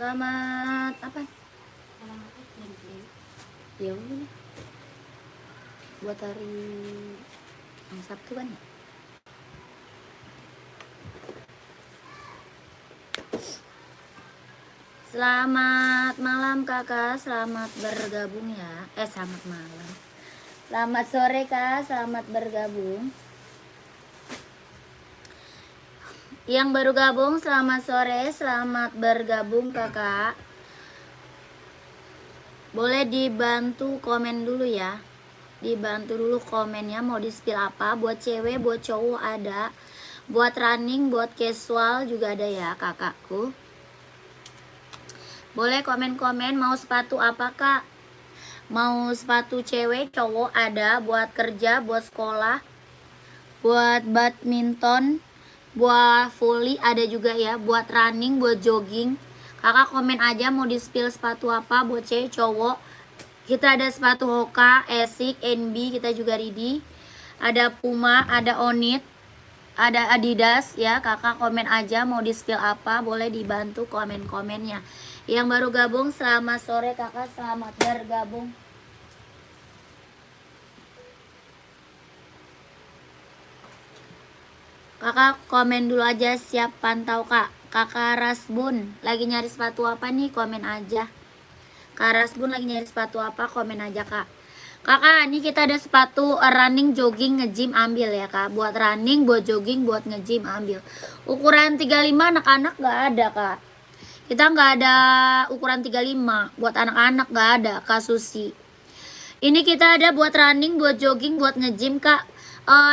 Selamat apa? Ya udah. Buat hari yang Sabtu kan ya? Selamat malam kakak, selamat bergabung ya. Selamat malam. Selamat sore kak, selamat bergabung. Yang baru gabung selamat sore, selamat bergabung kakak. Boleh dibantu komen dulu ya. Dibantu dulu komennya mau di-spill apa. Buat cewek, buat cowok ada. Buat running, buat casual juga ada ya kakakku. Boleh komen-komen mau sepatu apa kak? Mau sepatu cewek, cowok ada. Buat kerja, buat sekolah, buat badminton, buat volley ada juga ya. Buat running, buat jogging. Kakak komen aja mau di-spill sepatu apa. Buat cewek, cowok. Kita ada sepatu Hoka, Asics, NB, kita juga ready. Ada Puma, ada Onit, ada Adidas ya. Kakak komen aja mau di-spill apa. Boleh dibantu komen-komennya. Yang baru gabung selamat sore kakak, selamat bergabung. Kakak komen dulu aja, siap pantau kak. Kakak Rasbun lagi nyari sepatu apa nih, komen aja. Kak Rasbun lagi nyari sepatu apa, komen aja kak. Kakak ini kita ada sepatu running, jogging, nge-gym ambil ya kak. Buat running, buat jogging, buat nge-gym ambil. Ukuran 35 anak-anak gak ada kak. Kita gak ada ukuran 35. Buat anak-anak gak ada kak Susi. Ini kita ada buat running, buat jogging, buat nge-gym kak.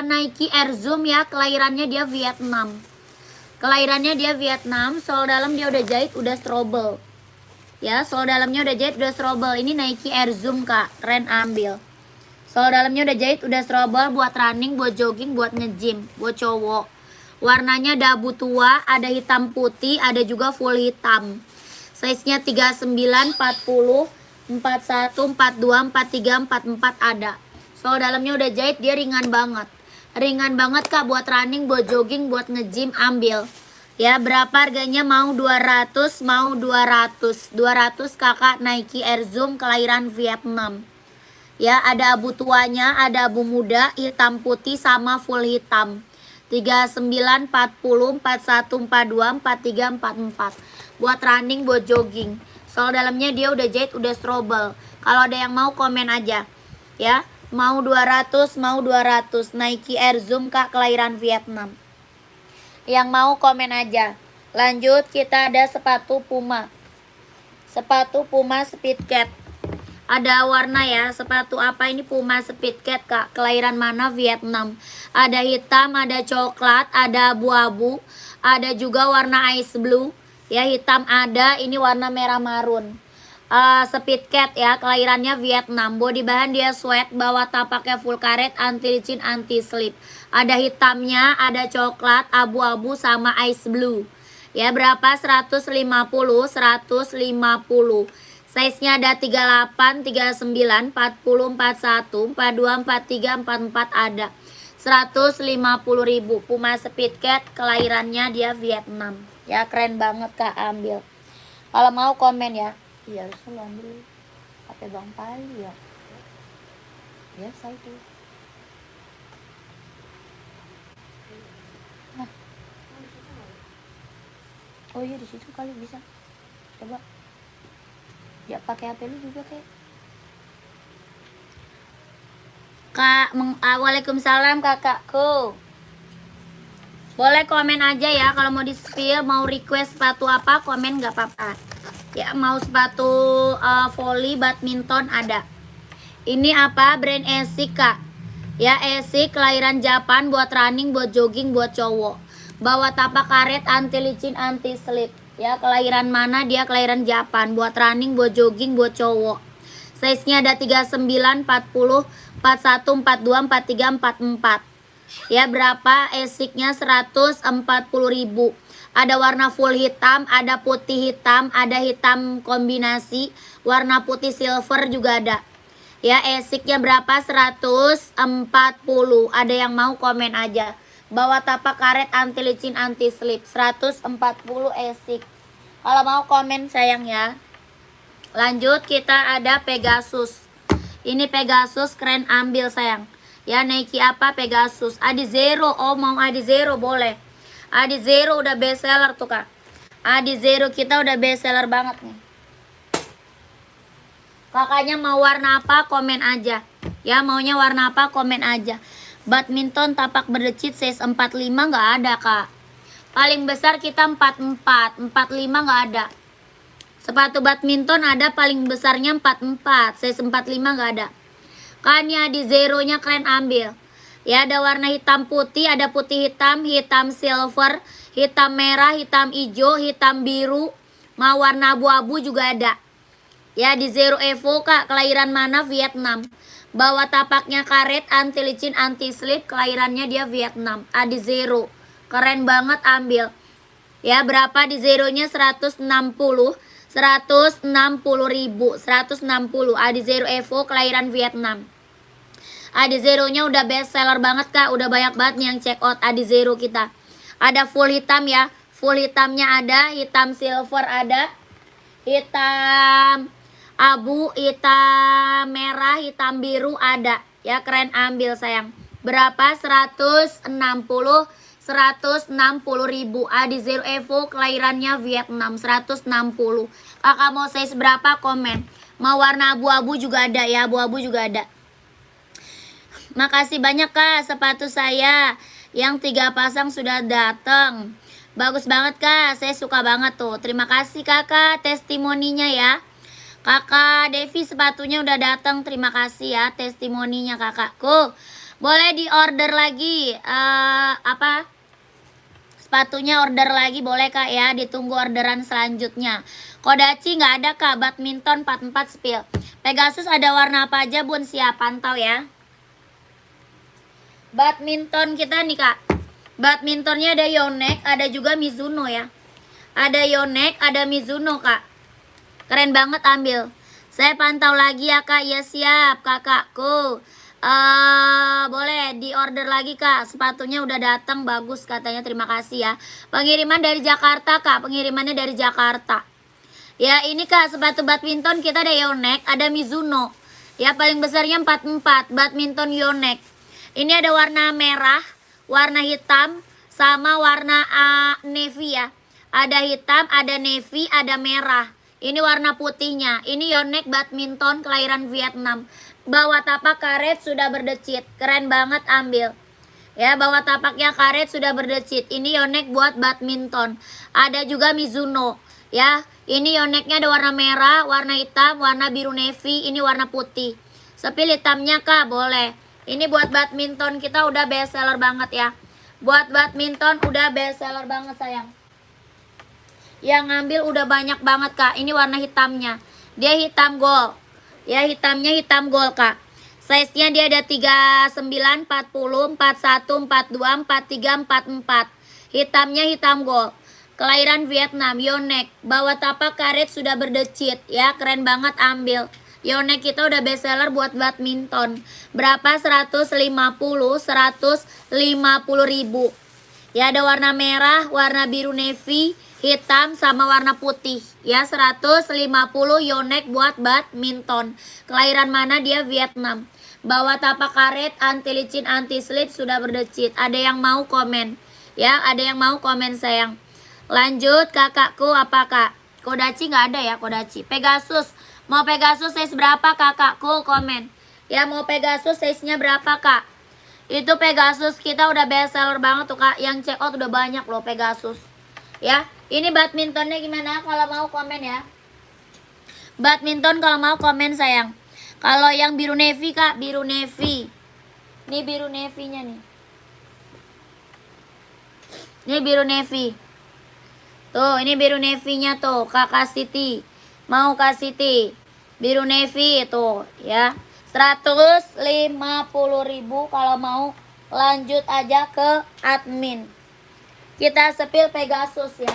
Nike Air Zoom ya, kelahirannya dia Vietnam. Kelahirannya dia Vietnam, sol dalam dia udah jahit, udah strobel. Ya, sol dalamnya udah jahit, udah strobel. Ini Nike Air Zoom kak, keren ambil. Sol dalamnya udah jahit, udah strobel, buat running, buat jogging, buat nge-gym, buat cowok. Warnanya ada abu tua, ada hitam putih, ada juga full hitam. Size-nya 39, 40, 41, 42, 43, 44 ada. Sol dalamnya udah jahit, dia ringan banget. Ringan banget kak, buat running, buat jogging, buat nge-gym ambil. Ya, berapa harganya? Mau 200, mau 200. 200 kakak Nike Air Zoom kelahiran Vietnam. Ya, ada abu tuanya, ada abu muda, hitam putih sama full hitam. 39, 40, 41, 42, 43, 44. Buat running, buat jogging. Sol dalamnya dia udah jahit, udah strobel. Kalau ada yang mau komen aja. Ya, mau 200, mau 200. Nike Air Zoom kak kelahiran Vietnam. Yang mau komen aja. Lanjut kita ada sepatu Puma. Sepatu Puma Speedcat. Ada warna ya. Sepatu apa ini? Puma Speedcat kak. Kelahiran mana? Vietnam. Ada hitam, ada coklat, ada abu-abu. Ada juga warna ice blue. Ya, hitam ada. Ini warna merah marun. Speedcat ya, kelahirannya Vietnam. Body bahan dia sweat, bawah tapaknya full karet, anti licin, anti slip. Ada hitamnya, ada coklat, abu-abu sama ice blue. Ya, berapa? 150, 150. Size-nya ada 38, 39, 40, 41, 42, 43, 44 ada. 150.000. Puma Speedcat kelahirannya dia Vietnam. Ya, keren banget kak, ambil. Kalau mau komen ya. Iya, harusnya lo ambil pakai Bang Pali ya. Biasa itu. Nah. Oh iya, di situ kali bisa. Coba. Ya pakai HP lu juga kayak. Kak, waalaikumsalam kakakku. Boleh komen aja ya kalau mau di-spill, mau request sepatu apa, komen nggak apa-apa. Ya, mau sepatu volley, badminton ada. Ini apa? Brand Asics kak. Ya, Asics kelahiran Japan, buat running, buat jogging, buat cowok. Bawa tapak karet, anti licin, anti slip. Ya, kelahiran mana? Dia kelahiran Japan, buat running, buat jogging, buat cowok. Size-nya ada 39, 40, 41, 42, 43, 44. Ya, berapa? Asics-nya 140.000. Ada warna full hitam, ada putih hitam, ada hitam kombinasi, warna putih silver juga ada. Ya, Asics-nya berapa? 140. Ada yang mau komen aja. Bawa tapak karet, anti licin, anti slip. 140 Asics. Kalau mau komen sayang ya. Lanjut kita ada Pegasus. Ini Pegasus keren, ambil sayang. Ya Nike apa Pegasus. Adi Zero, oh mau Adi Zero boleh. Adi Zero udah best seller tuh kak. Adi Zero kita udah best seller banget nih. Kakaknya mau warna apa komen aja. Ya maunya warna apa komen aja. Badminton tapak berdecit size 45 nggak ada kak. Paling besar kita 44, 45 nggak ada. Sepatu badminton ada paling besarnya 44, size 45 nggak ada. Kan ya di zeronya kalian ambil. Ya ada warna hitam putih, ada putih hitam, hitam silver, hitam merah, hitam hijau, hitam biru, mau warna abu-abu juga ada. Ya di Zero Evo kak, kelahiran mana Vietnam. Bawa tapaknya karet, anti licin, anti slip, kelahirannya dia Vietnam. Adi Zero, keren banget ambil. Ya berapa di zeronya 160 ribu 160 Adi Zero Evo kelahiran Vietnam. Adi Zero-nya udah best seller banget kak, udah banyak banget nih yang check out Adi Zero kita. Ada full hitam ya, full hitamnya ada, hitam silver ada, hitam abu, hitam merah, hitam biru ada. Ya keren ambil sayang. Berapa? 160 ribu. Adi Zero Evo kelahirannya Vietnam 160. Kakak mau size berapa komen. Mau warna abu-abu juga ada ya, abu-abu juga ada. Makasih banyak kak, sepatu saya yang 3 pasang sudah datang. Bagus banget kak, saya suka banget tuh. Terima kasih kakak testimoninya ya. Kakak Devi sepatunya udah datang, terima kasih ya testimoninya kakakku. Boleh di order lagi sepatunya, order lagi boleh kak ya, ditunggu orderan selanjutnya. Kodachi nggak ada kak, badminton 44 spill. Pegasus ada warna apa aja bun, siap pantau ya. Badminton kita nih kak, badmintonnya ada Yonex, ada juga Mizuno ya. Ada Yonex, ada Mizuno kak. Keren banget ambil. Saya pantau lagi ya kak, ya siap kakakku. Boleh di order lagi kak, sepatunya udah datang bagus katanya, terima kasih ya. Pengiriman dari Jakarta kak, pengirimannya dari Jakarta. Ya ini kak sepatu badminton kita ada Yonex, ada Mizuno. Ya paling besarnya 44, badminton Yonex. Ini ada warna merah, warna hitam, sama warna navy ya. Ada hitam, ada navy, ada merah. Ini warna putihnya. Ini Yonex badminton kelahiran Vietnam. Bawa tapak karet sudah berdecit. Keren banget ambil. Ya, bawa tapaknya karet sudah berdecit. Ini Yonex buat badminton. Ada juga Mizuno. Ya, ini Yonexnya ada warna merah, warna hitam, warna biru navy, ini warna putih. Sepil hitamnya kak, boleh. Ini buat badminton kita udah best seller banget ya. Buat badminton udah best seller banget sayang. Yang ngambil udah banyak banget kak. Ini warna hitamnya. Dia hitam gold. Ya hitamnya hitam gold kak. Size-nya dia ada 39, 40, 41, 42, 43, 44. Hitamnya hitam gold. Kelahiran Vietnam, Yonex. Bawa tapak karet sudah berdecit. Ya keren banget ambil. Yonex kita udah best seller buat badminton. Berapa? 150 ribu. Ya ada warna merah, warna biru navy, hitam sama warna putih. Ya 150 Yonex buat badminton. Kelahiran mana dia? Vietnam. Bawa tapak karet, anti licin, anti slip sudah berdecit. Ada yang mau komen? Ya ada yang mau komen sayang. Lanjut kakakku apa kak? Kodachi nggak ada ya Kodachi. Pegasus. Mau Pegasus size berapa kakakku? Komen. Ya mau Pegasus size-nya berapa kak? Itu Pegasus kita udah best seller banget tuh kak. Yang check out udah banyak loh Pegasus. Ya. Ini badmintonnya gimana? Kalau mau komen ya. Badminton kalau mau komen sayang. Kalau yang biru navy kak, biru navy. Ini biru navy-nya nih. Ini biru navy. Tuh, ini biru navy-nya tuh, Kakak Siti. Mau Kak Siti. Biru navy itu ya. 150 ribu kalau mau lanjut aja ke admin. Kita sepil Pegasus ya.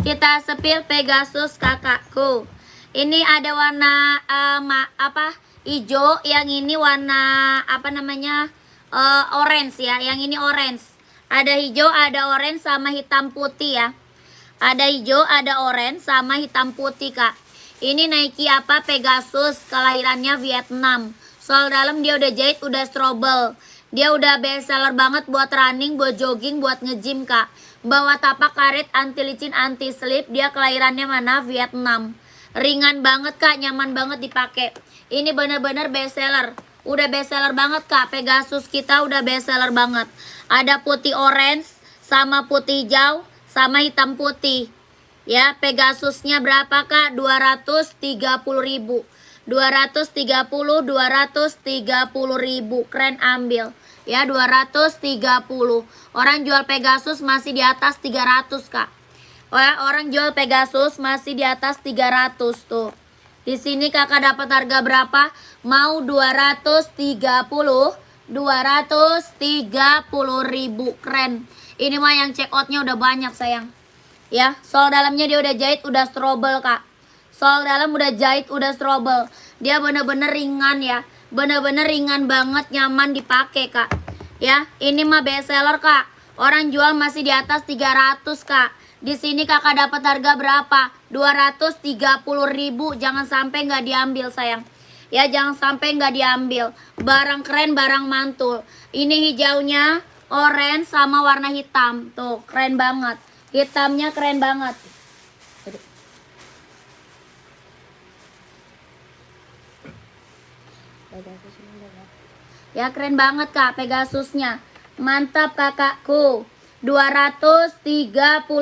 Kita sepil Pegasus kakakku. Ini ada warna hijau, yang ini warna orange ya. Yang ini orange. Ada hijau, ada oranye sama hitam putih ya. Ada hijau, ada oranye sama hitam putih kak. Ini Nike apa? Pegasus, kelahirannya Vietnam. Sol dalam dia udah jahit, udah strobel. Dia udah best seller banget buat running, buat jogging, buat nge-gym kak. Bawa tapak karet, anti licin, anti slip. Dia kelahirannya mana? Vietnam. Ringan banget kak, nyaman banget dipakai. Ini bener-bener best seller. Udah best seller banget kak. Pegasus kita udah best seller banget. Ada putih orange sama putih hijau sama hitam putih. Ya, Pegasusnya berapa kak? 230.000. 230.000. Keren, ambil. Ya, 230. Orang jual Pegasus masih di atas 300 kak. Orang jual Pegasus masih di atas 300 tuh. Di sini kakak dapat harga berapa? Mau 230.000. Keren. Ini mah yang check outnya udah banyak sayang. Ya, sol dalamnya dia udah jahit, udah strobel kak. Sol dalam udah jahit, udah strobel. Dia bener-bener ringan ya. Bener-bener ringan banget, nyaman dipakai kak. Ya, ini mah best seller kak. Orang jual masih di atas 300 kak. Di sini kakak dapat harga berapa? 230.000. Jangan sampai nggak diambil sayang. Ya, jangan sampai nggak diambil. Barang keren, barang mantul. Ini hijaunya orange sama warna hitam. Tuh, keren banget. Hitamnya keren banget. Ya, keren banget kak Pegasusnya. Mantap kakakku. 230.000.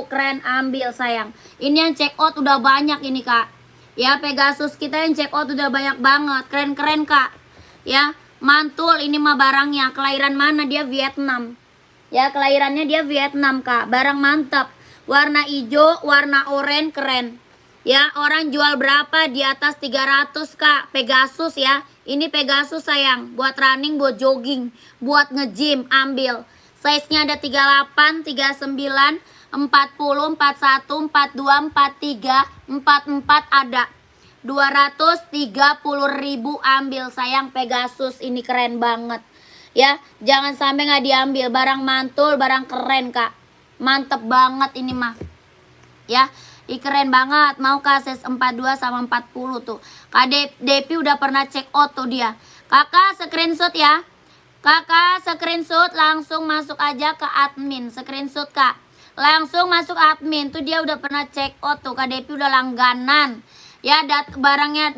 Keren, ambil sayang. Ini yang check out udah banyak ini kak. Ya, Pegasus kita yang check out udah banyak banget. Keren-keren kak. Ya, mantul ini mah barangnya. Kelahiran mana? Dia Vietnam. Ya, kelahirannya dia Vietnam kak. Barang mantap. Warna hijau, warna oranye, keren. Ya, orang jual berapa? Di atas 300 kak. Pegasus ya. Ini Pegasus sayang. Buat running, buat jogging, buat nge-gym, ambil. Size-nya ada 38, 39, 40, 41, 42, 43, 44 ada. 230.000 ambil sayang Pegasus. Ini keren banget. Ya, jangan sampai nggak diambil. Barang mantul, barang keren kak. Mantep banget ini mah. Ya, keren banget. Mau kak size 42 sama 40 tuh. Kak Depi udah pernah check out tuh dia. Kakak screenshot ya. Kakak screenshot langsung masuk aja ke admin. Screenshot kak. Langsung masuk admin. Tuh dia udah pernah check out tuh. Kak Depi udah langganan. Ya, barangnya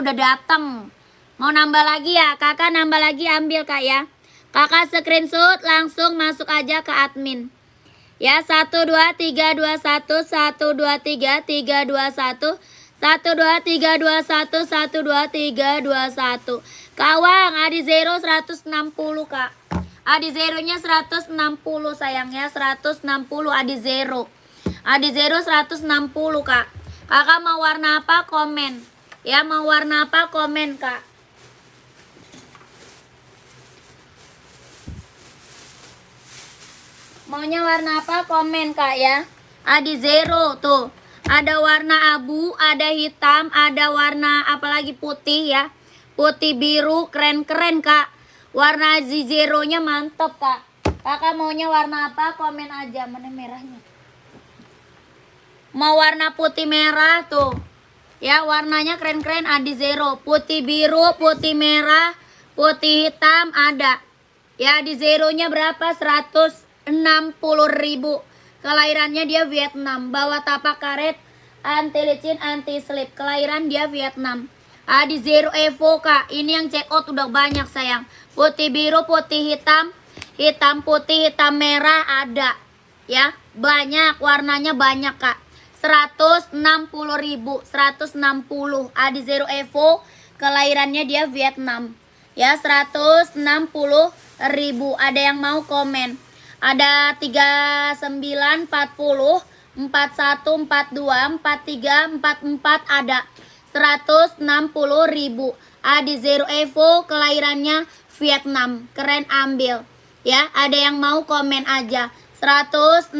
udah datang. Mau nambah lagi ya? Kakak nambah lagi ambil kak ya. Kakak screenshot langsung masuk aja ke admin. Ya, 1 2 3 2 1 1 2 3 3 2 1 1 2 3 2 1 1 2 3 2 1. Kawang Adi Zero 160 kak. Adi Zeronya 160 sayangnya, 160 Adi Zero. Adi Zero 160 kak. Kakak mau warna apa? Komen. Ya, mau warna apa? Komen kak. Maunya warna apa? Komen kak ya. Adi Zero tuh. Ada warna abu, ada hitam, ada warna apalagi putih ya. Putih biru, keren-keren kak. Warna Adi Zero-nya mantep kak. Kakak maunya warna apa? Komen aja. Mana merahnya? Mau warna putih merah tuh. Ya, warnanya keren-keren Adi Zero. Putih biru, putih merah, putih hitam ada. Ya, Adi Zero-nya berapa? 160.000. Kelahirannya dia Vietnam. Bawa tapak karet, anti licin, anti slip. Kelahiran dia Vietnam. Adi Zero Evo kak. Ini yang check out udah banyak sayang. Putih biru, putih hitam, hitam putih, hitam merah ada. Ya, banyak. Warnanya banyak kak. 160.000. 160. Adi Zero Evo. Kelahirannya dia Vietnam. Ya, 160.000. Ada yang mau komen? Ada 39, 40, 41, 42, 43, 44 ada. 160.000. Adi Zero Evo kelahirannya Vietnam. Keren, ambil. Ya, ada yang mau komen aja. 160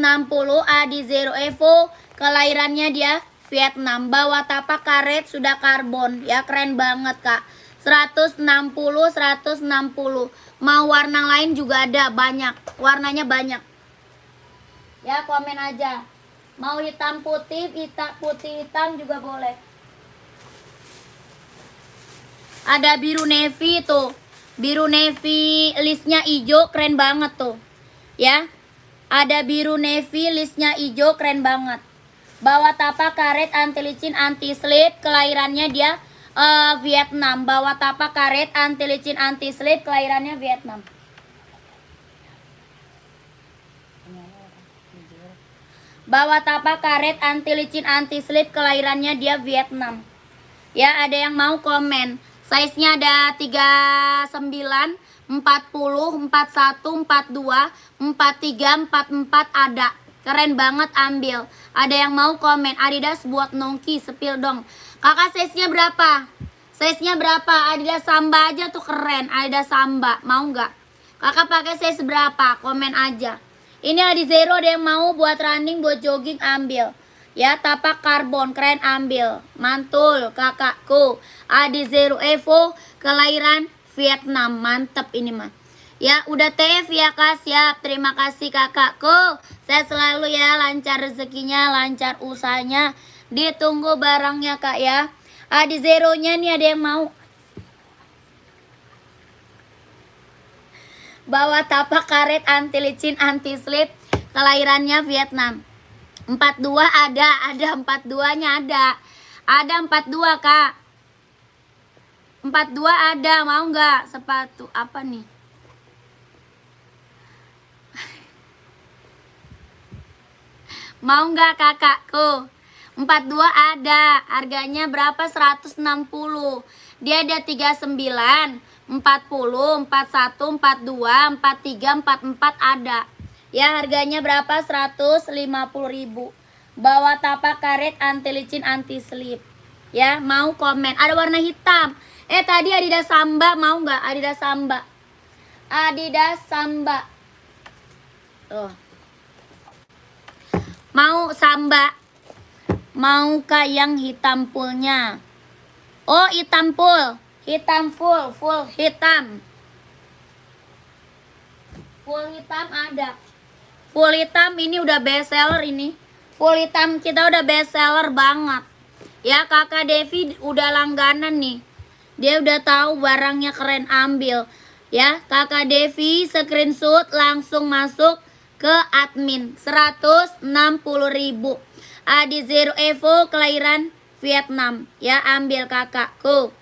Adi Zero Evo kelahirannya dia Vietnam. Bawa tapak karet sudah karbon. Ya, keren banget kak. 160, 160. Mau warna lain juga ada, banyak. Warnanya banyak. Ya, komen aja. Mau hitam putih, putih hitam juga boleh. Ada biru navy tuh. Biru navy listnya hijau, keren banget tuh. Ya. Ada biru navy listnya hijau, keren banget. Bawa tapak karet anti licin anti slip, kelahirannya dia Vietnam. Bawa tapak karet anti licin anti slip, kelahirannya Vietnam. Bawa tapak karet anti licin anti slip, kelahirannya dia Vietnam. Ya, ada yang mau komen. Size-nya ada 39, 40, 41, 42, 43, 44 ada. Keren banget, ambil. Ada yang mau komen. Adidas buat nongki, sepil dong. Kakak size-nya berapa? Size-nya berapa? Adidas Samba aja tuh keren. Adidas Samba, mau nggak? Kakak pakai size berapa? Komen aja. Ini Adi Zero, ada yang mau buat running, buat jogging, ambil. Ya, tapak karbon, keren, ambil. Mantul, kakakku. Adi Zero Evo, kelahiran Vietnam. Mantep ini mah. Ya, udah TF ya kak, siap. Terima kasih kakakku. Saya selalu ya, lancar rezekinya, lancar usahanya. Ditunggu barangnya kak ya. Adi Zero-nya nih ada yang mau. Bawa tapak karet anti licin anti slip, kelahirannya Vietnam. 42 ada 42-nya ada. Ada 42 kak. 42 ada, mau nggak? Sepatu apa nih? Mau nggak kakakku? 42 ada. Harganya berapa? 160. Dia ada 39, 40, 41, 42, 43, 44 ada. Ya, harganya berapa? 150.000. Bawa tapak karet anti licin anti slip. Ya, mau komen. Ada warna hitam. Tadi Adidas Samba, mau nggak? Adidas Samba. Adidas Samba. Tuh. Mau Samba. Mau kak yang hitam fullnya? Oh, hitam full. Hitam full hitam. Full hitam ada. Full hitam ini udah best seller ini. Full hitam kita udah best seller banget. Ya, kakak Devi udah langganan nih. Dia udah tahu barangnya keren, ambil. Ya, kakak Devi screenshot langsung masuk ke admin. 160.000. Adi Zero Evo, kelahiran Vietnam. Ya, ambil kakakku.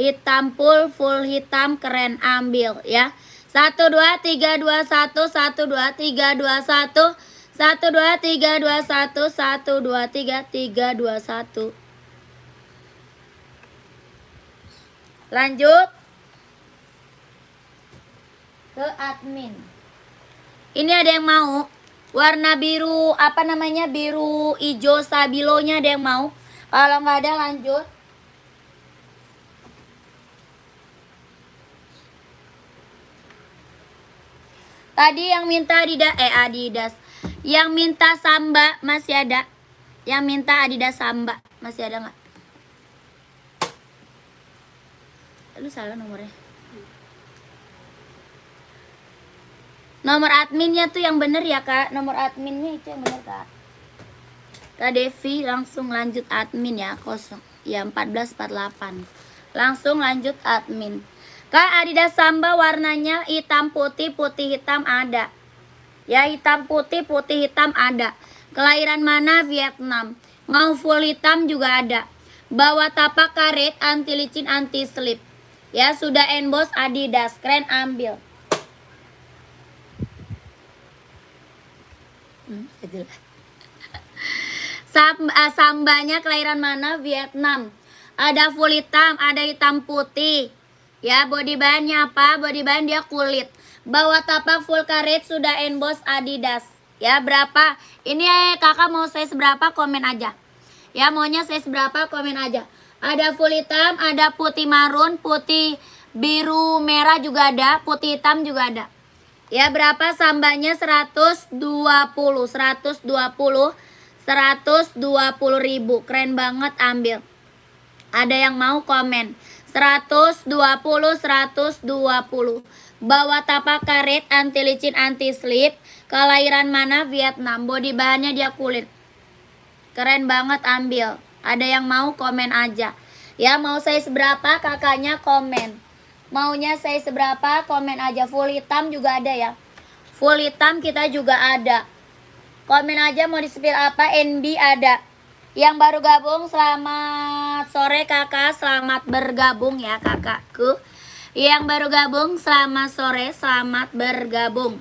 Hitam full hitam, keren, ambil ya. 1 2 3 2 1 1 2 3 2 1 1 2 3 2 1 1 2 3 3 2 1. Lanjut ke admin. Ini ada yang mau warna biru, apa namanya, biru hijau stabilonya, ada yang mau? Kalau nggak ada lanjut. Tadi yang minta Adidas. Yang minta Samba masih ada. Yang minta Adidas Samba masih ada nggak? Lu salah nomornya. Nomor adminnya tuh yang bener ya kak. Nomor adminnya itu yang bener kak. Kak Devi langsung lanjut admin ya, 0 ya 1448. Langsung lanjut admin. Kak, Adidas Samba warnanya hitam putih hitam ada. Ya, hitam putih hitam ada. Kelahiran mana? Vietnam. Mau full hitam juga ada. Bawa tapak karet anti licin anti slip. Ya, sudah emboss Adidas, keren, ambil. Sambanya kelahiran mana? Vietnam. Ada full hitam, ada hitam putih. Ya, body bahannya apa? Body bahan dia kulit. Bawa tapak full karet, sudah emboss Adidas. Ya, berapa? Ini kakak mau size berapa? Komen aja. Ya, maunya size berapa? Komen aja. Ada full hitam, ada putih marun, putih biru merah juga ada, putih hitam juga ada. Ya, berapa? Sambanya 120.000. Keren banget, ambil. Ada yang mau komen. 120, 120. Bawa tapak karet, anti licin, anti slip. Kelahiran mana? Vietnam. Body bahannya dia kulit. Keren banget, ambil. Ada yang mau komen aja. Ya, mau size berapa kakaknya komen. Maunya size berapa komen aja. Full hitam juga ada ya. Full hitam kita juga ada. Komen aja mau di spill apa. NB ada. Yang baru gabung selamat sore kakak. Selamat bergabung ya kakakku. Yang baru gabung selamat sore. Selamat bergabung.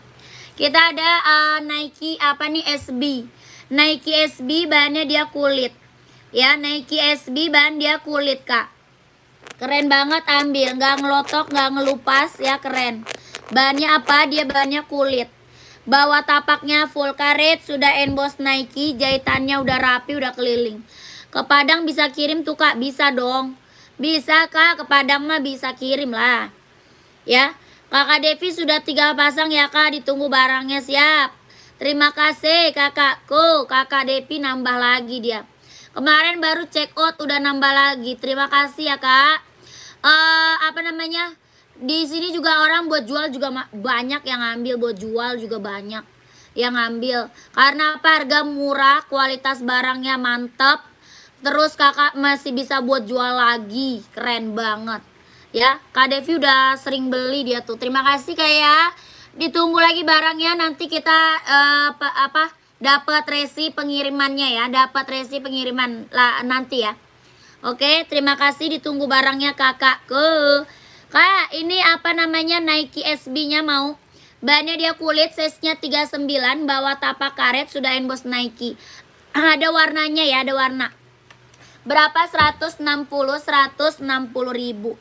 Kita ada Nike apa nih, SB. Nike SB bahannya dia kulit. Ya, Nike SB bahan dia kulit kak. Keren banget, ambil. Nggak ngelotok, nggak ngelupas ya, keren. Bahannya apa? Dia bahannya kulit. Bawa tapaknya full karet, sudah emboss Nike, jahitannya udah rapi, udah keliling. Ke Padang bisa kirim tuh kak? Bisa dong. Bisa kak, ke Padang mah bisa kirim lah. Ya, kakak Devi sudah 3 pasang ya kak, ditunggu barangnya, siap. Terima kasih kakakku, kakak Devi nambah lagi dia. Kemarin baru check out udah nambah lagi. Terima kasih ya kak. Apa namanya? Di sini juga orang buat jual juga banyak yang ngambil, buat jual juga banyak yang ngambil. Karena apa? Harga murah, kualitas barangnya mantep. Terus kakak masih bisa buat jual lagi, keren banget. Ya, Kak Devi udah sering beli dia tuh. Terima kasih kak ya. Ditunggu lagi barangnya, nanti kita dapat resi pengirimannya ya, dapat resi pengiriman nanti ya. Oke, terima kasih, ditunggu barangnya kakakku. Kak, ini apa namanya, Nike SB-nya mau. Bahannya dia kulit, size-nya 39, bawa tapak karet, sudah emboss Nike. Ada warnanya ya, ada warna. Berapa? 160, 160 ribu.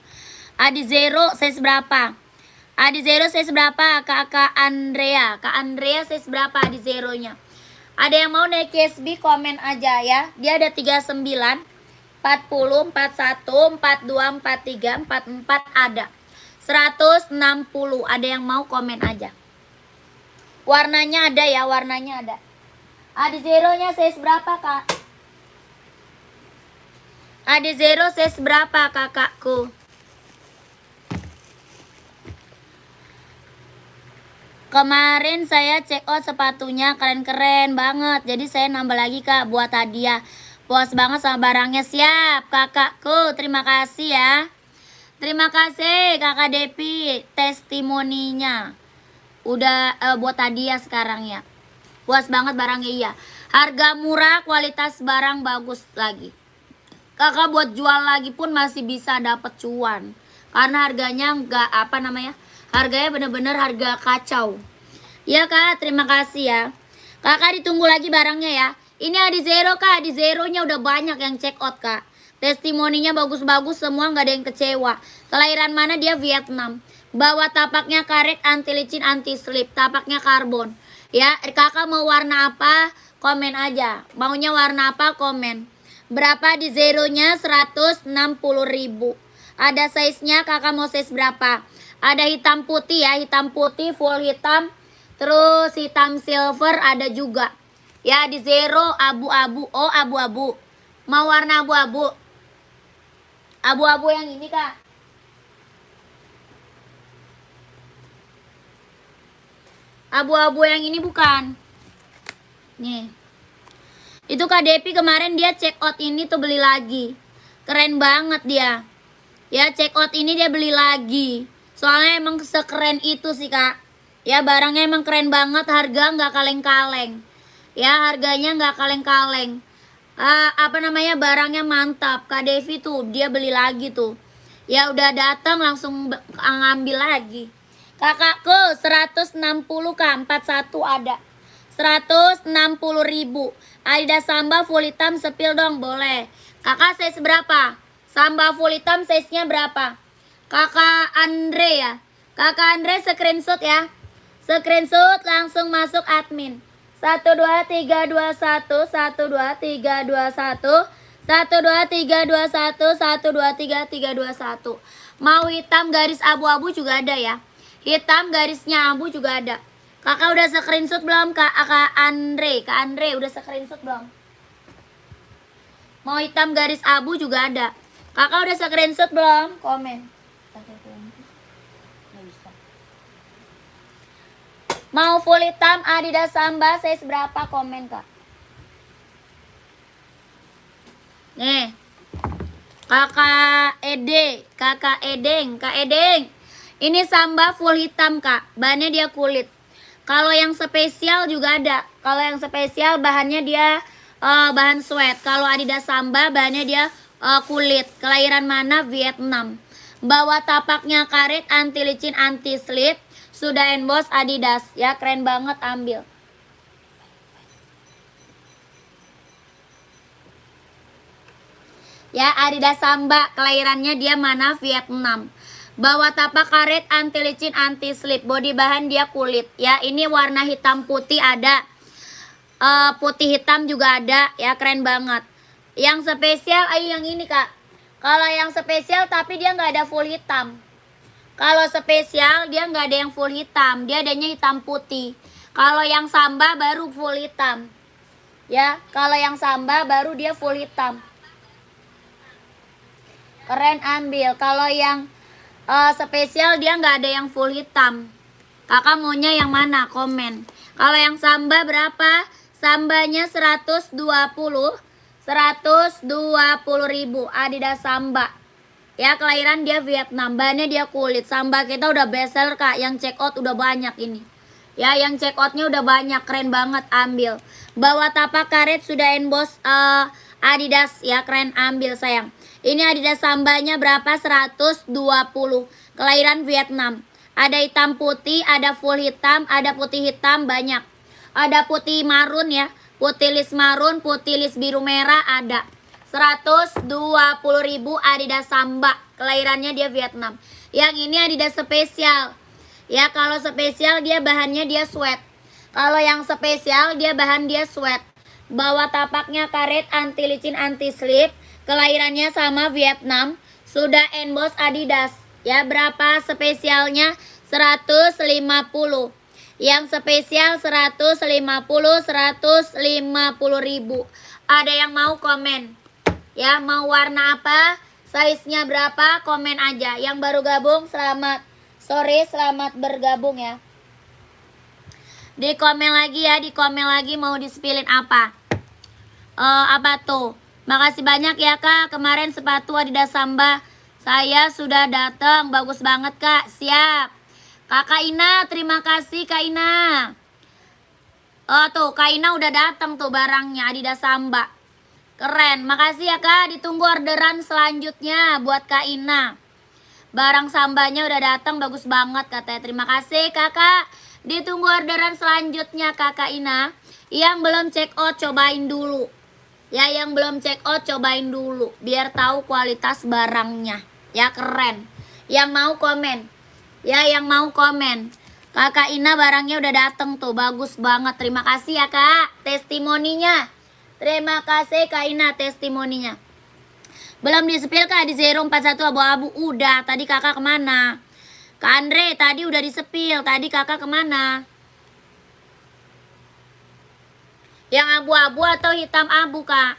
Adi Zero size berapa? Adi Zero size berapa? Kakak Andrea. Kak Andrea size berapa Adi Zero-nya? Ada yang mau Nike SB komen aja ya. Dia ada 39, 40, 41, 42, 43, 44 ada. 160. Ada yang mau komen aja. Warnanya ada ya, warnanya ada. Adi Zero-nya size berapa kak? Adi Zero size berapa kakakku? Kemarin saya check out sepatunya, keren-keren banget. Jadi saya nambah lagi kak buat hadiah. Puas banget sama barangnya, siap kakakku. Terima kasih ya. Terima kasih kakak Devi testimoninya. Udah buat hadiah sekarang ya. Puas banget barangnya, iya. Harga murah, kualitas barang bagus lagi. Kakak buat jual lagi pun masih bisa dapat cuan. Karena harganya nggak apa namanya. Harganya bener-bener harga kacau. Ya kak, terima kasih ya. Kakak ditunggu lagi barangnya ya. Ini Adi Zero kak, Adi Zero-nya udah banyak yang check out kak. Testimoninya bagus-bagus semua, nggak ada yang kecewa. Kelahiran mana? Dia Vietnam. Bawa tapaknya karet, anti licin, anti slip. Tapaknya karbon. Ya, kakak mau warna apa? Komen aja. Maunya warna apa? Komen. Berapa Adi Zero-nya? 160 ribu. Ada size-nya, kakak mau size berapa? Ada hitam putih ya, hitam putih, full hitam. Terus hitam silver ada juga. Ya, di Zero abu-abu. Oh, abu-abu. Mau warna abu-abu? Abu-abu yang ini kak. Abu-abu yang ini bukan. Nih. Itu Kak Devi kemarin dia check out ini tuh beli lagi. Keren banget dia. Ya, check out ini dia beli lagi. Soalnya emang sekeren itu sih kak. Ya, barangnya emang keren banget. Harga nggak kaleng-kaleng. Ya, harganya nggak kaleng-kaleng. Apa namanya, barangnya mantap. Kak Devi tuh dia beli lagi tuh. Ya udah datang langsung ngambil lagi. Kakakku 160 kak, 41 ada. 160 ribu. Adidas Samba full hitam sepil dong, boleh. Kakak size berapa? Samba full hitam size-nya berapa? Kakak Andre ya. Kakak Andre screenshot ya. Screenshot langsung masuk admin. 12321 12321 12321 12321. Mau hitam garis abu-abu juga ada ya. Hitam garisnya abu juga ada. Kakak udah screenshot belum Kak Andre? Kak Andre udah screenshot belum? Mau hitam garis abu juga ada. Kakak udah screenshot belum? Komen. Mau full hitam Adidas Samba size berapa? Komen kak. Nih, kakak Ede, kakak Edeng, kak Edeng. Ini Samba full hitam kak, bahannya dia kulit. Kalau yang spesial juga ada. Kalau yang spesial bahannya dia bahan sweat. Kalau Adidas Samba bahannya dia kulit. Kelahiran mana? Vietnam. Bawa tapaknya karet, anti licin, anti slip. Sudah emboss Adidas ya, keren banget, ambil. Ya, Adidas Samba, kelahirannya dia mana? Vietnam. Bawa tapak karet, anti licin, anti slip. Body bahan dia kulit. Ya, ini warna hitam putih ada. Putih hitam juga ada. Ya, keren banget. Yang spesial, ayo yang ini kak. Kalau yang spesial tapi dia nggak ada full hitam. Kalau spesial dia nggak ada yang full hitam. Dia adanya hitam putih. Kalau yang Samba baru full hitam. Ya, kalau yang Samba baru dia full hitam. Keren, ambil. Kalau yang spesial dia nggak ada yang full hitam. Kakak maunya yang mana? Komen. Kalau yang Samba berapa? Sambanya 120 ribu. Adidas Samba. Ya, kelahiran dia Vietnam. Bahannya dia kulit. Samba kita udah bestseller kak. Yang check out udah banyak ini. Ya, yang check outnya udah banyak. Keren banget, ambil. Bawa tapak karet sudah emboss Adidas. Ya, keren, ambil sayang. Ini Adidas Sambanya berapa? 120. Kelahiran Vietnam. Ada hitam putih, ada full hitam, ada putih hitam, banyak. Ada putih marun ya. Putih list marun, putih list biru merah ada. 120 ribu Adidas Samba. Kelahirannya dia Vietnam. Yang ini Adidas spesial. Ya, kalau spesial dia bahannya dia sweat. Kalau yang spesial dia bahan dia sweat. Bawa tapaknya karet, anti licin, anti slip. Kelahirannya sama Vietnam. Sudah emboss Adidas. Ya, berapa spesialnya? 150. Yang spesial 150 ribu. Ada yang mau komen? Ya, mau warna apa? Size-nya berapa? Komen aja. Yang baru gabung selamat sore, selamat bergabung ya. Di komen lagi ya, di komen lagi mau disepilin apa? Apa tuh? Makasih banyak ya kak, kemarin sepatu Adidas Samba saya sudah datang, bagus banget kak, siap. Kakak Ina, terima kasih kak Ina. Tuh kak Ina udah datang tuh barangnya Adidas Samba. Keren, makasih ya kak, ditunggu orderan selanjutnya buat kak Ina. Barang Sambanya udah datang, bagus banget katanya, terima kasih kakak. Ditunggu orderan selanjutnya kakak Ina. Yang belum check out cobain dulu. Ya, yang belum check out cobain dulu biar tahu kualitas barangnya. Ya, keren. Yang mau komen. Ya, yang mau komen. Kakak Ina barangnya udah dateng tuh, bagus banget. Terima kasih ya kak testimoninya. Terima kasih kak Ina testimoninya. Belum di-spill kak di 041 abu-abu. Udah, tadi kakak kemana? Kak Andre tadi udah di-spill. Tadi kakak kemana? Yang abu-abu atau hitam abu kak?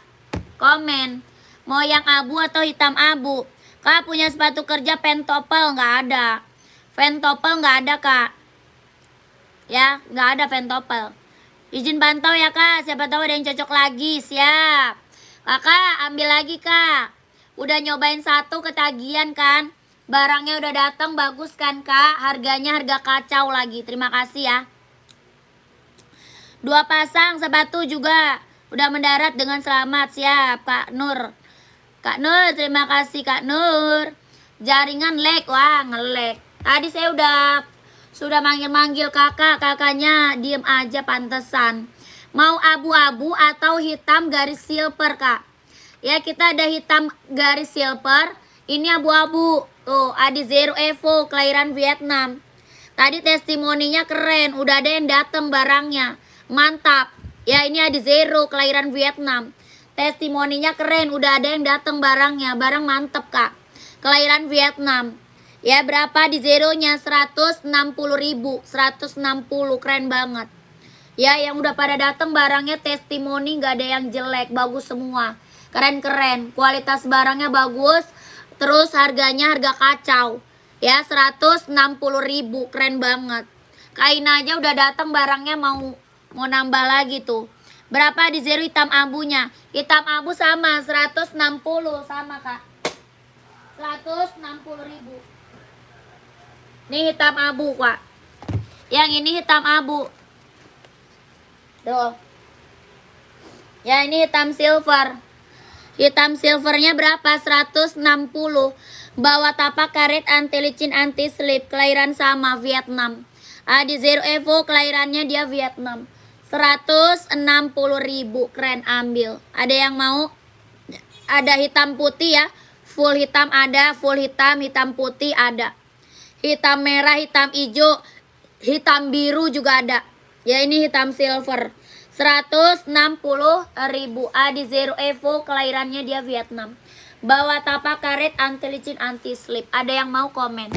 Komen. Mau yang abu atau hitam abu? Kak punya sepatu kerja pentopel? Nggak ada. Pentopel nggak ada kak. Ya, nggak ada pentopel. Izin pantau ya kak. Siapa tahu ada yang cocok lagi. Siap. Kakak ambil lagi kak. Udah nyobain satu ketagihan kan? Barangnya udah datang, bagus kan kak? Harganya harga kacau lagi. Terima kasih ya. 2 pasang sepatu juga udah mendarat dengan selamat. Siap Kak Nur. Kak Nur, terima kasih Kak Nur. Jaringan lag, wah nge-lag. Tadi saya sudah manggil-manggil kakak, kakaknya diem aja pantesan. Mau abu-abu atau hitam garis silver kak? Ya, kita ada hitam garis silver. Ini abu-abu. Tuh, Adi Zero Evo kelahiran Vietnam. Tadi testimoninya keren, udah ada yang datang barangnya. Mantap. Ya, ini Adi Zero kelahiran Vietnam. Testimoninya keren, udah ada yang datang barangnya. Barang mantep kak. Kelahiran Vietnam. Ya, berapa di zeronya? 160 ribu. 160, keren banget. Ya, yang udah pada datang barangnya testimoni, nggak ada yang jelek, bagus semua. Keren-keren. Kualitas barangnya bagus. Terus harganya harga kacau. Ya, 160.000, keren banget. Kain aja udah datang barangnya mau nambah lagi tuh. Berapa di Zero hitam abunya? Hitam abu sama 160 sama Kak. 160.000. Ini hitam abu Kak. Yang ini hitam abu. Tuh. Ya ini hitam silver. Hitam silvernya berapa? 160. Bawa tapak karet anti licin anti slip. Kelahiran sama Vietnam. Di Zero Evo kelahirannya dia Vietnam. 160.000, keren, ambil. Ada yang mau? Ada hitam putih ya. Full hitam ada, full hitam, hitam putih ada. Hitam merah, hitam hijau, hitam biru juga ada. Ya ini hitam silver. 160.000. Di Zero Evo kelahirannya dia Vietnam. Bawa tapak karet anti licin anti slip. Ada yang mau komen?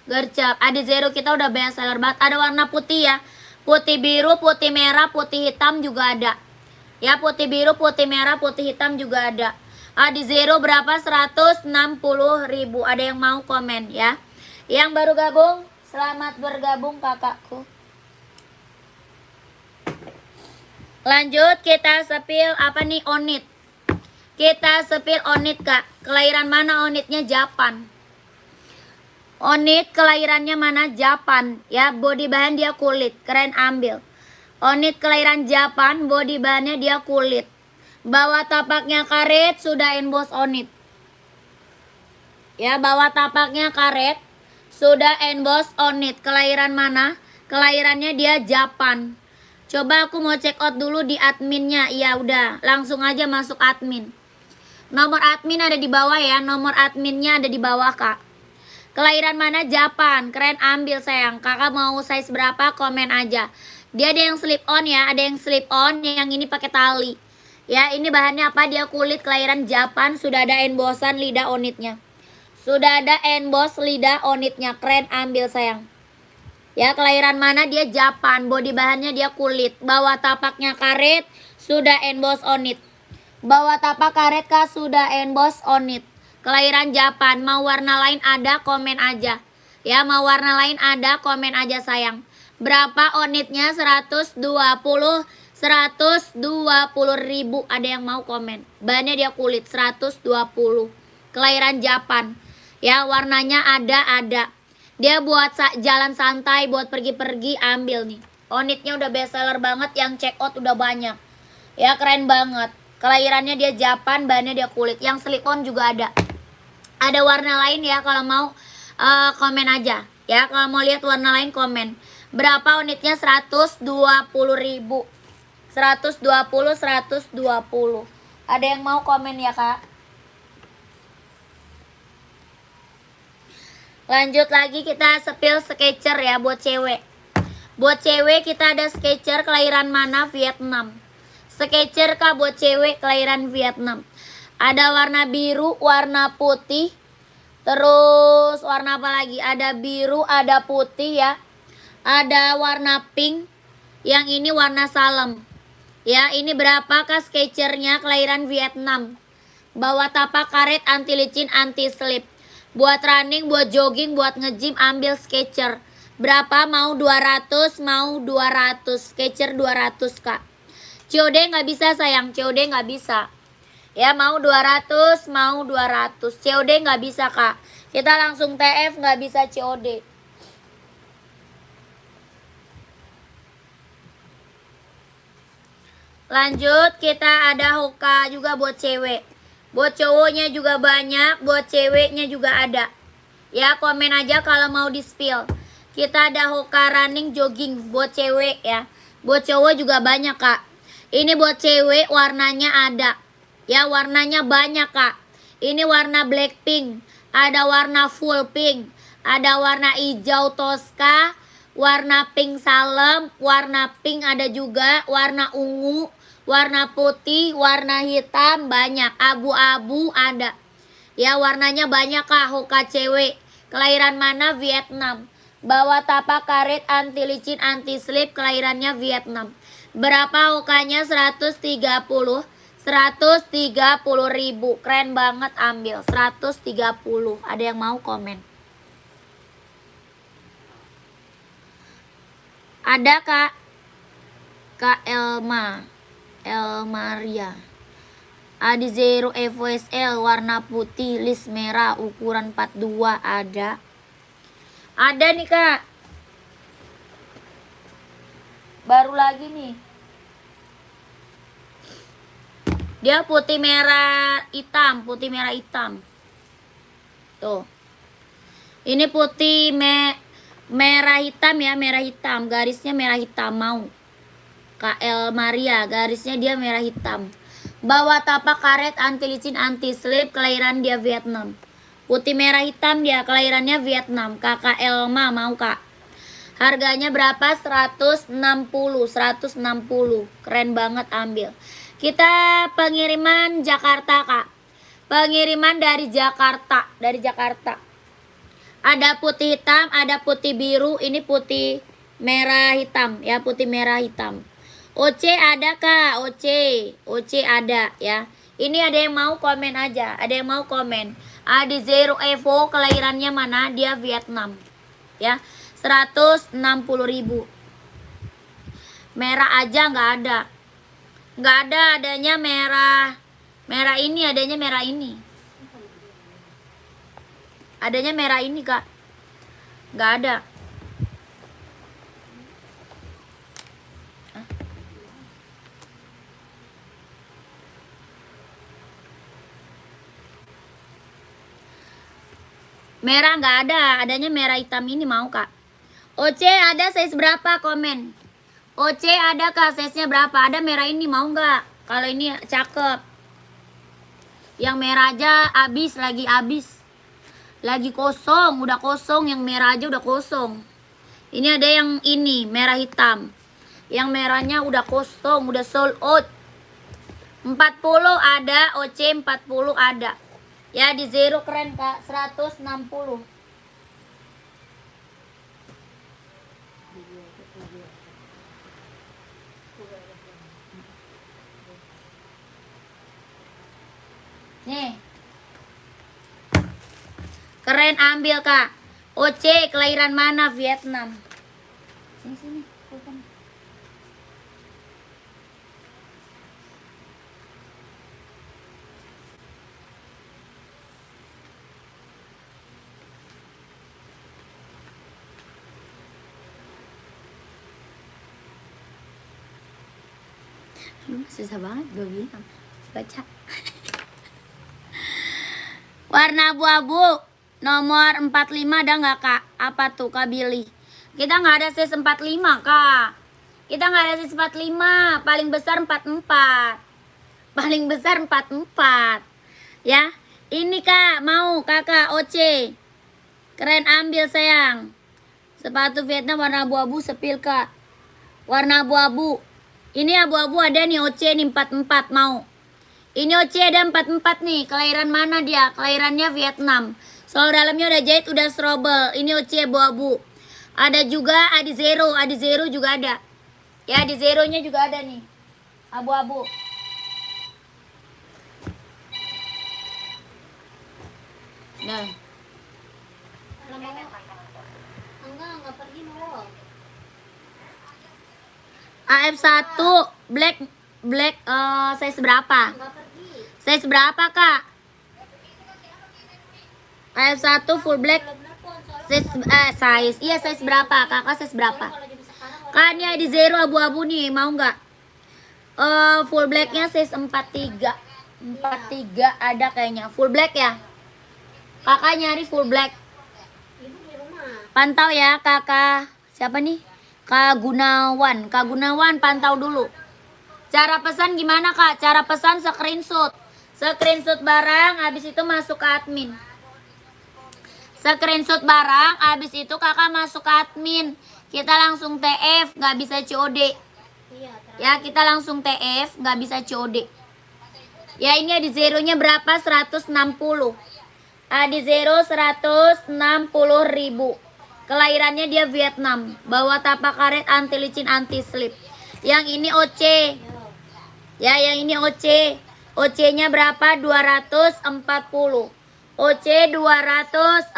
Gercep. Di Zero kita udah best seller banget. Ada warna putih ya. Putih biru, putih merah, putih hitam juga ada. Ya putih biru, putih merah, putih hitam juga ada. Di Zero berapa? 160.000. Ada yang mau komen ya? Yang baru gabung, selamat bergabung kakakku. Lanjut kita sepil apa nih, onit. Kita sepil onit Kak. Kelahiran mana onitnya? Japan. Onit kelahirannya mana? Japan. Ya body bahan dia kulit. Keren, ambil. Onit kelahiran Japan, body bahannya dia kulit. Bawah tapaknya karet, sudah emboss onit. Ya bawah tapaknya karet, sudah emboss onit. Kelahiran mana? Kelahirannya dia Japan. Coba aku mau check out dulu di adminnya. Ya udah, langsung aja masuk admin. Nomor admin ada di bawah ya. Nomor adminnya ada di bawah Kak. Kelahiran mana? Japan. Keren, ambil sayang. Kakak mau size berapa? Komen aja. Dia ada yang slip on ya. Ada yang slip on. Yang ini pakai tali. Ya ini bahannya apa? Dia kulit. Kelahiran Japan. Sudah ada embossan lidah onitnya. Sudah ada emboss lidah onitnya. Keren, ambil sayang. Ya kelahiran mana? Dia Japan. Body bahannya dia kulit. Bawah tapaknya karet. Sudah emboss onit. Bawah tapak karet Kak. Sudah emboss onit. Kelahiran Japan. Mau warna lain ada, komen aja. Ya mau warna lain ada, komen aja sayang. Berapa onitnya? 120. 120.000. Ada yang mau komen? Bahannya dia kulit. 120. Kelahiran Japan. Ya warnanya ada. Dia buat jalan santai, buat pergi-pergi, ambil nih. Onitnya udah best seller banget, yang check out udah banyak. Ya keren banget. Kelahirannya dia Japan, bahannya dia kulit. Yang slip on juga ada. Ada warna lain ya, kalau mau komen aja. Ya kalau mau lihat warna lain komen. Berapa unitnya? 120.000. 120. Ada yang mau komen ya Kak? Lanjut lagi kita sepil Skechers ya buat cewek. Buat cewek kita ada Skechers kelahiran mana? Vietnam. Skechers Kak buat cewek kelahiran Vietnam. Ada warna biru, warna putih. Terus warna apa lagi? Ada biru, ada putih ya. Ada warna pink. Yang ini warna salem. Ya, ini berapa Kak Skechers-nya? Kelahiran Vietnam. Bawa tapak karet anti licin, anti slip. Buat running, buat jogging, buat nge-gym, ambil Skechers. Berapa? Mau 200, mau 200. Skechers 200 Kak. COD nggak bisa sayang, COD nggak bisa. Ya mau 200, mau 200. COD nggak bisa Kak. Kita langsung TF, nggak bisa COD. Lanjut kita ada Hoka juga buat cewek. Buat cowoknya juga banyak, buat ceweknya juga ada. Ya komen aja kalau mau di spill. Kita ada Hoka running jogging buat cewek ya. Buat cowok juga banyak Kak. Ini buat cewek warnanya ada. Ya warnanya banyak Kak. Ini warna black pink. Ada warna full pink. Ada warna hijau Tosca. Warna pink salem. Warna pink ada juga. Warna ungu. Warna putih. Warna hitam banyak. Abu-abu ada. Ya warnanya banyak Kak. Hoka cewek. Kelahiran mana? Vietnam. Bawa tapak karet anti licin anti slip. Kelahirannya Vietnam. Berapa hokanya? 130. 130.000. Keren banget, ambil 130. Ada yang mau komen? Ada Kak Elmaria. Adi Zero FWSL warna putih list merah ukuran 42 ada. Ada nih Kak. Baru lagi nih. Dia putih merah hitam, putih merah hitam. Tuh. Ini putih merah hitam ya, merah hitam. Garisnya merah hitam mau. KL Maria, garisnya dia merah hitam. Bawa tapak karet, anti licin, anti slip, kelahiran dia Vietnam. Putih merah hitam dia, kelahirannya Vietnam. Kakak Elma mau Kak. Harganya berapa? 160. Keren banget, ambil. Kita pengiriman Jakarta Kak. Pengiriman dari Jakarta, Ada putih hitam, ada putih biru, ini putih merah hitam ya, putih merah hitam. OC ada Kak, OC ada ya. Ini ada yang mau komen aja, ada yang mau komen. Adi Zero Evo, kelahirannya mana? Dia Vietnam ya. 160.000. Merah aja nggak ada. Nggak ada, adanya merah. Merah ini, adanya merah ini. Adanya merah ini Kak. Nggak ada. Merah nggak ada, adanya merah hitam ini mau Kak. OC ada size berapa? Komen. OC ada Kak, size-nya berapa? Ada merah ini mau nggak? Kalau ini cakep. Yang merah aja habis, lagi kosong, udah kosong. Yang merah aja udah kosong. Ini ada yang ini merah hitam. Yang merahnya udah kosong, udah sold out. 40 ada, OC 40 ada. Ya di Zero keren Kak, 160. Nih. Keren, ambil Kak. OC kelahiran mana? Vietnam. Sini. Susah banget gue bilang. Baca. Warna abu-abu nomor 45 ada nggak Kak? Apa tuh Kak Billy? Kita nggak ada size 45 Kak. Kita nggak ada size 45. Paling besar 44. Paling besar 44. Ya. Ini Kak mau Kakak OC. Keren, ambil sayang. Sepatu Vietnam warna abu-abu sepil Kak. Warna abu-abu. Ini abu-abu ada nih OC nih 44 mau. Ini OC ada 44 nih. Kelahiran mana dia? Kelahirannya Vietnam. Soal dalamnya udah jahit, udah strobel. Ini OC abu-abu. Ada juga Adi Zero juga ada. Ya, Adi Zero-nya juga ada nih. Abu-abu. Nah. Enggak pergi mau. AF1 black size berapa? Size berapa Kak? AF1 full black size. Iya, size berapa? Kakak size berapa? Kan ya di Zero abu-abu nih, mau nggak? Full blacknya size 43. 43 ada kayaknya. Full black ya? Kakak nyari full black. Pantau ya Kakak. Siapa nih? Kak Gunawan pantau dulu. Cara pesan gimana Kak? Cara pesan screenshot barang, habis itu masuk ke admin. Screenshot barang, habis itu Kakak masuk ke admin. Kita langsung TF, nggak bisa COD. Ya, kita langsung TF, nggak bisa COD. Ya, ini di Zero-nya berapa? 160. Di Zero 160.000. Kelahirannya dia Vietnam. Bawa tapak karet, anti licin, anti slip. Yang ini OC. Ya, yang ini OC. OC-nya berapa? 240. OC 240.000.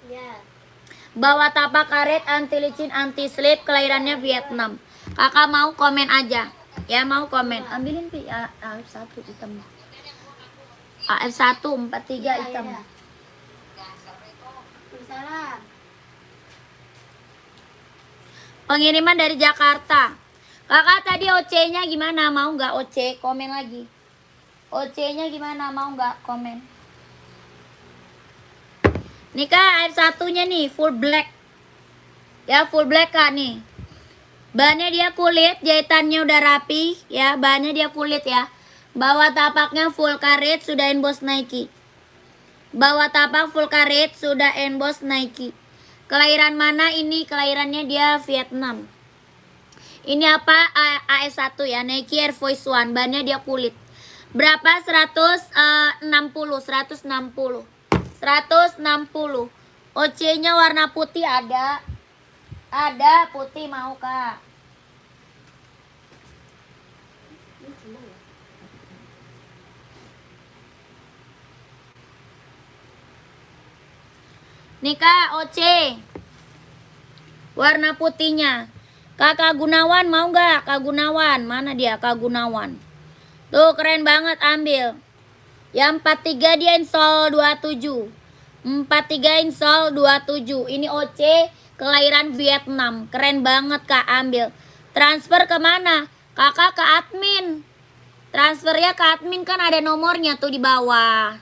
Ya. Bawa tapak karet, anti licin, anti slip, kelahirannya Vietnam. Kakak mau komen aja. Ya mau komen. Ambilin Pi AF1 hitam. AF1 43 hitam. Ya. Salam. Pengiriman dari Jakarta. Kakak tadi OC-nya gimana? Mau nggak OC? Komen lagi. OC-nya gimana? Mau nggak? Komen. Nih Kak, AF1-nya nih full black. Ya, full black Kak nih. Bahannya dia kulit, jahitannya udah rapi ya. Bahannya dia kulit ya. Bawah tapaknya full karet, sudah emboss Nike. Bawah tapak full karet, sudah emboss Nike. Kelahiran mana ini? Kelahirannya dia Vietnam. Ini apa? AS1 ya, Nike Air Force One. Bahannya dia kulit. Berapa? 160. 160. OC-nya warna putih ada. Ada putih mau Kak. Nih Kak, OC. Warna putihnya. Kakak Gunawan mau nggak? Kak Gunawan, mana dia Kak Gunawan? Tuh keren banget, ambil. Yang 43 dia insol 27. 43 insol 27. Ini OC kelahiran Vietnam. Keren banget Kak, ambil. Transfer kemana? Kakak ke admin. Transfernya ke admin kan ada nomornya tuh di bawah.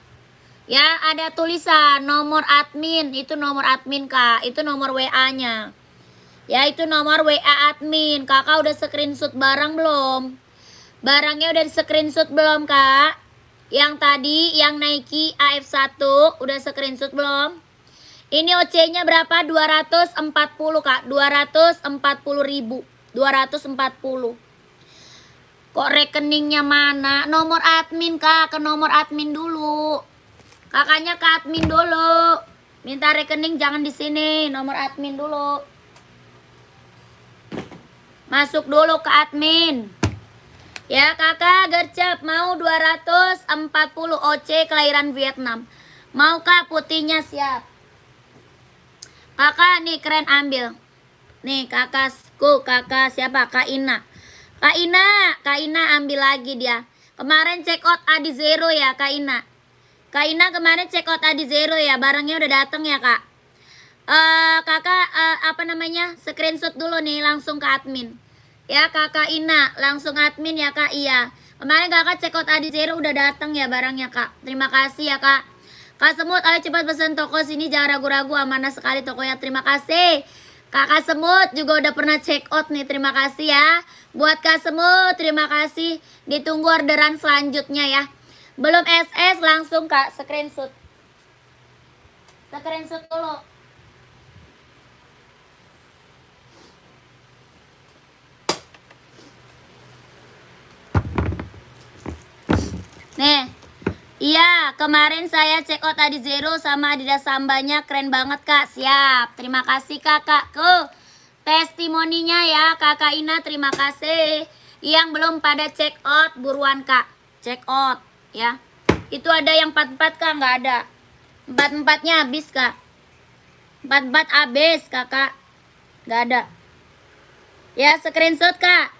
Ya, ada tulisan nomor admin. Itu nomor admin Kak. Itu nomor WA-nya. Ya, itu nomor WA admin. Kakak udah screenshot barang belum? Barangnya udah di screenshot belum Kak? Yang tadi, yang Nike AF1 udah screenshot belum? Ini OC-nya berapa? 240 Kak. 240.000. 240. Kok rekeningnya mana? Nomor admin Kak. Ke nomor admin dulu. Kakaknya ke admin dulu. Minta rekening jangan di sini. Nomor admin dulu. Masuk dulu ke admin. Ya kakak gercep mau 240 OC kelahiran Vietnam. Mau Kak putihnya siap. Kakak nih keren ambil. Nih kakakku, kakak siapa? Kak Ina. Kak Ina ambil lagi dia. Kemarin check out Adi Zero ya Kak Ina. Kak Ina kemarin check out Adi Zero ya. Barangnya udah datang ya Kak. Kakak apa namanya? Screenshot dulu nih langsung ke admin. Ya kakak Ina, langsung admin ya Kak. Iya. Kemarin kakak check out Adi Zero udah datang ya barangnya Kak. Terima kasih ya Kak. Kak Semut, ayo cepat pesan toko sini, jangan ragu-ragu, amanah sekali tokonya. Terima kasih. Kakak Semut juga udah pernah check out nih. Terima kasih ya. Buat Kak Semut, terima kasih. Ditunggu orderan selanjutnya ya. Belum SS langsung Kak screenshot. Screenshot dulu. Nih. Iya, kemarin saya check out Adi Zero sama Adidas Sambanya, keren banget Kak. Siap. Terima kasih Kakak ke testimoninya ya Kakak Ina, terima kasih. Yang belum pada check out buruan Kak. Check out ya. Itu ada yang 44 Kak, nggak ada. 44-nya habis Kak. 44 habis Kakak. Nggak ada. Ya, screenshot Kak.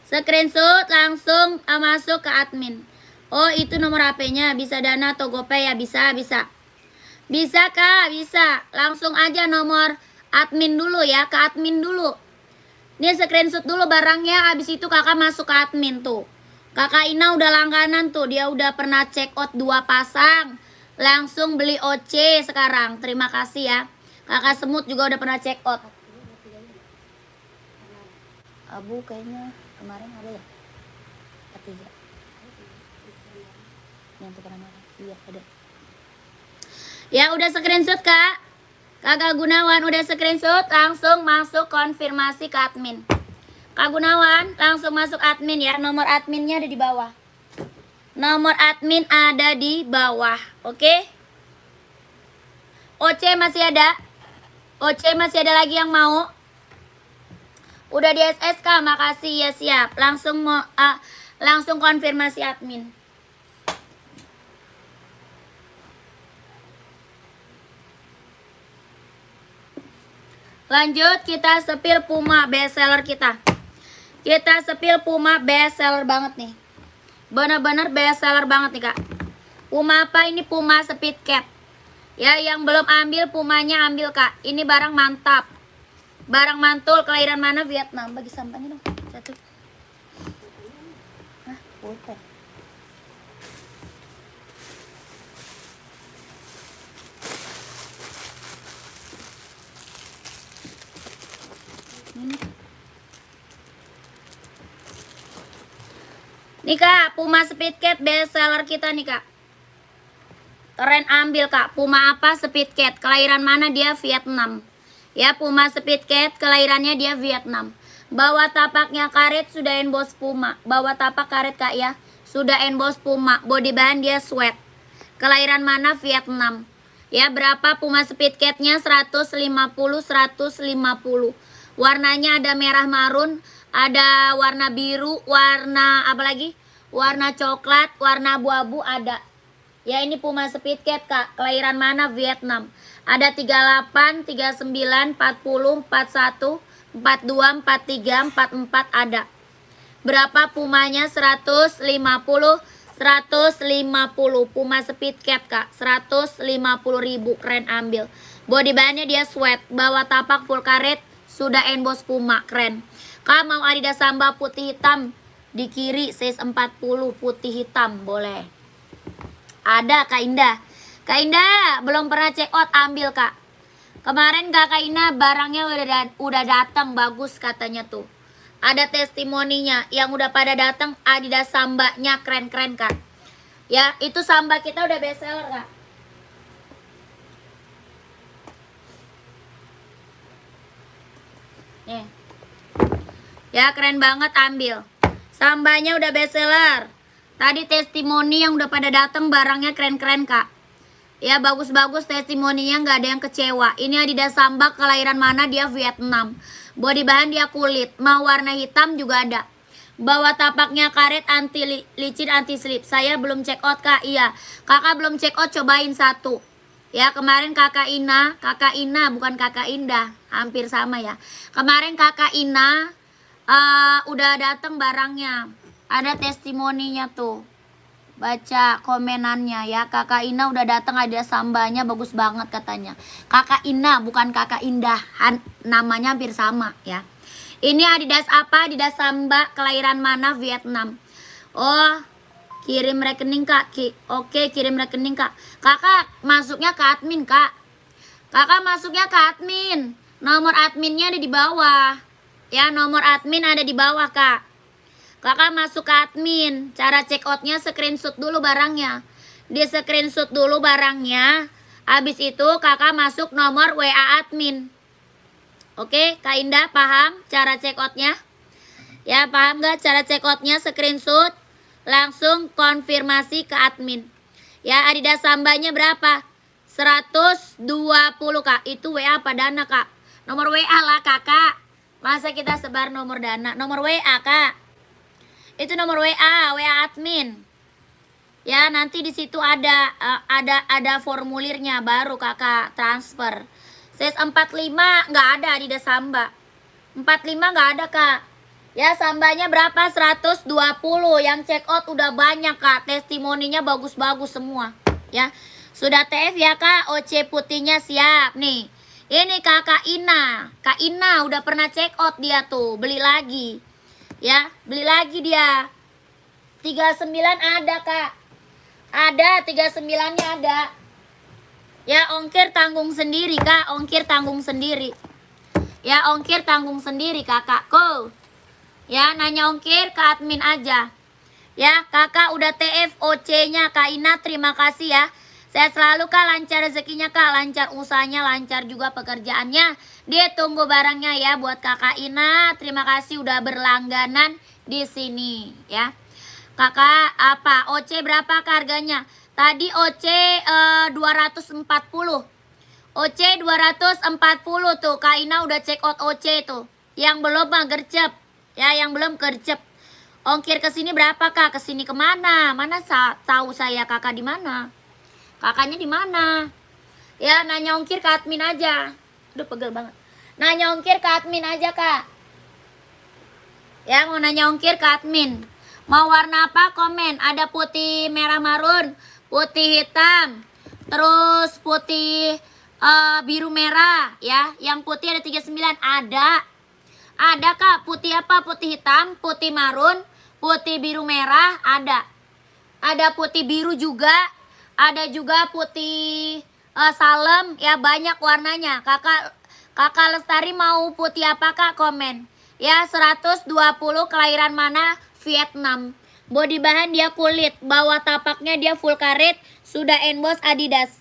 Screenshot langsung masuk ke admin. Oh, itu nomor HP-nya. Bisa Dana atau GoPay ya? Bisa, bisa. Bisa Kak, bisa. Langsung aja nomor admin dulu ya, ke admin dulu. Ini screenshot dulu barangnya, habis itu kakak masuk ke admin tuh. Kakak Ina udah langganan tuh, dia udah pernah check out 2 pasang. Langsung beli OC sekarang. Terima kasih ya. Kakak Semut juga udah pernah check out. Abu kayaknya kemarin ada ya? Ketiga. Yang tukeran orang. Iya ada. Ya udah screenshot Kak. Kakak Gunawan udah screenshot, langsung masuk konfirmasi ke admin. Kak Gunawan langsung masuk admin ya. Nomor adminnya ada di bawah. Nomor admin ada di bawah. Oke. OC masih ada. OC masih ada lagi yang mau. Udah di SSK, makasih ya, siap. Langsung mau Langsung konfirmasi admin. Lanjut kita sepil Puma bestseller kita. Kita sepil Puma bestseller banget nih. Bener-bener bestseller banget nih kak. Puma apa ini? Puma Speed Cat. Ya yang belum ambil Pumanya ambil kak. Ini barang mantap. Barang mantul kelahiran mana? Vietnam. Bagi sampahnya dong. Satu. Hah, putih. Nih kak, Puma Speed Cat bestseller kita nih kak. Keren ambil kak. Puma apa? Speed Cat. Kelahiran mana dia? Vietnam. Ya Puma Speed Cat kelahirannya dia Vietnam. Bawah tapaknya karet sudah emboss Puma. Bawah tapak karet kak ya. Sudah emboss Puma. Body bahan dia sweat. Kelahiran mana? Vietnam. Ya berapa Puma Speed Cat-nya? 150. Warnanya ada merah marun, ada warna biru, warna apa lagi? Warna coklat, warna abu-abu ada. Ya ini Puma Speed Cat kak. Kelahiran mana? Vietnam. Ada 38, 39, 40, 41, 42, 43, 44 ada. Berapa Pumanya? 150. 150 Puma Speed Cat kak. 150.000. Keren ambil. Body bahannya dia sweat. Bawah tapak full karet. Sudah emboss Puma, keren. Kak mau Adidas Samba putih hitam di kiri size 40 putih hitam boleh. Ada Kak Indah. Kak Indah belum pernah check out ambil kak. Kemarin Kak Indah barangnya udah datang bagus katanya tuh. Ada testimoninya yang udah pada datang Adidas Sambanya keren-keren kak. Ya itu Samba kita udah bestseller kak. Nih. Ya keren banget ambil. Sambanya udah bestseller. Tadi testimoni yang udah pada datang barangnya keren-keren kak. Ya bagus-bagus testimoninya nggak ada yang kecewa. Ini Adidas Samba kelahiran mana dia Vietnam. Body bahan dia kulit. Mau warna hitam juga ada. Bawah tapaknya karet anti licin anti slip. Saya belum check out kak. Iya kakak belum check out cobain satu. Ya kemarin kakak Ina bukan kakak Indah, hampir sama ya. Kemarin kakak Ina udah datang barangnya, ada testimoninya tuh, baca komenannya ya. Kakak Ina udah datang ada Sambanya bagus banget katanya. Kakak Ina bukan kakak Indah, namanya hampir sama ya. Ini Adidas apa? Adidas Samba kelahiran mana? Vietnam. Oh kirim rekening kak. Oke kirim rekening kak. Kakak masuknya ke admin kak. Kakak masuknya ke admin. Nomor adminnya ada di bawah. Ya nomor admin ada di bawah kak. Kakak masuk ke admin. Cara check outnya screenshot dulu barangnya. Di screenshot dulu barangnya. Habis itu kakak masuk nomor WA admin. Oke Kak Indah paham cara check outnya? Ya paham gak cara check outnya? Screenshot langsung konfirmasi ke admin. Ya Adidas Sambanya berapa? 120 kak. Itu WA apa dana kak? Nomor WA lah kakak. Masa kita sebar nomor dana? Nomor WA kak. Itu nomor WA admin. Ya nanti di situ ada formulirnya baru kakak transfer. Size 45 nggak ada Adidas Samba. 45 nggak ada kak. Ya Sambanya berapa? 120. Yang check out udah banyak kak. Testimoninya bagus-bagus semua. Ya sudah TF ya kak. OC putihnya siap nih. Ini kakak Ina. Kak Ina udah pernah check out dia tuh. Beli lagi. Ya beli lagi dia. 39 ada kak. Ada 39-nya ada. Ya ongkir tanggung sendiri kak. Ongkir tanggung sendiri. Ya ongkir tanggung sendiri kakakku. Ya nanya ongkir ke admin aja. Ya kakak udah TF OC-nya Kak Ina, terima kasih ya. Saya selalu kak, lancar rezekinya kak, lancar usahanya, lancar juga pekerjaannya. Dia tunggu barangnya ya buat kakak Ina. Terima kasih udah berlangganan di sini ya. Kakak apa OC berapa harganya? Tadi OC 240. OC 240 tuh Kak Ina udah check out OC tuh. Yang belum mah gercep. Ya yang belum gercep. Ongkir ke sini berapa kak? Ke sini kemana? Mana tahu saya kakak di mana? Kakaknya di mana? Ya nanya ongkir ke admin aja. Aduh pegel banget. Nanya ongkir ke admin aja kak. Ya mau nanya ongkir ke admin. Mau warna apa? Komen. Ada putih merah marun, putih hitam, terus putih biru merah ya. Yang putih ada 39. Ada kak. Putih apa? Putih hitam, putih marun, putih biru merah ada. Ada putih biru juga. Ada juga putih salem ya, banyak warnanya. Kakak Lestari mau putih apa kak? Komen. Ya 120 kelahiran mana? Vietnam. Body bahan dia kulit. Bawah tapaknya dia full karet. Sudah emboss Adidas.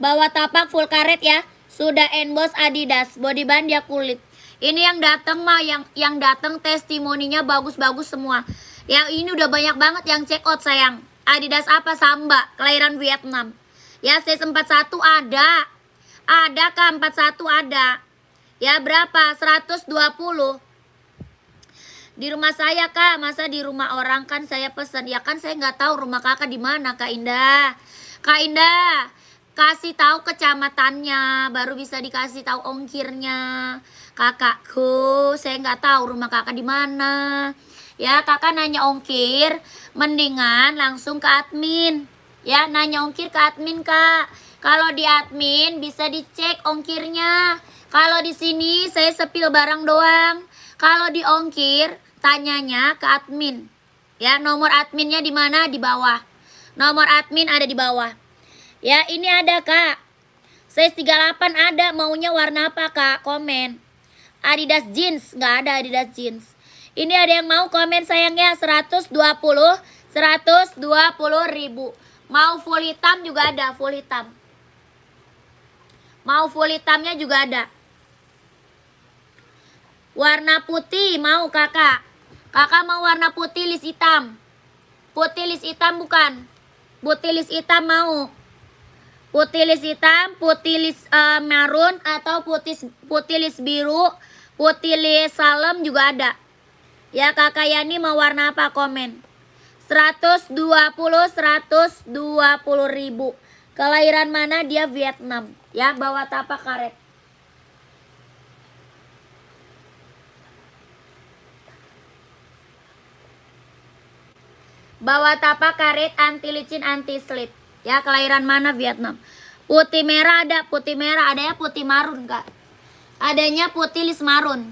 Bawah tapak full karet ya. Sudah emboss Adidas. Body bahan dia kulit. Ini yang datang mah, yang datang testimoninya bagus-bagus semua. Yang ini udah banyak banget yang check out sayang. Adidas apa? Samba, kelahiran Vietnam. Ya size 41 ada. Ada kak 41 ada. Ya berapa? 120. Di rumah saya kak, masa di rumah orang kan saya pesan. Ya kan saya nggak tahu rumah kakak di mana Kak Indah. Kak Indah, kasih tahu kecamatannya, baru bisa dikasih tahu ongkirnya. Kakakku, saya nggak tahu rumah kakak di mana. Ya kakak nanya ongkir, mendingan langsung ke admin. Ya nanya ongkir ke admin kak. Kalau di admin bisa dicek ongkirnya. Kalau di sini saya sepil barang doang. Kalau di ongkir tanyanya ke admin. Ya nomor adminnya di mana? Di bawah. Nomor admin ada di bawah. Ya ini ada kak. Size 38 ada. Maunya warna apa kak? Komen. Adidas jeans. Nggak ada Adidas jeans. Ini ada yang mau komen sayangnya. 120 ribu. Mau full hitam juga ada. Full hitam. Mau full hitamnya juga ada. Warna putih mau kakak. Kakak mau warna putih list hitam. Putih list hitam bukan. Putih list hitam mau. Putih list hitam, putih list marun, atau putih list biru, putih list salem juga ada. Ya kakak Yani mau warna apa? Komen. 120 ribu. Kelahiran mana? Dia Vietnam. Ya bawa tapak karet. Bawa tapak karet, anti licin, anti slip. Ya kelahiran mana? Vietnam. Putih merah ada. Putih merah ada ya. Putih marun kak. Adanya putih list marun.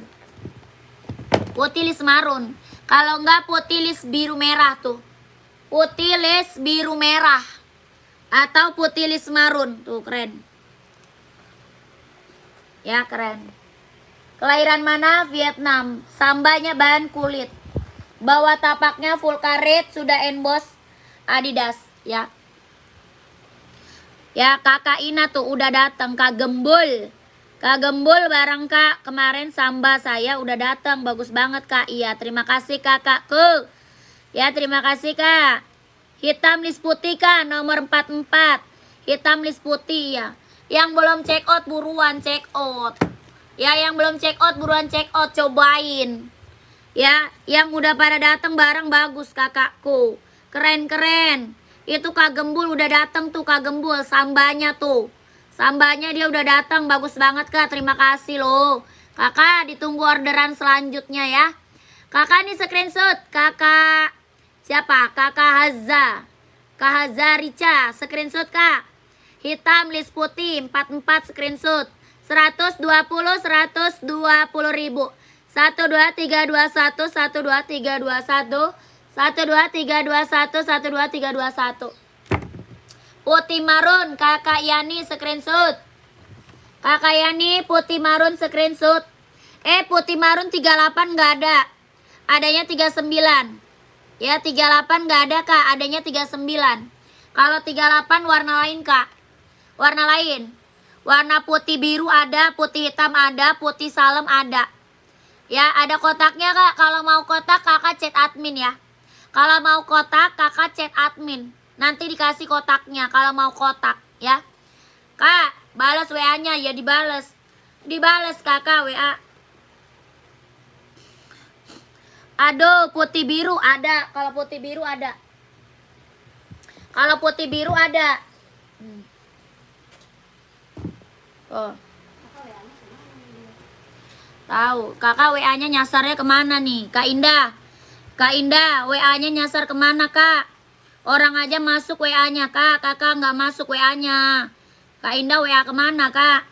Putih list marun. Kalau enggak putih list biru merah tuh. Putih list biru merah. Atau putih list marun. Tuh keren. Ya keren. Kelahiran mana? Vietnam. Sambanya bahan kulit. Bawah tapaknya full karet. Sudah emboss Adidas. Ya. Ya kakak Ina tuh udah datang. Kak Gembul. Kak Gembul bareng kak. Kemarin samba saya udah datang. Bagus banget kak. Iya terima kasih kakakku. Ya terima kasih kak. Hitam list putih kak. Nomor 44. Hitam list putih ya. Yang belum check out buruan check out. Ya yang belum check out buruan check out. Cobain. Ya yang udah pada datang bareng bagus kakakku. Keren-keren. Itu Kak Gembul udah datang tuh Kak Gembul. Sambanya tuh. Sambanya dia udah datang. Bagus banget kak. Terima kasih loh. Kakak ditunggu orderan selanjutnya ya. Kakak nih screenshot. Kakak siapa? Kakak Haza. Kak Haza Rica. Screenshot kak. Hitam list putih 44 screenshot. 120 ribu. 12321 12321 12321 12321. Putih marun kakak Yani screenshot. Kakak Yani putih marun screenshot. Putih marun 38 nggak ada. Adanya 39. Ya 38 nggak ada kak. Adanya 39. Kalau 38 warna lain kak. Warna lain. Warna putih biru ada. Putih hitam ada. Putih salem ada. Ya ada kotaknya kak. Kalau mau kotak kakak chat admin ya. Kalau mau kotak kakak chat admin. Nanti dikasih kotaknya kalau mau kotak ya. Kak balas WA nya ya. Dibales kakak WA. Aduh, putih biru ada. Kalau putih biru ada. Kalau putih biru ada. Oh. Tahu, kakak WA-nya nyasarnya kemana nih? Kak Indah, Kak Indah, WA-nya nyasar kemana kak? Orang aja masuk WA-nya kak, kakak nggak masuk WA-nya. Kak Indah WA kemana kak?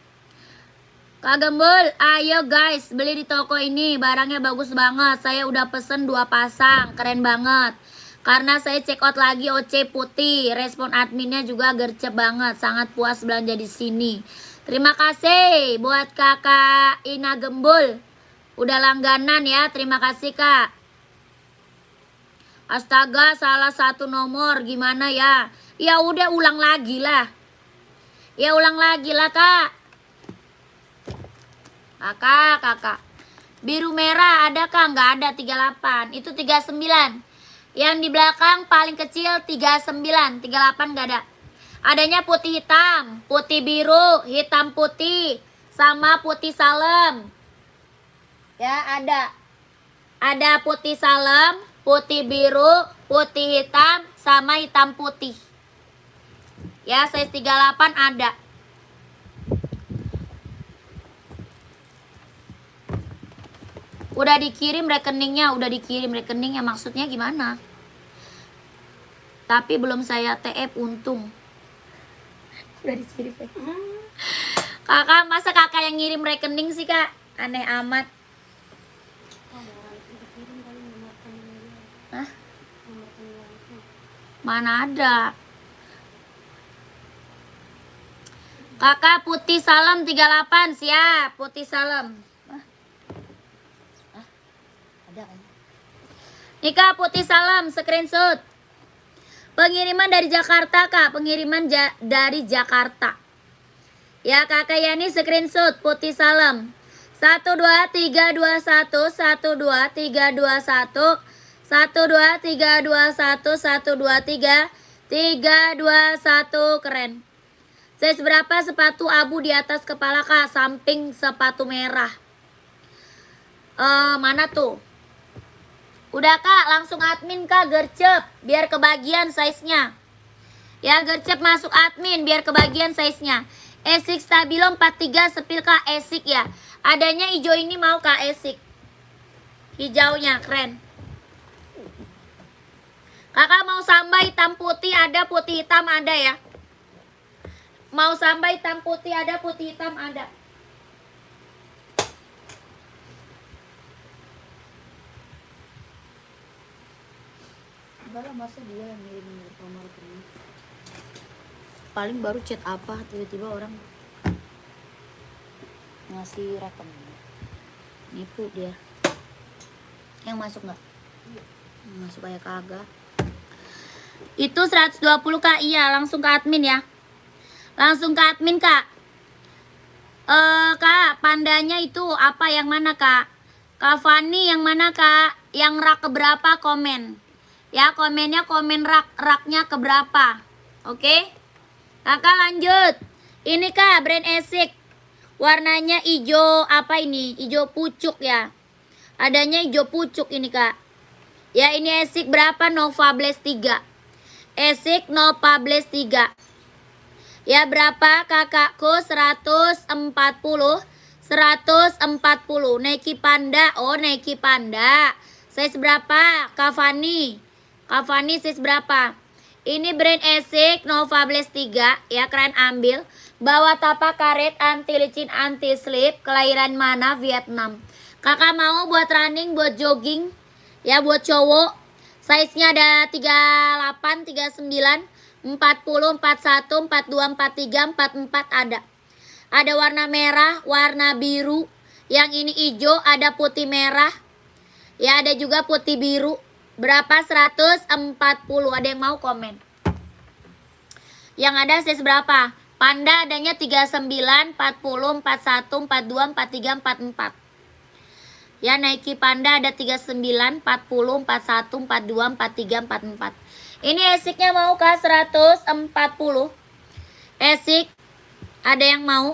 Kak Gembul, ayo guys beli di toko ini, barangnya bagus banget. Saya udah pesen 2 pasang, keren banget. Karena saya check out lagi OC putih, respon adminnya juga gercep banget, sangat puas belanja di sini. Terima kasih buat kakak Ina Gembul, udah langganan ya, terima kasih kak. Astaga, salah satu nomor, gimana ya? Ya udah ulang lagi lah. Ya ulang lagi lah kak. Kakak. Biru merah ada kak? Nggak ada, 38. Itu 39. Yang di belakang paling kecil 39, 38 nggak ada. Adanya putih hitam, putih biru, hitam putih, sama putih salem. Ya ada. Ada putih salem, putih biru, putih hitam, sama hitam putih. Ya size 38 ada. Udah dikirim rekeningnya, maksudnya gimana? Tapi belum saya TF untung. Udah dikirim. Kakak, masa kakak yang ngirim rekening sih kak? Aneh amat. Hah? Mana ada? Kakak putih salem 38, siap. Putih salem. Ada kan? Nika putih salem, screenshot. Pengiriman dari Jakarta kak, dari Jakarta. Ya kakak Yani screenshot putih salem. 12321 12321 12321 123 321, keren. Size berapa sepatu abu di atas kepala kak, samping sepatu merah. Mana tuh? Udah kak, langsung admin kak, gercep biar kebagian size-nya. Ya gercep masuk admin biar kebagian size-nya. Esik Stabilo 43 sepil kak, esik ya. Adanya hijau ini mau kak, esik. Hijaunya keren. Kakak mau samba hitam putih ada, putih hitam ada ya. Mau samba hitam putih ada, putih hitam ada. Enggak lah, masa dia yang ngirim nomor ini. Paling baru chat apa, tiba-tiba orang ngasih rekening. Nipu dia. Yang masuk nggak? Masuk kayak kagak. Itu 120 kak, iya langsung ke admin ya. Langsung ke admin kak. Kak, pandanya itu apa, yang mana kak? Kak Fani yang mana kak? Yang rak keberapa komen? Ya komennya komen raknya keberapa. Oke? Kakak lanjut. Ini kak brand Esik. Warnanya hijau apa ini? Hijau pucuk ya. Adanya hijau pucuk ini kak. Ya ini Esik berapa? Nova Blaze 3. Esik Nova Blaze 3. Ya berapa kakakku? 140. 140. Nike Panda. Oh Nike Panda. Size berapa? Kak Fani. Kak Fani size berapa? Ini brand Esik Nova Blaze 3. Ya keren, ambil. Bawa tapak karet, anti licin, anti slip. Kelahiran mana? Vietnam. Kakak mau buat running, buat jogging. Ya buat cowok. Size-nya ada 38, 39, 40, 41, 42, 43, 44 ada. Ada warna merah, warna biru. Yang ini hijau, ada putih merah. Ya ada juga putih biru. Berapa? 140. Ada yang mau komen? Yang ada size berapa? Panda adanya 39, 40, 41, 42, 43, 44. Ya Nike Panda ada 39, 40, 41, 42, 43, 44. Ini Esiknya mau kah? 140. Esik ada yang mau?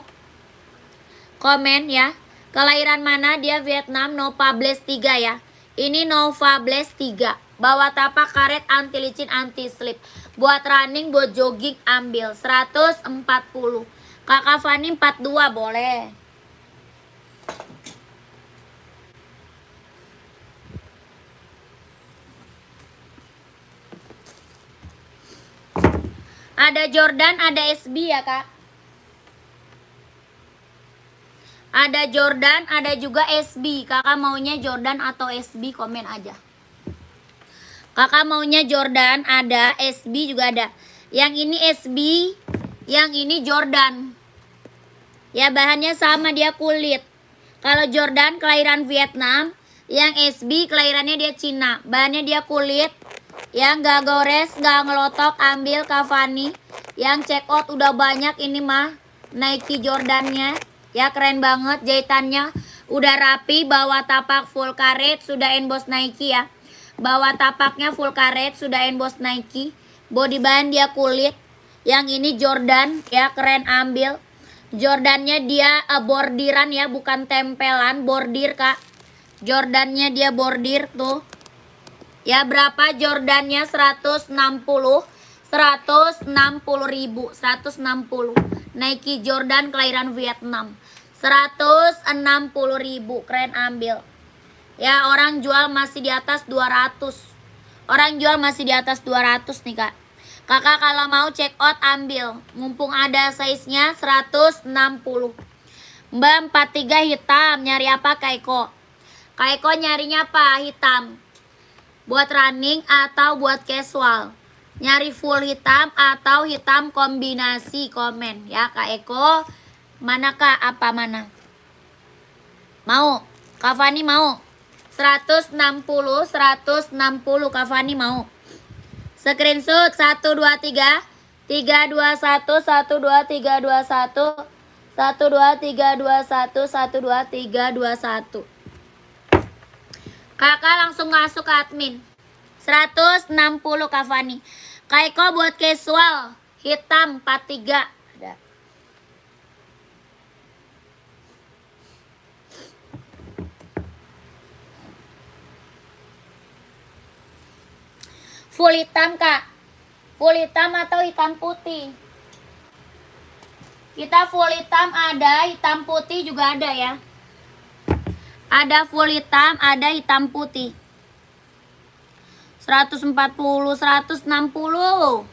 Komen ya. Kelahiran mana? Dia Vietnam, Nova Blaze 3 ya. Ini Nova Blast 3. Bawah tapak karet, anti licin, anti slip. Buat running, buat jogging ambil 140. Kakak Fani 42 boleh. Ada Jordan, ada SB ya kak. Ada Jordan, ada juga SB. Kakak maunya Jordan atau SB, komen aja. Kakak maunya Jordan, ada SB juga ada. Yang ini SB, yang ini Jordan. Ya bahannya sama, dia kulit. Kalau Jordan kelahiran Vietnam, yang SB kelahirannya dia Cina. Bahannya dia kulit. Yang gak gores, gak ngelotok, ambil Kak Fani. Yang check out udah banyak, ini mah Nike Jordannya. Ya keren banget, jahitannya udah rapi, bawah tapak full karet, sudah emboss Nike ya. Bawah tapaknya full karet, sudah emboss Nike. Body bahan dia kulit. Yang ini Jordan, ya keren, ambil. Jordannya dia bordiran ya, bukan tempelan, bordir kak. Jordannya dia bordir tuh. Ya berapa Jordannya? 160 ribu, 160. Nike Jordan kelahiran Vietnam, 160 ribu, keren, ambil. Ya orang jual masih di atas 200. Orang jual masih di atas 200 nih kak. Kakak kalau mau check out ambil, mumpung ada size-nya 160. Mbak 43 hitam, nyari apa Kak Eko? Kak Eko nyarinya apa? Hitam. Buat running atau buat casual? Nyari full hitam atau hitam kombinasi, komen ya Kak Eko. Mana Kak? Apa mana? Mau? Kak Fani mau? 160 Kak Fani mau? Screenshot 1 2 3 3 2 1 1 2 3 2 1 1 2 3 2 1 1 2 3 2 1. Kakak langsung masuk ke admin. 160 Kak Fani. Kak Eko buat casual hitam 43 ada. Full hitam kak. Full hitam atau hitam putih? Kita full hitam ada, hitam putih juga ada ya. Ada full hitam, ada hitam putih. 140, 160.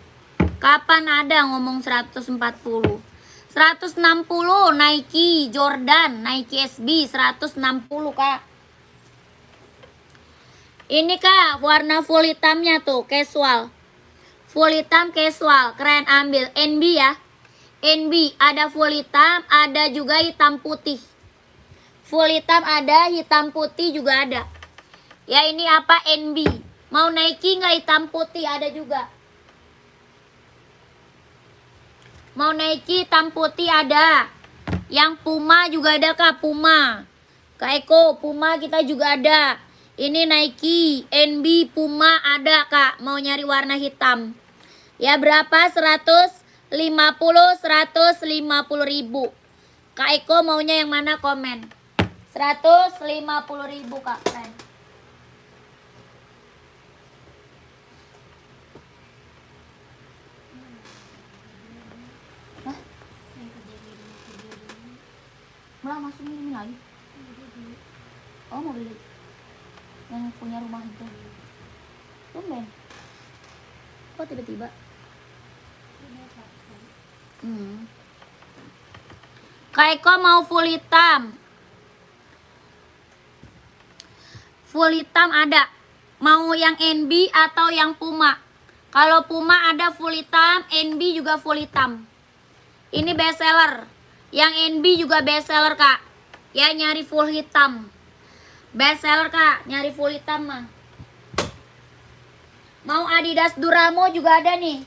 Kapan ada ngomong 140? 160 Nike Jordan, Nike SB 160 kak. Ini kak warna full hitamnya tuh, casual. Full hitam casual, keren, ambil. NB ya. NB ada full hitam, ada juga hitam putih. Full hitam ada, hitam putih juga ada. Ya ini apa? NB. Mau Nike nggak hitam putih? Ada juga. Mau Nike hitam putih ada. Yang Puma juga ada kak, Puma. Kak Eko, Puma kita juga ada. Ini Nike, NB, Puma ada kak. Mau nyari warna hitam. Ya berapa? 150 ribu. Kak Eko maunya yang mana, komen. 150 ribu kak, keren. Hah? Malah masuk ini lagi. Oh mau beli yang punya rumah itu. Tumben. Kok tiba-tiba? Kak Eko mau full hitam. Full hitam ada. Mau yang NB atau yang Puma? Kalau Puma ada full hitam, NB juga full hitam. Ini best seller. Yang NB juga best seller kak. Ya nyari full hitam. Best seller kak, nyari full hitam mah. Mau Adidas Duramo juga ada nih.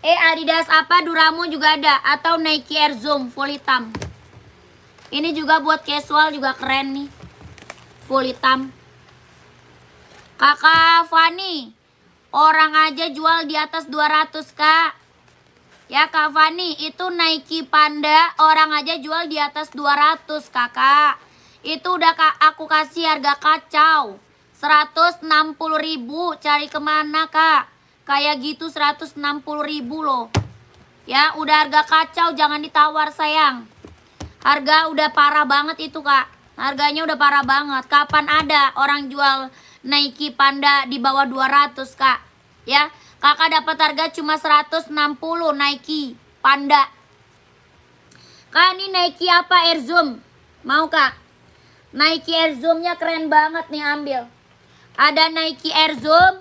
Adidas apa Duramo juga ada. Atau Nike Air Zoom full hitam. Ini juga buat casual juga keren nih. Full hitam. Kakak Fani, orang aja jual di atas 200 kak. Ya Kak Fani, itu Nike Panda orang aja jual di atas 200 kakak. Itu udah aku kasih harga kacau. 160.000. Cari kemana kak? Kayak gitu 160.000 loh. Ya udah harga kacau, jangan ditawar sayang. Harga udah parah banget itu kak. Harganya udah parah banget. Kapan ada orang jual Nike Panda di bawah 200 kak? Ya kakak dapat harga cuma 160 Nike Panda. Kak ini Nike apa? Air Zoom. Mau kak? Nike Air Zoom-nya keren banget nih, ambil. Ada Nike Air Zoom,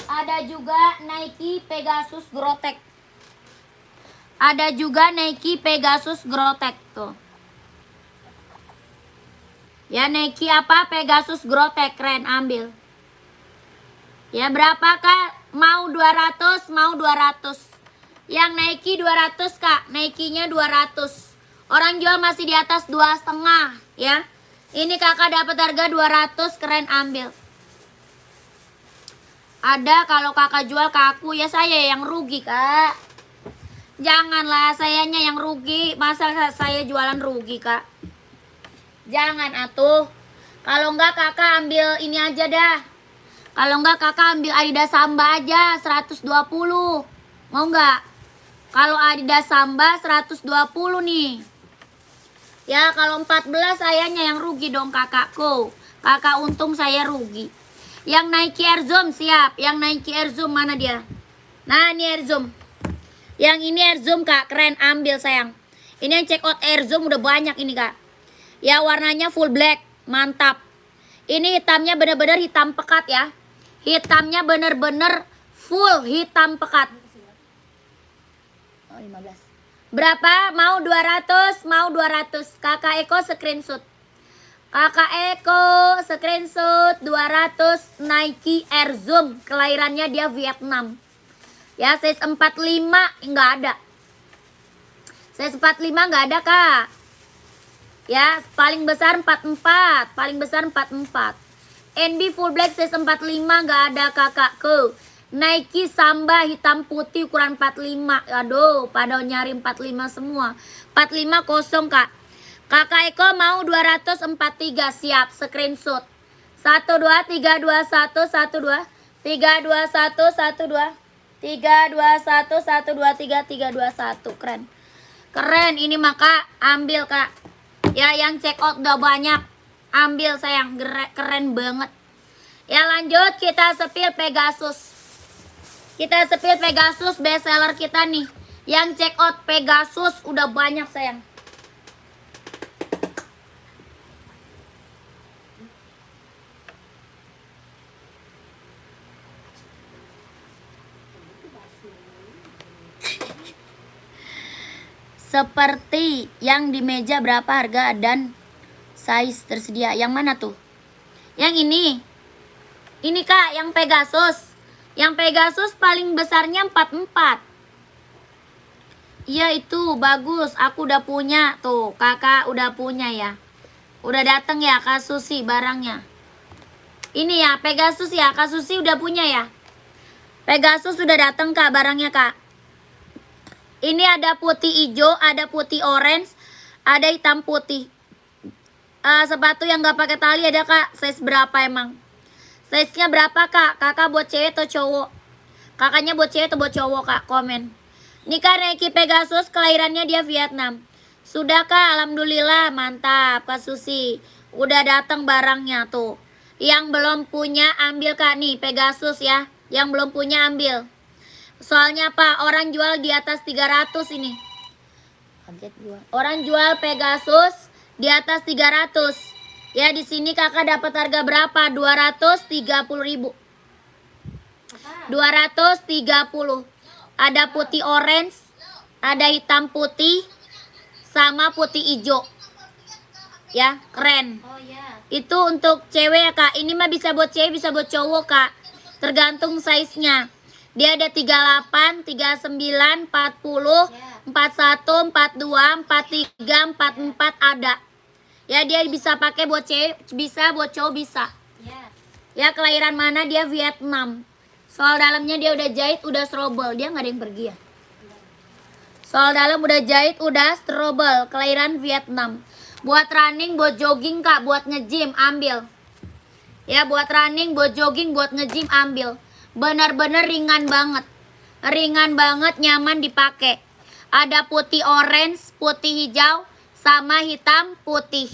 ada juga Nike Pegasus Grotech. Ada juga Nike Pegasus Grotech tuh. Ya Nike apa? Pegasus Grotech, keren, ambil. Ya berapa kak? Mau 200, mau 200. Yang Nike 200 kak, Nike-nya 200. Orang jual masih di atas 2,5 ya. Ini kakak dapat harga 200, keren, ambil. Ada kalau kakak jual ke aku, ya saya yang rugi kak. Janganlah sayanya yang rugi. Masa saya jualan rugi kak? Jangan atuh. Kalau enggak kakak ambil ini aja dah. Kalau enggak kakak ambil Adidas Samba aja 120. Mau enggak? Kalau Adidas Samba 120 nih. Ya kalau 14 sayanya yang rugi dong kakakku. Kakak untung, saya rugi. Yang Nike Air Zoom siap. Yang Nike Air Zoom mana dia? Nah ini Air Zoom. Yang ini Air Zoom kak, keren, ambil sayang. Ini yang check out Air Zoom udah banyak ini kak. Ya warnanya full black, mantap. Ini hitamnya bener-bener hitam pekat ya. Hitamnya bener-bener full hitam pekat. Oh 15. Berapa? Mau 200? Mau 200. Kakak Eko screenshot. Kakak Eko screenshot 200 Nike Air Zoom. Kelahirannya dia Vietnam. Ya size 45 enggak ada. Size 45 enggak ada kak. Ya paling besar 44. Paling besar 44. NB full black size 45 enggak ada kakakku. Nike Samba hitam putih ukuran 45. Aduh pada nyari 45 semua. 45 kosong kak. Kakak Eko mau 243, siap, screenshot. 1 2 3 2 1 1 2 3 2 1 1 2 3 2 1 1 2 3 3 2 1. Keren. Keren ini maka ambil kak. Ya yang check out udah banyak. Ambil sayang, keren banget. Ya lanjut kita sepil Pegasus. Kita sepil Pegasus best seller kita nih. Yang check out Pegasus udah banyak sayang. Seperti yang di meja berapa harga dan size tersedia. Yang mana tuh? Yang ini. Ini kak yang Pegasus. Yang Pegasus paling besarnya 44. Iya itu bagus. Aku udah punya tuh. Kakak udah punya ya. Udah dateng ya Kak Susi barangnya. Ini ya Pegasus ya. Kak Susi udah punya ya. Pegasus udah dateng kak barangnya kak. Ini ada putih hijau, ada putih orange, ada hitam putih. Sepatu yang gak pakai tali ada kak. Size berapa emang? Size-nya berapa kak? Kakak buat cewek atau cowok? Kakaknya buat cewek atau buat cowok kak? Komen. Ini kak Nike Pegasus, kelahirannya dia Vietnam. Sudah kak, alhamdulillah, mantap Kak Susi. Udah datang barangnya tuh. Yang belum punya ambil kak nih Pegasus ya. Yang belum punya ambil. Soalnya apa? Orang jual di atas 300 ini. Kaget gua. Orang jual Pegasus di atas 300. Ya di sini kakak dapat harga berapa? 230.000. 230. Ada putih orange, ada hitam putih, sama putih hijau. Ya, keren. Oh ya. Itu untuk cewek ya kak. Ini mah bisa buat cewek, bisa buat cowok kak. Tergantung size-nya. Dia ada 38, 39, 40, 41, 42, 43, 44 ada. Ya dia bisa pakai buat cewek, bisa buat cowok bisa. Ya kelahiran mana dia Vietnam. Soal dalamnya dia udah jahit, udah strobel. Dia nggak ada yang pergi ya. Soal dalam udah jahit, udah strobel. Kelahiran Vietnam. Buat running, buat jogging kak, buat nge-gym ambil. Ya, buat running, buat jogging, buat nge-gym ambil. Bener-bener ringan banget. Ringan banget, nyaman dipakai. Ada putih orange, putih hijau, sama hitam putih.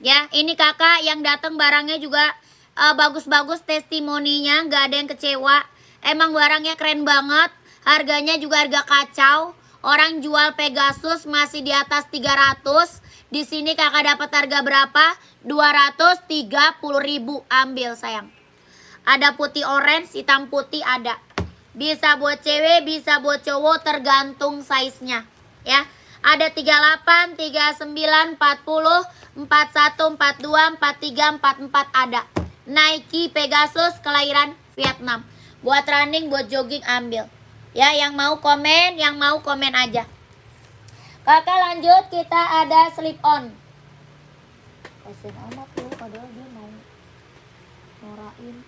Ya, ini kakak yang datang barangnya juga bagus-bagus testimoninya, nggak ada yang kecewa. Emang barangnya keren banget. Harganya juga harga kacau. Orang jual Pegasus masih di atas 300. Di sini kakak dapat harga berapa? 230.000. Ambil sayang. Ada putih orange, hitam putih ada. Bisa buat cewek, bisa buat cowok, tergantung size-nya. Ya. Ada 38, 39, 40, 41, 42, 43, 44 ada. Nike Pegasus kelahiran Vietnam. Buat running, buat jogging ambil. Ya, yang mau komen aja. Kakak lanjut, kita ada slip on. Kasian amat loh, padahal dia mau norain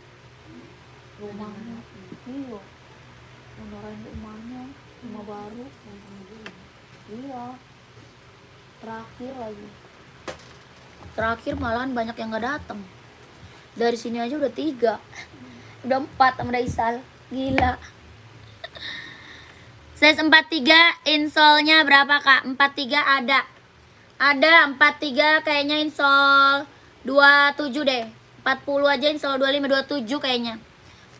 rumahnya. Iya, mau norain rumahnya, rumah baru. Iya, terakhir malahan banyak yang gak datang. Dari sini aja udah 3, udah 4 sama Daisal, gila. Size 43 insole-nya berapa kak? 43 ada 43 kayaknya insole 27 deh. 40 aja insole 25, 27 kayaknya.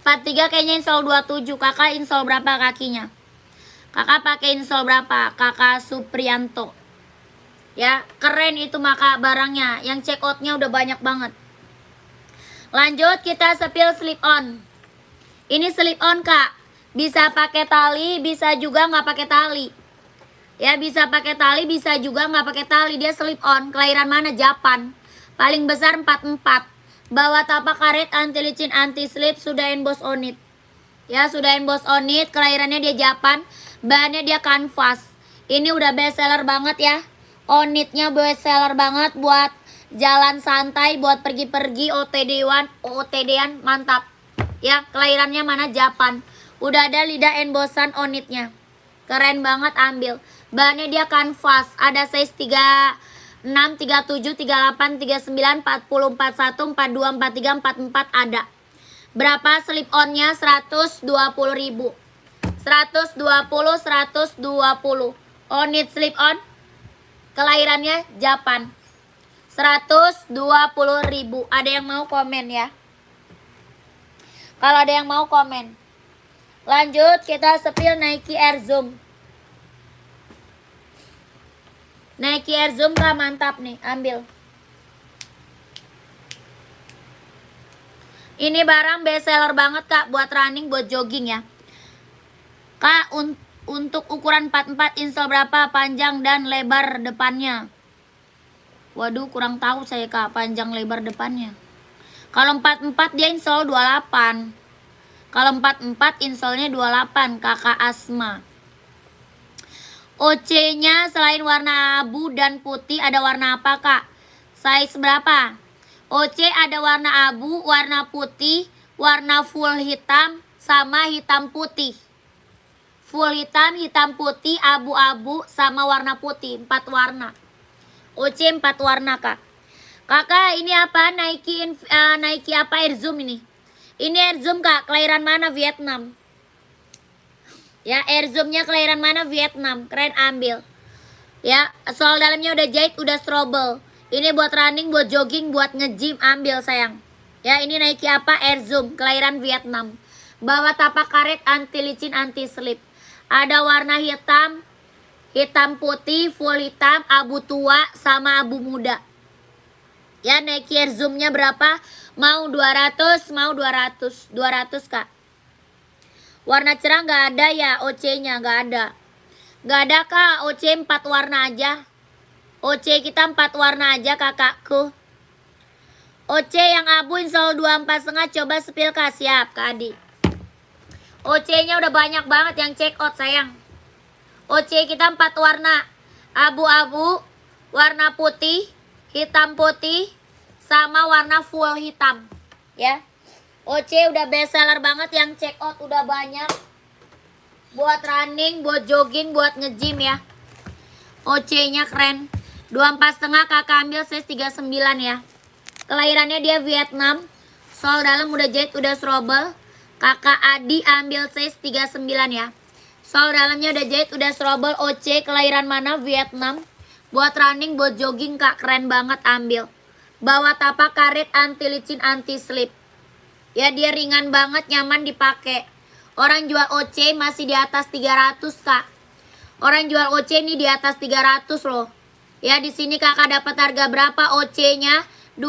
43 kayaknya insole 27. Kakak insole berapa kakinya? Kakak pakai insole berapa? Kakak Suprianto. Ya, keren itu maka barangnya. Yang check out-nya udah banyak banget. Lanjut kita spill slip on. Ini slip on kak. Bisa pakai tali, bisa juga nggak pakai tali. Ya, bisa pakai tali, bisa juga nggak pakai tali. Dia slip on. Kelahiran mana? Japan. Paling besar 44. Bawa tapak karet, anti licin, anti slip, sudah emboss on it. Ya, sudah emboss on it. Kelahirannya dia Japan. Bahannya dia kanvas. Ini udah best seller banget ya. On it-nya best seller banget buat jalan santai, buat pergi-pergi, OTD-an mantap. Ya, kelahirannya mana? Japan. Udah ada lidah embossan on it-nya. Keren banget, ambil. Bahannya dia kanvas. Ada size 36, 37, 38, 39, 40, 41, 42, 43, 44 ada. Berapa slip on-nya? 120.000. 120. On it slip on. Kelahirannya Japan. 120.000. Ada yang mau komen ya? Kalau ada yang mau komen. Lanjut kita spill Nike Air Zoom. Nike Air Zoom kak, mantap nih, ambil. Ini barang best seller banget kak, buat running, buat jogging ya. Kak, untuk ukuran 44 insole berapa panjang dan lebar depannya? Waduh, kurang tahu saya kak, panjang lebar depannya. Kalau 44 dia insole 28. Kalau 44 insole-nya 28, kakak Asma. OC-nya selain warna abu dan putih ada warna apa kak? Size berapa? OC ada warna abu, warna putih, warna full hitam, sama hitam putih. Full hitam, hitam putih, abu-abu, sama warna putih. 4 warna. OC 4 warna kak. Kakak ini apa? Nike apa Air Zoom ini? Ini Air Zoom kak, kelahiran mana? Vietnam. Ya, Air Zoom-nya kelahiran mana? Vietnam. Keren, ambil. Ya, soal dalamnya udah jahit, udah strobel. Ini buat running, buat jogging, buat nge-gym, ambil sayang. Ya, ini Nike apa? Air Zoom, kelahiran Vietnam. Bawa tapak karet, anti licin, anti slip. Ada warna hitam, hitam putih, full hitam, abu tua, sama abu muda. Ya, Nike Air Zoom-nya berapa? Mau 200, mau 200. 200 kak. Warna cerah nggak ada ya, OC-nya nggak ada. Nggak ada kak, OC 4 warna aja. OC kita 4 warna aja kakakku. OC yang abu insole 24,5, coba spill kak, siap kak Adi. OC-nya udah banyak banget yang check out sayang. OC kita 4 warna. Abu-abu, warna putih, hitam putih, sama warna full hitam. Ya. OC udah best seller banget, yang check out udah banyak. Buat running, buat jogging, buat nge-gym ya. OC-nya keren. 24,5 kakak ambil size 39 ya. Kelahirannya dia Vietnam. Sol dalam udah jahit, udah strobel. Kakak Adi ambil size 39 ya. Sol dalamnya udah jahit, udah strobel. OC, kelahiran mana? Vietnam. Buat running, buat jogging kak, keren banget, ambil. Bawa tapak karet, anti licin, anti slip. Ya dia ringan banget, nyaman dipakai. Orang jual OC masih di atas 300 kak. Orang jual OC ini di atas 300 loh. Ya di sini kakak dapat harga berapa OC-nya? 40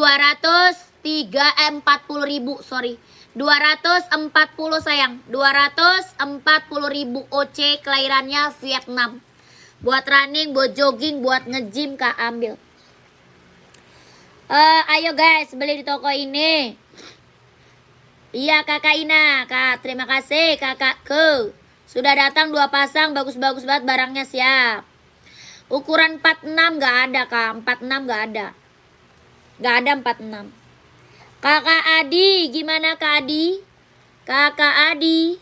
ribu, sorry. 240 sayang. 240 ribu OC, kelahirannya Vietnam. Buat running, buat jogging, buat nge-gym kak, ambil. Ayo guys, beli di toko ini. Iya kakak Ina, kak terima kasih kakakku. Sudah datang 2 pasang, bagus-bagus banget barangnya, siap. Ukuran 46 gak ada kak, 46 gak ada. Gak ada 46. Kakak Adi, gimana kak Adi? Kakak Adi.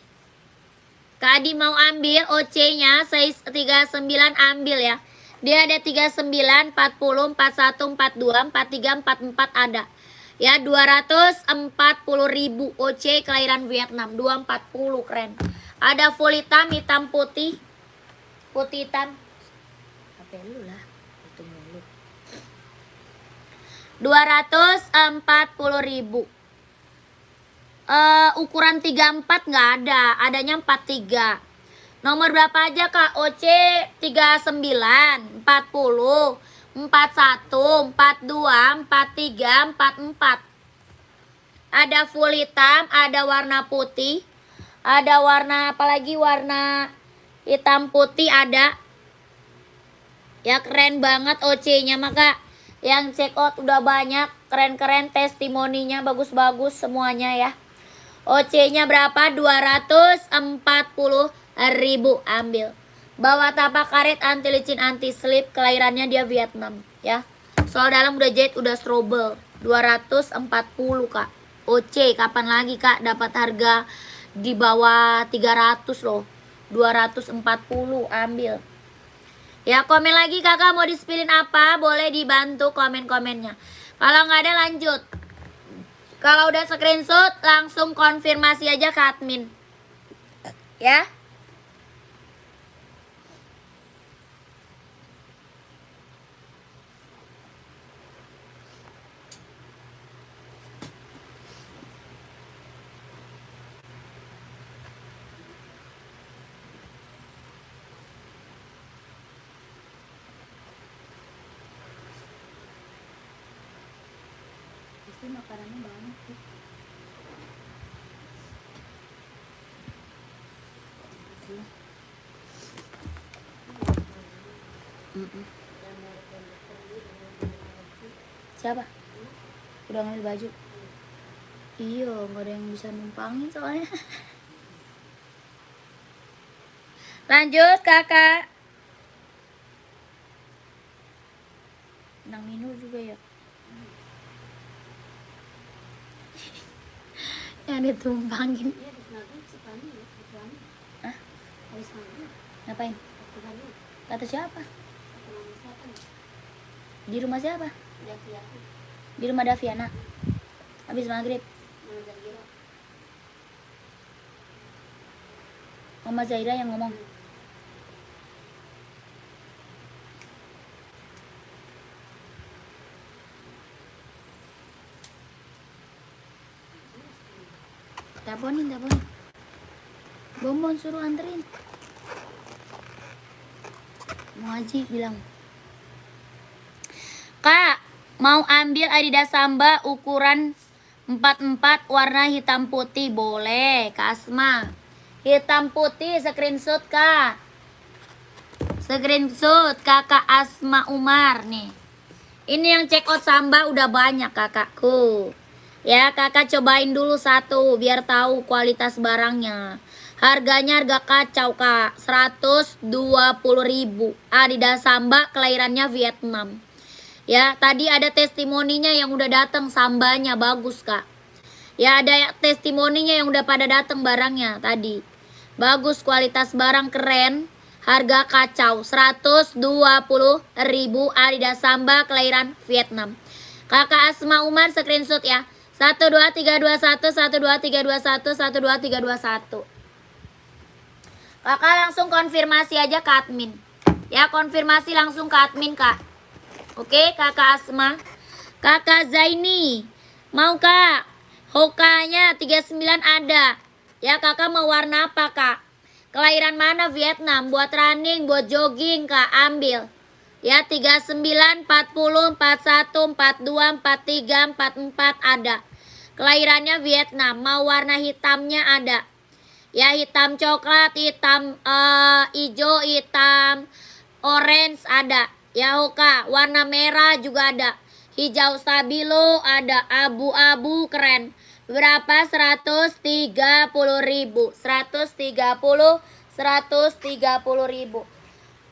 Kak Adi mau ambil OC-nya size 39, ambil ya. Dia ada 39, 40, 41, 42, 43, 44 ada. Ya 240 ribu OC, kelahiran Vietnam. 240, keren. Ada full hitam, hitam putih. Putih hitam. Apa lu lah, itu mulu. 240 ribu. Ukuran 34 nggak ada, adanya 43. Nomor berapa aja kak? OC 39, 40, 41, 42, 43, 44. Ada full hitam, ada warna putih, ada warna apalagi, warna hitam putih ada. Ya keren banget OC-nya, maka yang check out udah banyak, keren-keren, testimoninya bagus-bagus semuanya ya. OC-nya berapa? 240 ribu, ambil. Bawa tapak karet, anti licin, anti slip, kelahirannya dia Vietnam ya. Soal dalam udah jahit, udah strobel. 240 kak. OC, kapan lagi kak dapat harga di bawah 300 loh. 240, ambil. Ya komen lagi kakak mau dispilin apa, boleh dibantu komen-komennya. Kalau nggak ada lanjut. Kalau udah screenshot langsung konfirmasi aja ke admin. Ya. Makanannya banyak sih. Siapa? Udah ngambil baju? Iya, nggak ada yang bisa numpangin soalnya. Lanjut kakak. Nang minum juga ya. Yang ditumpangin. Hah? Ngapain? Kata siapa? Di rumah siapa? Di rumah Daviana. Habis maghrib. Mama Zaira yang ngomong. Teleponin. Bombon suruh anterin. Mau Haji bilang, kak mau ambil Adidas Samba ukuran 44 warna hitam putih, boleh Kak Asma. Hitam putih, screenshot kak. Screenshot kakak Asma Umar nih. Ini yang check out Samba udah banyak kakakku. Ya kakak cobain dulu satu biar tahu kualitas barangnya. Harganya harga kacau kak, 120 ribu. Adidas Samba, kelahirannya Vietnam. Ya tadi ada testimoninya yang udah datang, Sambanya bagus kak. Ya ada testimoninya yang udah pada datang barangnya tadi. Bagus, kualitas barang keren. Harga kacau, 120 ribu. Adidas Samba, kelahiran Vietnam. Kakak Asma Umar screenshot ya. 12321 12321 12321. Kakak langsung konfirmasi aja ke admin. Ya, konfirmasi langsung ke admin, Kak. Oke, Kakak Asma. Kakak Zaini, mau Kak? Hokanya 39 ada. Ya, Kakak mau warna apa, Kak? Kelahiran mana? Vietnam. Buat running, buat jogging, Kak, ambil. Ya, 39, 40, 41, 42, 43, 44 ada. Kelahirannya Vietnam. Mau warna hitamnya ada. Ya, hitam coklat, hitam hijau, hitam orange ada. Ya, Hoka, warna merah juga ada. Hijau stabilo ada, abu-abu keren. Berapa? 130.000. 130.000.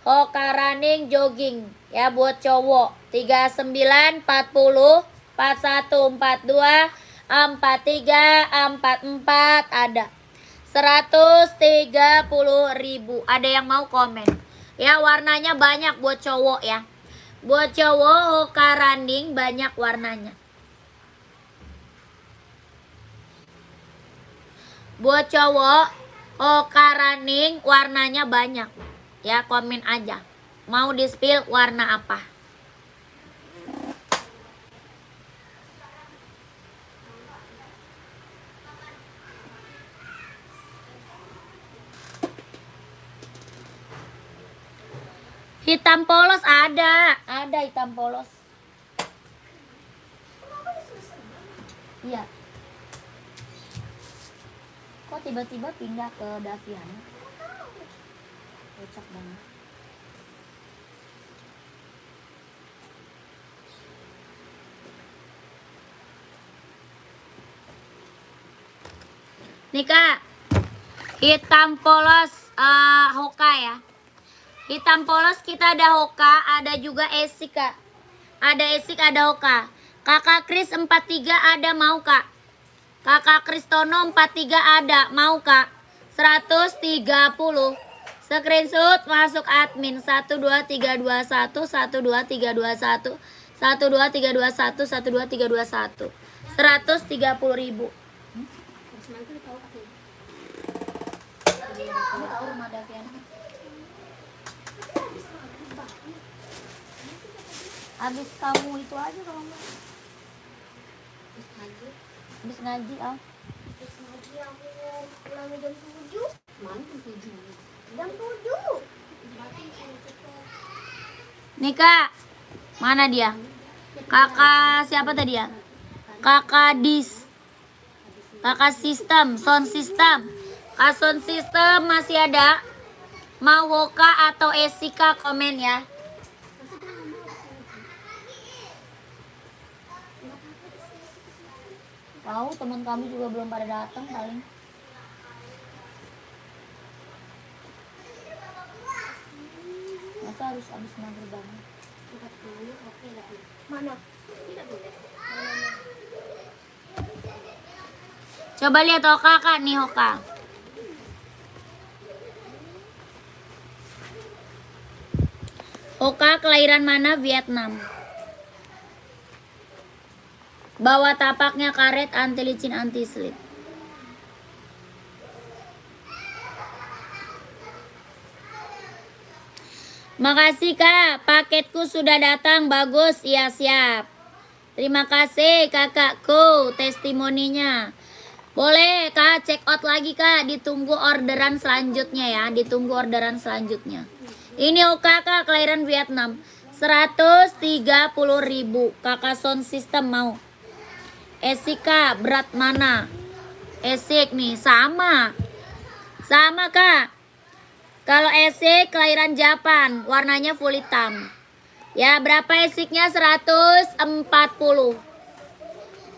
Hoka running jogging ya buat cowok 39, 40, 41, 42, 43, 44 ada. 130.000. Ada yang mau komen? Ya, warnanya banyak buat cowok ya. Buat cowok Hoka running banyak warnanya. Buat cowok Hoka running warnanya banyak. Ya, komen aja. Mau di-spill warna apa? Hitam polos ada hitam polos. Iya. Kok tiba-tiba pindah ke Daviana? Kocak banget. Nih Kak, hitam polos Hoka ya. Hitam polos kita ada Hoka, ada juga Esik Kak. Ada Esik, ada Hoka. Kakak Kris 43 ada mau Kak? Kakak Kristono 43 ada mau Kak? 130. Screenshot masuk admin 12321 12321 12321 12321 130.000. Kamu tahu rumah Daviana? Habis kamu itu aja kalau mau. Habis ngaji ah. Habis ngaji aku pulang jam 7. Mana jam 7? Jam 7. Nih Kak, mana dia? Kakak siapa tadi ya? Kakak Dis. Kakak sistem, sound system. Kak sound system masih ada? Mau Woka atau Esika komen ya. Tahu teman kami juga belum pada datang paling. Masa harus habis maghrib banget? Mana? Tidak boleh. Coba lihat Hoka Kak nih Hoka. Hoka kelahiran mana? Vietnam. Bawa tapaknya karet anti licin anti slip. Makasih Kak, paketku sudah datang, bagus, iya siap. Terima kasih kakakku testimoninya. Boleh Kak check out lagi Kak, ditunggu orderan selanjutnya ya, ditunggu orderan selanjutnya. Ini Hoka Kak, kelahiran Vietnam. 130.000. Kakak sound system mau. Esika berat mana? Esik nih sama. Sama Kak. Kalau Esik kelahiran Japan, warnanya full hitam. Ya, berapa Esiknya? 140.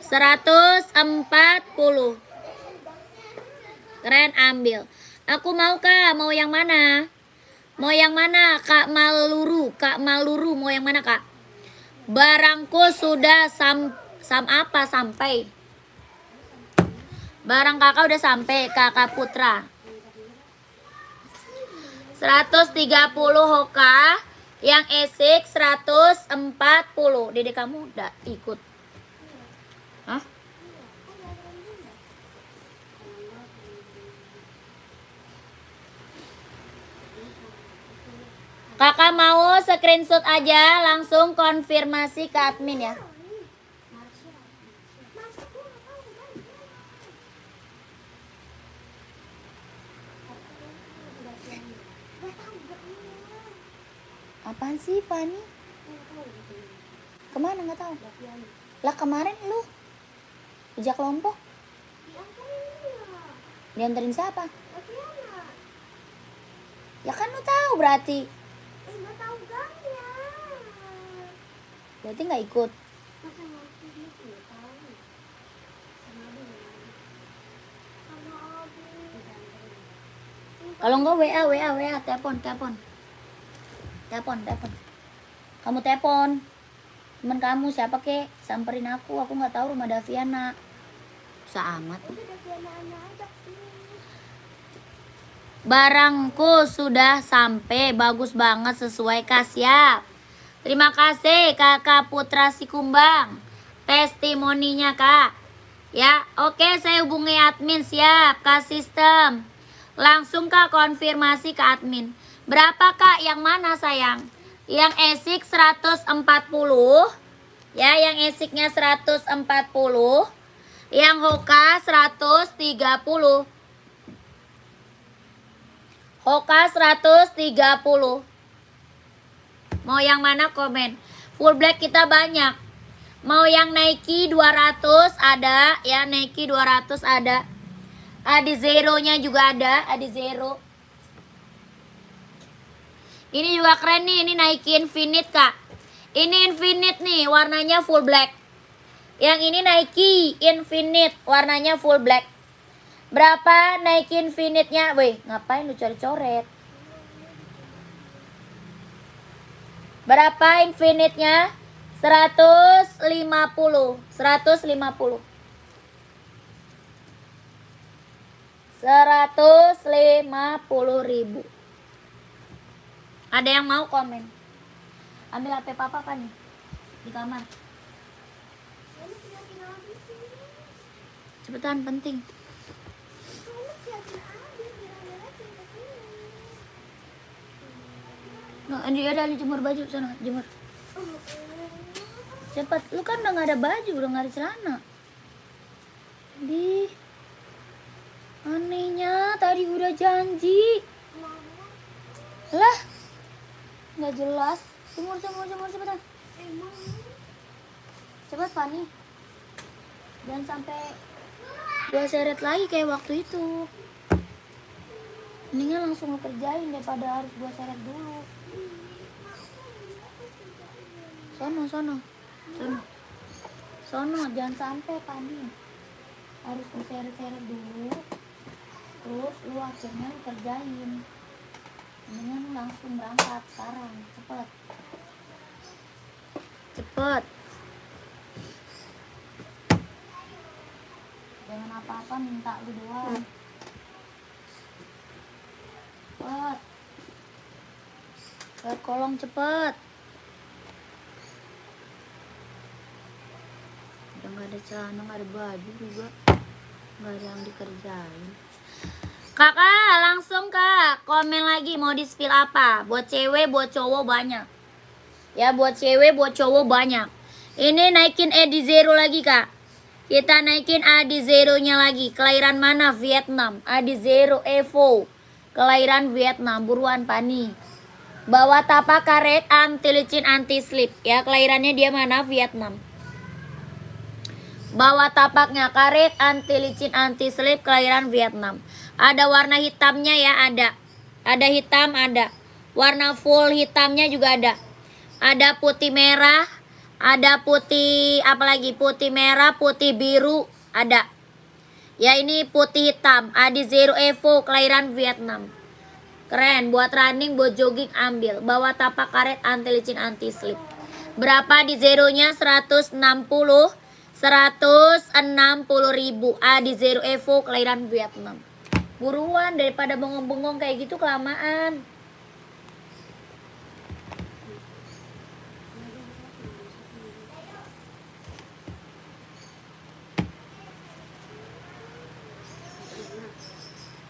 140. Keren, ambil. Aku mau Kak, mau yang mana? Mau yang mana Kak Maluru? Kak Maluru mau yang mana Kak? Barangku sudah sampai. Barang kakak udah sampai Kakak Putra. 130 Hoka. Yang Esik 140. Dede kamu udah ikut. Hah? Kakak mau screenshot aja langsung konfirmasi ke admin ya. Apaan sih Fani? Kemana nggak tahu? Lah kemarin lu kerja kelompok dianterin siapa? Ya kan lu tahu berarti. Berarti nggak ikut. Kalau enggak WA, telepon. Kamu telepon. Temen kamu siapa kek? Samperin aku nggak tahu rumah Daviana. Susah amat. Barangku sudah sampai, bagus banget sesuai Kak, siap. Terima kasih Kakak Putra Sikumbang. Testimoninya Kak. Ya, oke saya hubungi admin, siap Kak sistem. Langsung Kak konfirmasi ke admin. Berapa Kak? Yang mana sayang? Yang ESIC 140. Ya, yang ESIC-nya 140. Yang Hoka 130. Hoka 130. Mau yang mana komen? Full black kita banyak. Mau yang Nike 200 ada ya, Nike 200 ada. Adi Zero-nya juga ada, Adi Zero. Ini juga keren nih, ini Nike Infinite Kak. Ini Infinite nih, warnanya full black. Yang ini Nike Infinite, warnanya full black. Berapa Nike Infinite-nya? Weh, ngapain lu coret-coret? Berapa Infinite-nya? 150. 150 ribu. Ada yang mau komen? Ambil HP papa apa nih? Di kamar. Cepetan, penting. Nah, ada jemur baju sana, jemur. Cepat, lu kan udah gak ada baju, udah gak ada celana. Di anehnya tadi udah janji. Lah, nggak jelas. Jemur cepetan. Cepat Fani. Jangan sampai gua seret lagi kayak waktu itu. Mendingan langsung lu kerjain daripada harus gua seret dulu. Sono, jangan sampai Fani. Harus diseret-seret dulu. Terus lu akhirnya lu kerjain. Mendingan langsung berangkat sekarang, cepet. Jangan apa-apa minta lu doang. Cepet. Ke kolong cepet. Udah gak ada celana, gak ada baju juga. Gak ada yang dikerjain. Kakak langsung Kak komen lagi mau di spill apa. Buat cewek, buat cowok banyak. Ya buat cewek, buat cowok banyak. Ini naikin Adi Zero lagi Kak. Kita naikin Adi Zero-nya lagi. Kelahiran mana? Vietnam. Adi Zero Evo. Kelahiran Vietnam. Buruan Pani. Bawa tapak karet anti licin anti slip. Ya kelahirannya dia mana? Vietnam. Bawa tapaknya karet anti licin anti slip, kelahiran Vietnam. Ada warna hitamnya ya, ada hitam, ada warna full hitamnya juga ada. Ada putih merah, ada putih apalagi, putih merah, putih biru ada. Ya ini putih hitam. Adi Zero Evo kelahiran Vietnam. Keren, buat running, buat jogging ambil. Bawa tapak karet anti licin anti slip. Berapa di zeronya? 160 ribu. Adi Zero Evo kelahiran Vietnam. Buruan daripada bengong-bengong kayak gitu kelamaan.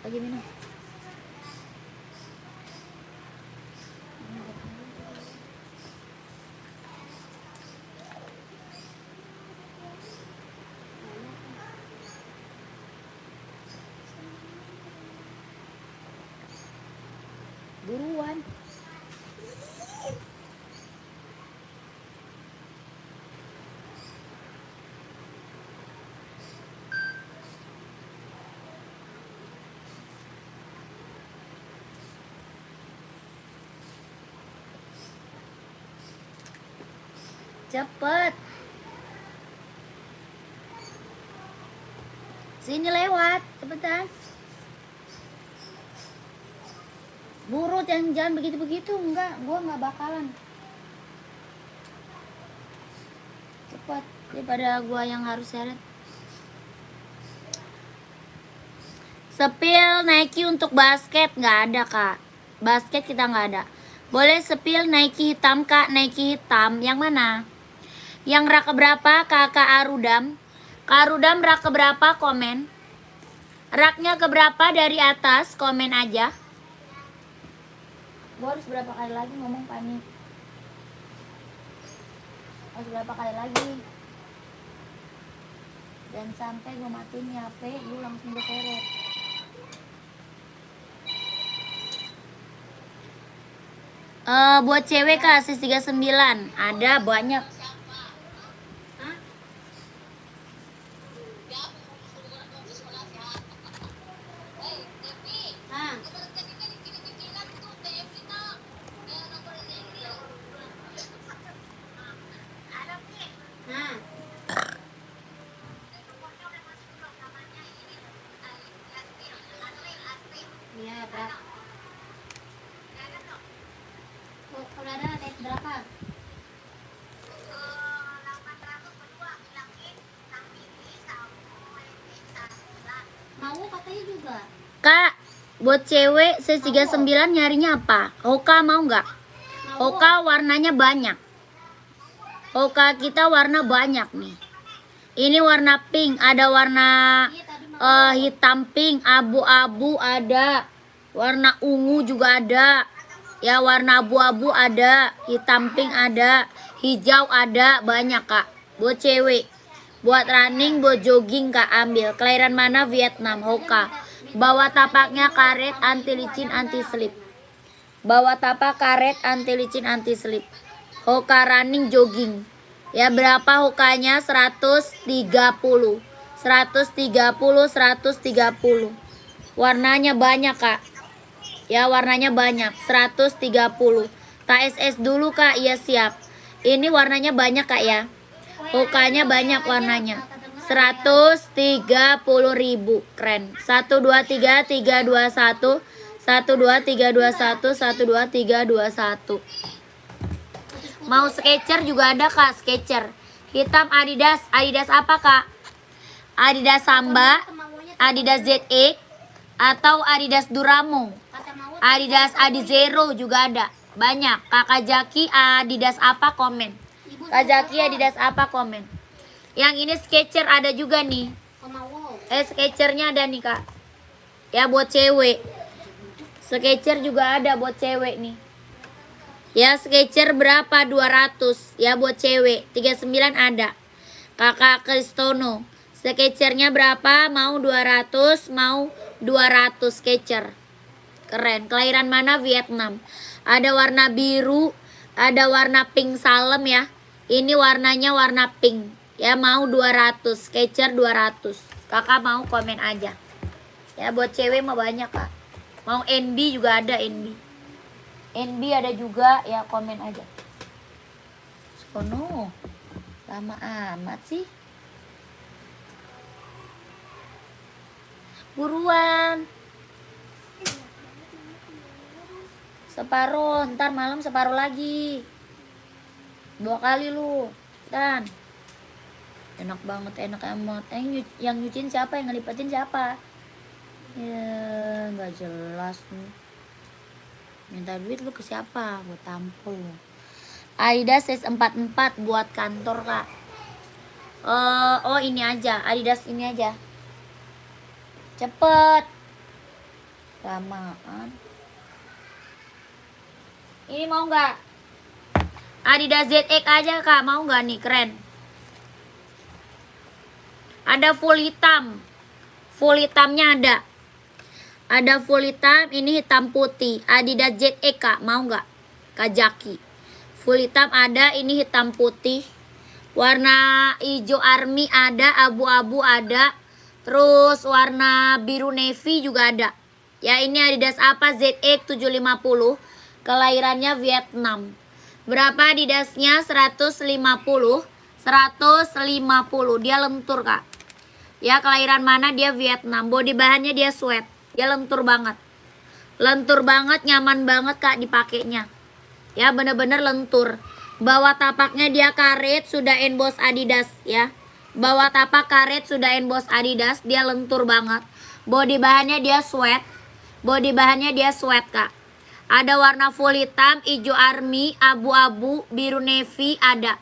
Lagi minum. Buruan. Cepet. Sini lewat, cepetan. Buru, jangan begitu-begitu, enggak, gua nggak bakalan. Cepat daripada gua yang harus seret. Sepil Nike untuk basket nggak ada kak. Basket kita nggak ada. Boleh sepil Nike hitam kak, Nike hitam. Yang mana? Yang rak keberapa kakak Arudam? Kak Arudam rak keberapa komen? Raknya keberapa dari atas komen aja. Gue harus berapa kali lagi ngomong panik? Harus berapa kali lagi? Dan sampai gue matiin HP, lu langsung gue seret. Buat cewek kak, sis 39 ada banyak. Hah? Hah? Nah. Iya, Kak. Kalau ada naik berapa? Mau katanya juga. Kak, buat cewek C39 nyarinya apa? Hoka mau nggak? Hoka warnanya banyak. Hoka kita warna banyak nih. Ini warna pink, ada warna hitam pink, abu-abu ada. Warna ungu juga ada. Ya, warna abu-abu ada, hitam pink ada, hijau ada, banyak kak. Buat cewek, buat running, buat jogging kak ambil. Kelahiran mana? Vietnam, Hoka. Bawa tapaknya karet, anti licin, anti slip. Bawa tapak karet, anti licin, anti slip. Hoka running, jogging. Ya berapa Hokanya? 130. 130, 130. Warnanya banyak kak. Ya warnanya banyak, 130. TSS dulu kak, iya siap. Ini warnanya banyak kak ya. Hokanya banyak warnanya. 130.000, keren. 123 321 123 21 123 21. Mau Skechers juga ada kak, Skechers. Hitam Adidas, Adidas apa kak? Adidas Samba, Adidas ZX, atau Adidas Duramo. Adidas Adizero juga ada. Banyak. Kakak Jaki Adidas apa komen? Kak Jaki Adidas apa komen? Yang ini Skechers ada juga nih. Skechersnya ada nih kak. Ya buat cewek. Skechers juga ada buat cewek nih. Ya Skechers berapa? 200. Ya buat cewek. 39 ada. Kakak Kristono. Skechersnya berapa? Mau 200, mau 200 Skechers. Keren. Kelahiran mana? Vietnam. Ada warna biru, ada warna pink salem ya. Ini warnanya warna pink. Ya mau 200, Skechers 200. Kakak mau komen aja. Ya buat cewek mah banyak kak. Mau NB juga ada, NB. NB ada juga, ya komen aja. Sono. Lama amat sih. Buruan. Separuh, ntar malam separuh lagi. 2 kali lu. Dan enak banget, enak amat. Yang nyuciin siapa? Yang ngelipatin siapa? Ya nggak jelas nih. Minta duit lu ke siapa? Buat tampol. Adidas size 44 buat kantor kak. Oh ini aja, Adidas ini aja. Cepet. Ramaan. Ini mau nggak? Adidas ZX aja kak, mau nggak nih, keren. Ada full hitam. Full hitamnya ada. Ada full hitam, ini hitam putih. Adidas ZX kak, mau nggak? Kak Jaki. Full hitam ada, ini hitam putih. Warna hijau army ada, abu-abu ada. Terus warna biru navy juga ada. Ya ini Adidas apa? ZX 750. Kelahirannya Vietnam. Berapa Adidasnya? 150. 150. Dia lentur kak. Ya kelahiran mana? Dia Vietnam. Body bahannya dia sweat. Dia lentur banget. Lentur banget, nyaman banget kak dipakainya. Ya bener-bener lentur. Bawah tapaknya dia karet, sudah emboss Adidas ya. Bawah tapak karet, sudah emboss Adidas. Dia lentur banget. Body bahannya dia sweat. Body bahannya dia sweat kak. Ada warna full hitam, hijau army, abu-abu, biru navy ada.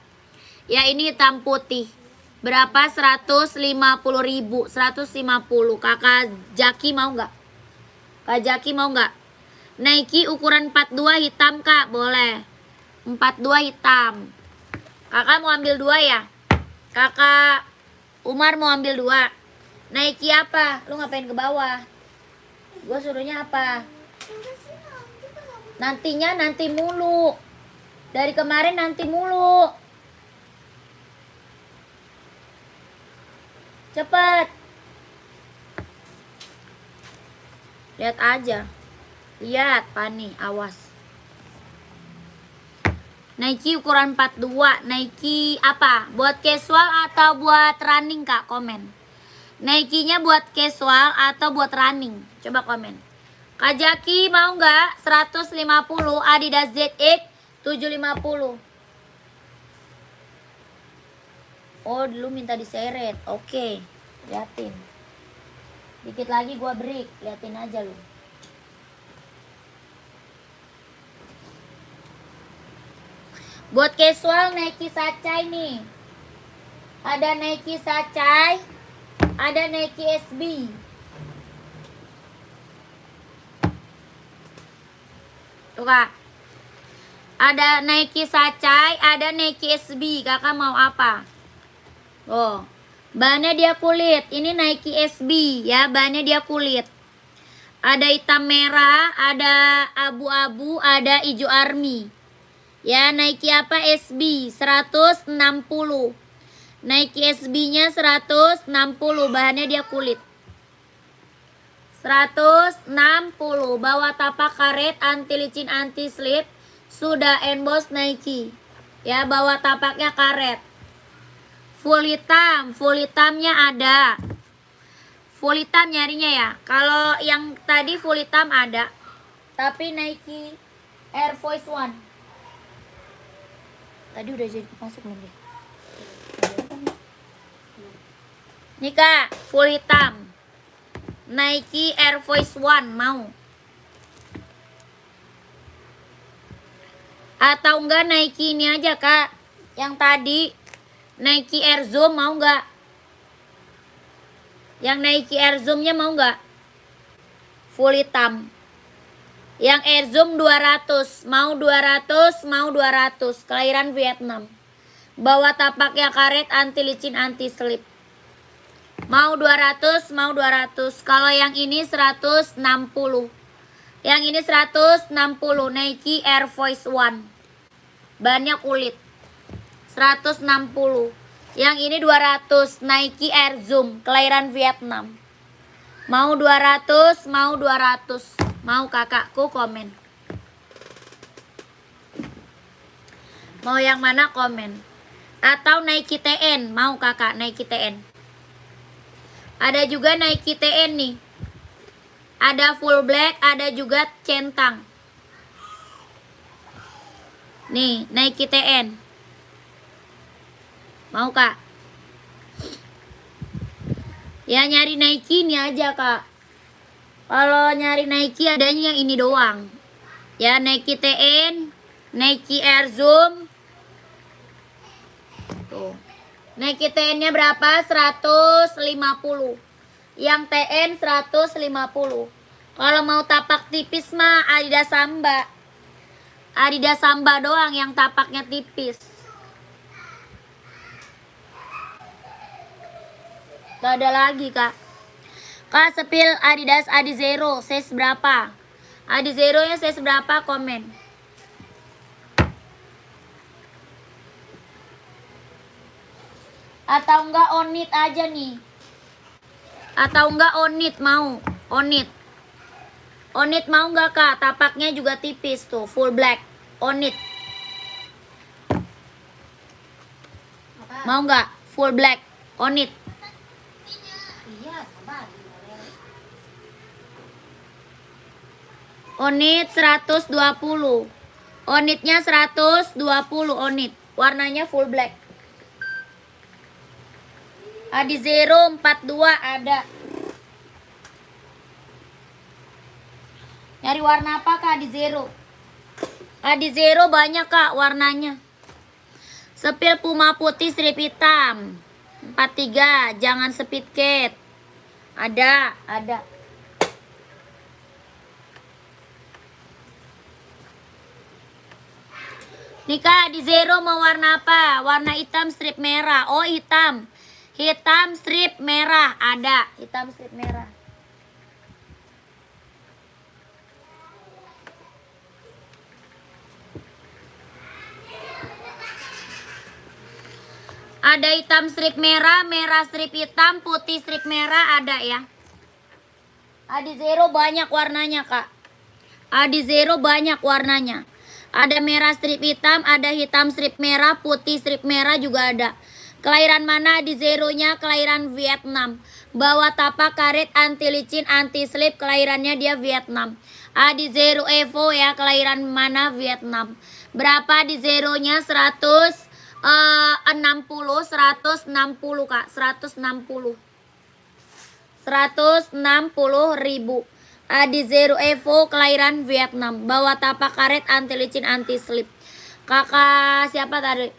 Ya ini hitam putih. Berapa? 150.000. 150. Kakak Jaki mau nggak? Kak Jaki mau nggak? Nike ukuran 42 hitam kak, boleh. 42 hitam. Kakak mau ambil 2 ya? Kakak Umar mau ambil 2. Nike apa? Lu ngapain ke bawah? Gue suruhnya apa? Nantinya nanti mulu. Dari kemarin nanti mulu. Cepet. Lihat aja. Lihat Pani, awas. Nike ukuran 42. Nike apa? Buat casual atau buat running kak? Komen. Nike-nya buat casual atau buat running? Coba komen. Kak Jaki mau nggak? 150 Adidas ZX 750. Oh dulu minta diseret. Oke. Liatin. Dikit lagi gua break. Liatin aja lu. Buat casual Nike Sacai nih. Ada Nike Sacai, ada Nike SB. Tuh kak. Ada Nike Sacai, ada Nike SB. Kakak mau apa? Oh, bahannya dia kulit. Ini Nike SB ya, bahannya dia kulit. Ada hitam merah, ada abu-abu, ada hijau army. Ya, Nike apa? SB 160. Nike SB-nya 160, bahannya dia kulit. 160. Bawah tapak karet, anti licin, anti slip, sudah emboss Nike. Ya, bawah tapaknya karet. Full hitam, full hitamnya ada. Full hitam nyarinya ya. Kalau yang tadi full hitam ada. Tapi Nike Air Force One. Tadi udah jadi masuk belum deh? Nih kak, full hitam. Nike Air Force One mau? Atau enggak Nike ini aja kak? Yang tadi Nike Air Zoom mau nggak? Yang Nike Air Zoom-nya mau nggak? Full hitam. Yang Air Zoom 200, mau 200, mau 200. Kelahiran Vietnam. Bawah tapaknya karet, anti licin, anti slip. Mau 200, mau 200. Kalau yang ini 160. Yang ini 160 Nike Air Force One. Bahannya kulit. 160. Yang ini 200 Nike Air Zoom, kelahiran Vietnam. Mau 200, mau 200. Mau kakakku komen. Mau yang mana komen. Atau Nike TN. Mau kakak Nike TN. Ada juga Nike TN nih. Ada full black. Ada juga centang. Nih Nike TN. Mau kak? Ya nyari Nike ini aja kak. Kalau nyari Nike adanya yang ini doang. Ya Nike TN, Nike Air Zoom. Tuh. Nike TN-nya berapa? 150. Yang TN 150. Kalau mau tapak tipis mah Adidas Samba. Adidas Samba doang yang tapaknya tipis. Gak ada lagi kak. Kak sepil Adidas Adizero size berapa? Adizero nya size berapa, komen. Atau enggak onit aja nih. Atau enggak onit mau. Onit. Onit mau enggak kak? Tapaknya juga tipis tuh, full black. Onit. Mau enggak? Full black. Onit. Iya, sabar. Onit 120. Onitnya 120 onit. Warnanya full black. Adizero 42 ada. Nyari warna apa kak Adizero? Adizero banyak kak warnanya. Sepil Puma putih strip hitam 43. Jangan speed cat. Ada. Nih kak, di zero mau warna apa? Warna hitam strip merah. Oh hitam. Hitam strip merah. Ada. Hitam strip merah. Ada hitam strip merah, merah strip hitam, putih strip merah ada ya. Adizero banyak warnanya kak. Adizero banyak warnanya. Ada merah strip hitam, ada hitam strip merah, putih strip merah juga ada. Kelahiran mana Adizero-nya? Kelahiran Vietnam. Bawa tapak karet anti licin, anti slip. Kelahirannya dia Vietnam. Adizero Evo ya, kelahiran mana? Vietnam. Berapa Adizero-nya? 160 kak, 160 ribu. Adizero Evo kelahiran Vietnam. Bawa tapak karet anti licin anti slip. Kakak siapa tadi?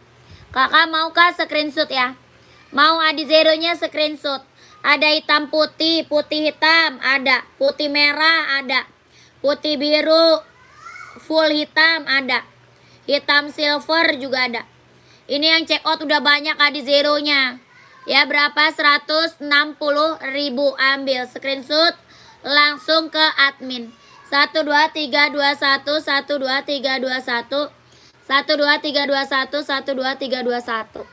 Kakak mau kak screenshot ya? Mau Adizero-nya screenshot. Ada hitam putih, putih hitam ada, putih merah ada, putih biru full hitam ada, hitam silver juga ada. Ini yang check out udah banyak Adizero-nya. Ya berapa? 160 ribu. Ambil screenshot langsung ke admin. 12321 12321 12321 12321.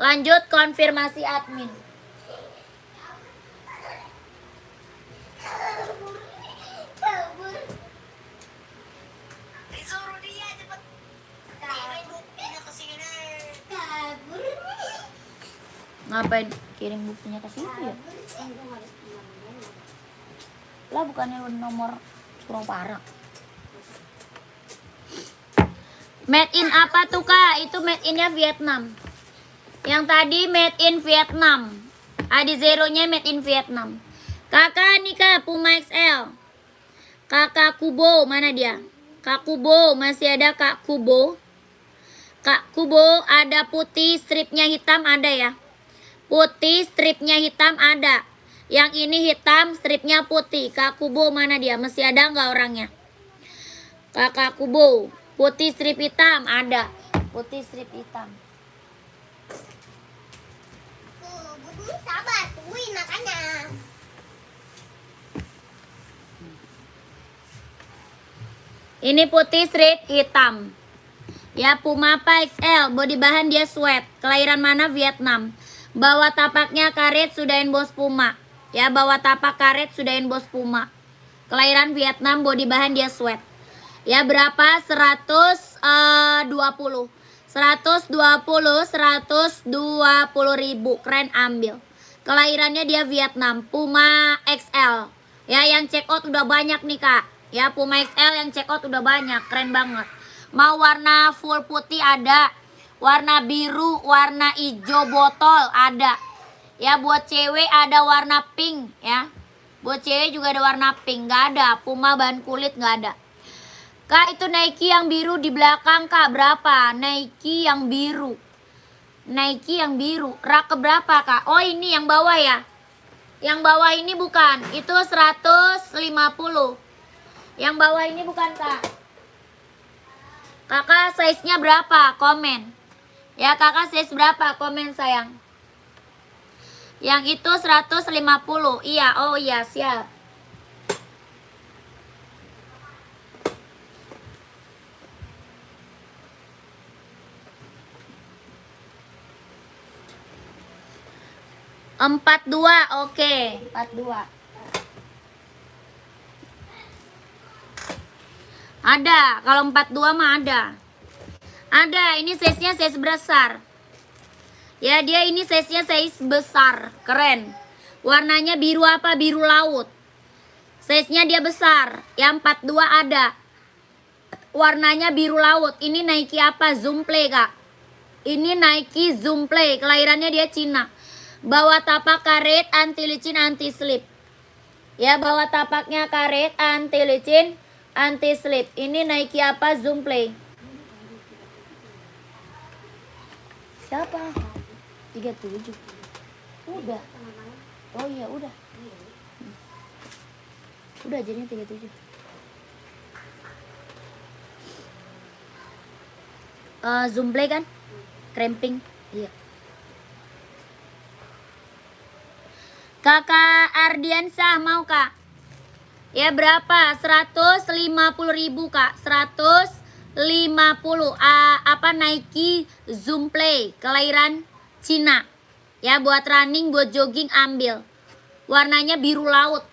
Lanjut konfirmasi admin. Disuruh dia cepet. Kirim buktinya ke sini. Ngapain kirim buktinya ke situ ya? Lah bukannya nomor Surabaya. Made in apa tuh kak? Itu made innya Vietnam. Yang tadi made in Vietnam. Adizero-nya made in Vietnam. Kakak nih kak, Puma XL. Kakak Kubo, mana dia? Kak Kubo, masih ada Kak Kubo. Kak Kubo, ada putih stripnya hitam ada ya. Putih stripnya hitam ada. Yang ini hitam stripnya putih. Kak Kubo mana dia? Masih ada nggak orangnya? Kakak Kubo, putih strip hitam ada. Putih strip hitam. Tuh, Budi sabar, tungguin makanya. Ini putih strip hitam. Ya Puma apa XL, body bahan dia sweat. Kelahiran mana? Vietnam. Bawa tapaknya karet sudahin bos Puma. Ya bawa tapak karet sudahin bos Puma. Kelahiran Vietnam, body bahan dia sweat. Ya berapa? 120 ribu. Keren ambil. Kelahirannya dia Vietnam. Puma XL. Ya yang check out udah banyak nih kak. Ya Puma XL yang check out udah banyak. Keren banget. Mau warna full putih ada. Warna biru, warna hijau botol ada. Ya buat cewek ada warna pink ya. Buat cewek juga ada warna pink. Gak ada. Puma bahan kulit gak ada. Kak itu Nike yang biru di belakang kak berapa? Nike yang biru. Nike yang biru. Rak berapa kak? Oh ini yang bawah ya. Yang bawah ini bukan. Itu 150. Yang bawah ini bukan, Kak. Kakak size-nya berapa? Komen. Ya, kakak size berapa? Komen, sayang. Yang itu 150. Iya, oh iya, siap. Empat dua, oke. 42. Ada, kalau 42 mah ada. Ada, ini size-nya size besar. Ya, dia ini size-nya size besar, keren. Warnanya biru apa? Biru laut. Size-nya dia besar. Yang 42 ada. Warnanya biru laut. Ini Nike apa? Zoomplay, Kak. Ini Nike Zoomplay, kelahirannya dia Cina. Bawah tapak karet, anti licin, anti slip. Ya, bawah tapaknya karet, anti licin, anti slip. Ini Nike apa? Zoomplay. Siapa? 37. Udah. Oh iya, udah. Udah jadinya 37. Zoomplay kan? Cramping. Iya. Kakak Ardiansah mau, Kak? Ya berapa? 150.000, Kak. 150. Apa Nike Zoomplay, kelahiran Cina. Ya, buat running, buat jogging ambil. Warnanya biru laut.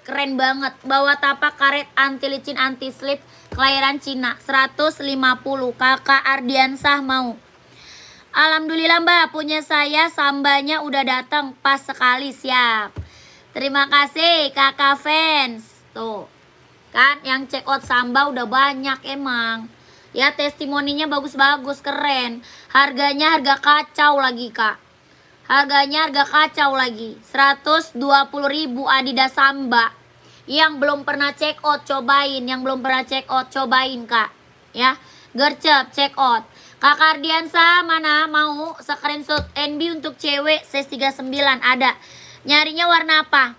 Keren banget. Bawah tapak karet, anti licin, anti slip, kelahiran Cina. 150. Kakak Ardiansah mau. Alhamdulillah, Mbak, punya saya sambanya udah datang pas sekali, siap. Terima kasih kakak fans. Tuh kan yang check out samba udah banyak emang. Ya, testimoninya bagus-bagus, keren. Harganya harga kacau lagi, Kak. Harganya harga kacau lagi. 120.000 Adidas Samba. Yang belum pernah check out cobain, yang belum pernah check out cobain, Kak. Ya, gercep check out. Kakak Ardiansa mana mau screenshot NB untuk cewek size 39 ada. Nyarinya warna apa?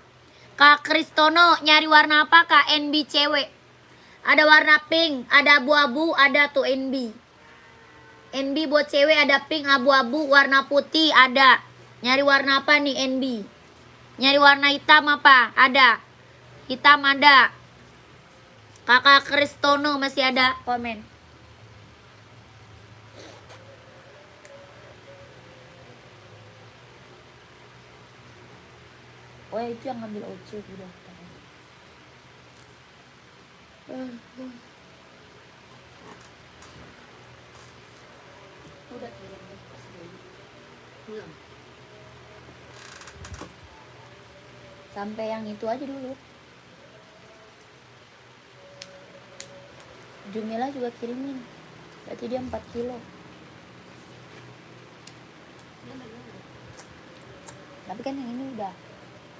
Kak Kristono nyari warna apa, Kak? NB cewek. Ada warna pink, ada abu-abu, ada tuh NB. NB buat cewek ada pink, abu-abu, warna putih ada. Nyari warna apa nih NB? Nyari warna hitam apa? Ada. Hitam ada. Kakak Kristono masih ada komen. Oh ya, itu yang ngambil OC udah. Udah kirim deh. Belum. Sampai yang itu aja dulu. Jumila juga kirimin. Berarti dia 4 kilo. Tapi kan yang ini udah.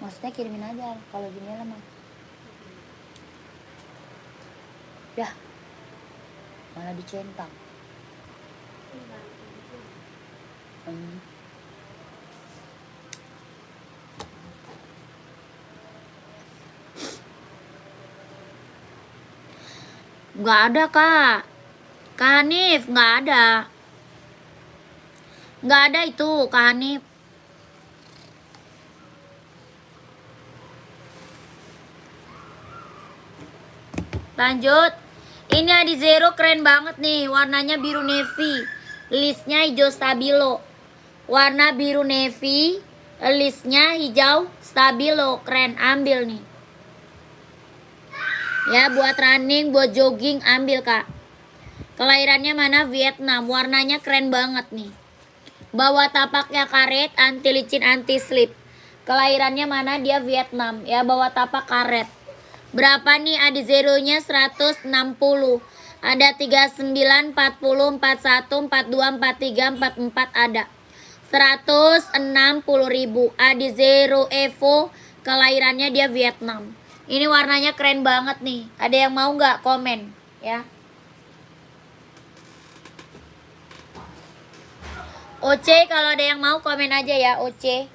Maksudnya kirimin aja kalau Jumila mah. Dah. Malah dicentang. Nggak ada, Kak. Kak Hanif, nggak ada. Nggak ada itu, Kak Hanif. Lanjut. Ini Adizero keren banget nih. Warnanya biru navy. Listnya hijau stabilo. Warna biru navy. Listnya hijau stabilo. Keren, ambil nih. Ya, buat running, buat jogging ambil, Kak. Kelahirannya mana? Vietnam. Warnanya keren banget nih. Bawah tapaknya karet, anti licin, anti slip. Kelahirannya mana? Dia Vietnam. Ya, bawah tapak karet. Berapa nih Adizeronya? 160. Ada 39, 40, 41, 42, 43, 44 ada. 160.000 Adizero Evo. Kelahirannya dia Vietnam. Ini warnanya keren banget nih. Ada yang mau nggak? Komen ya. OC, kalau ada yang mau komen aja ya, OC.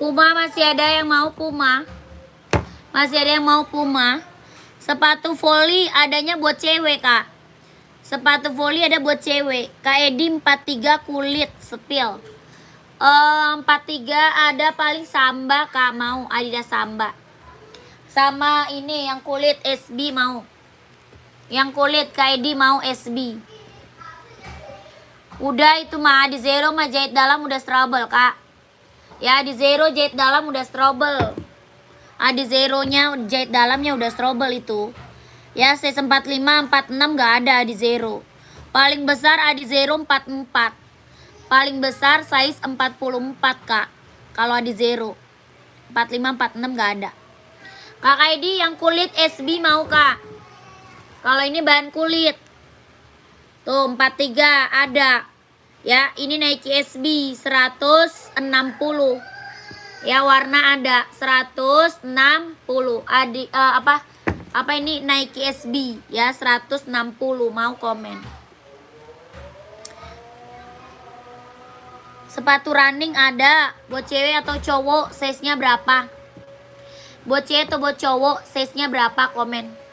Puma masih ada yang mau Puma. Masih ada yang mau Puma. Sepatu volley adanya buat cewek, Kak. Sepatu volley ada buat cewek. Kak Edi 43 kulit sepil. 43 ada paling Samba, Kak, mau Adidas Samba. Sama ini yang kulit SB mau. Yang kulit Kak Edi mau SB. Udah itu mah di zero mah jahit dalam udah trouble, Kak. Ya di zero jahit dalam udah trouble. Di zeronya jahit dalamnya udah trouble itu. Ya size 45 46 gak ada di zero. Paling besar di zero 44. Paling besar size 44, Kak. Kalau di zero 45 46 gak ada. Kak Edi yang kulit SB mau, Kak. Kalau ini bahan kulit. Tuh 43 ada. Ya, ini Nike SB 160. Ya, warna ada 160. Apa ini Nike SB ya 160, mau komen. Sepatu running ada buat cewek atau cowok, size-nya berapa? Buat cewek atau buat cowok, size-nya berapa? Komen.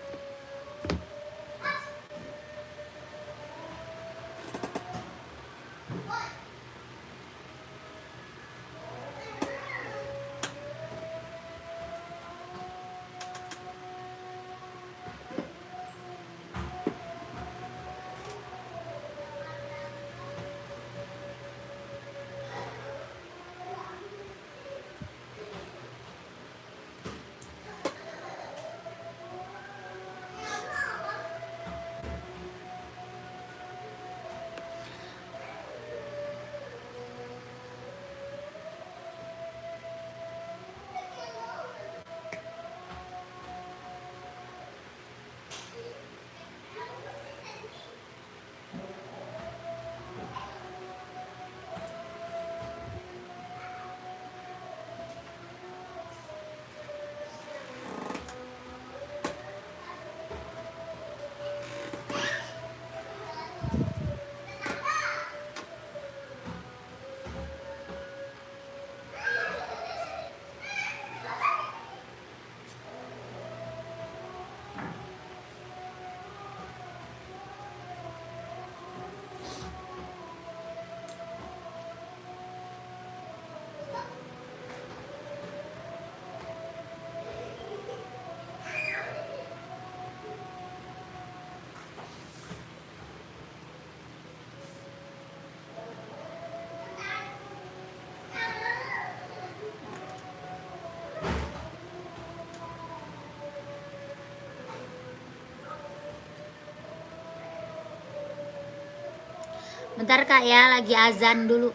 Bentar, Kak, ya, lagi azan dulu.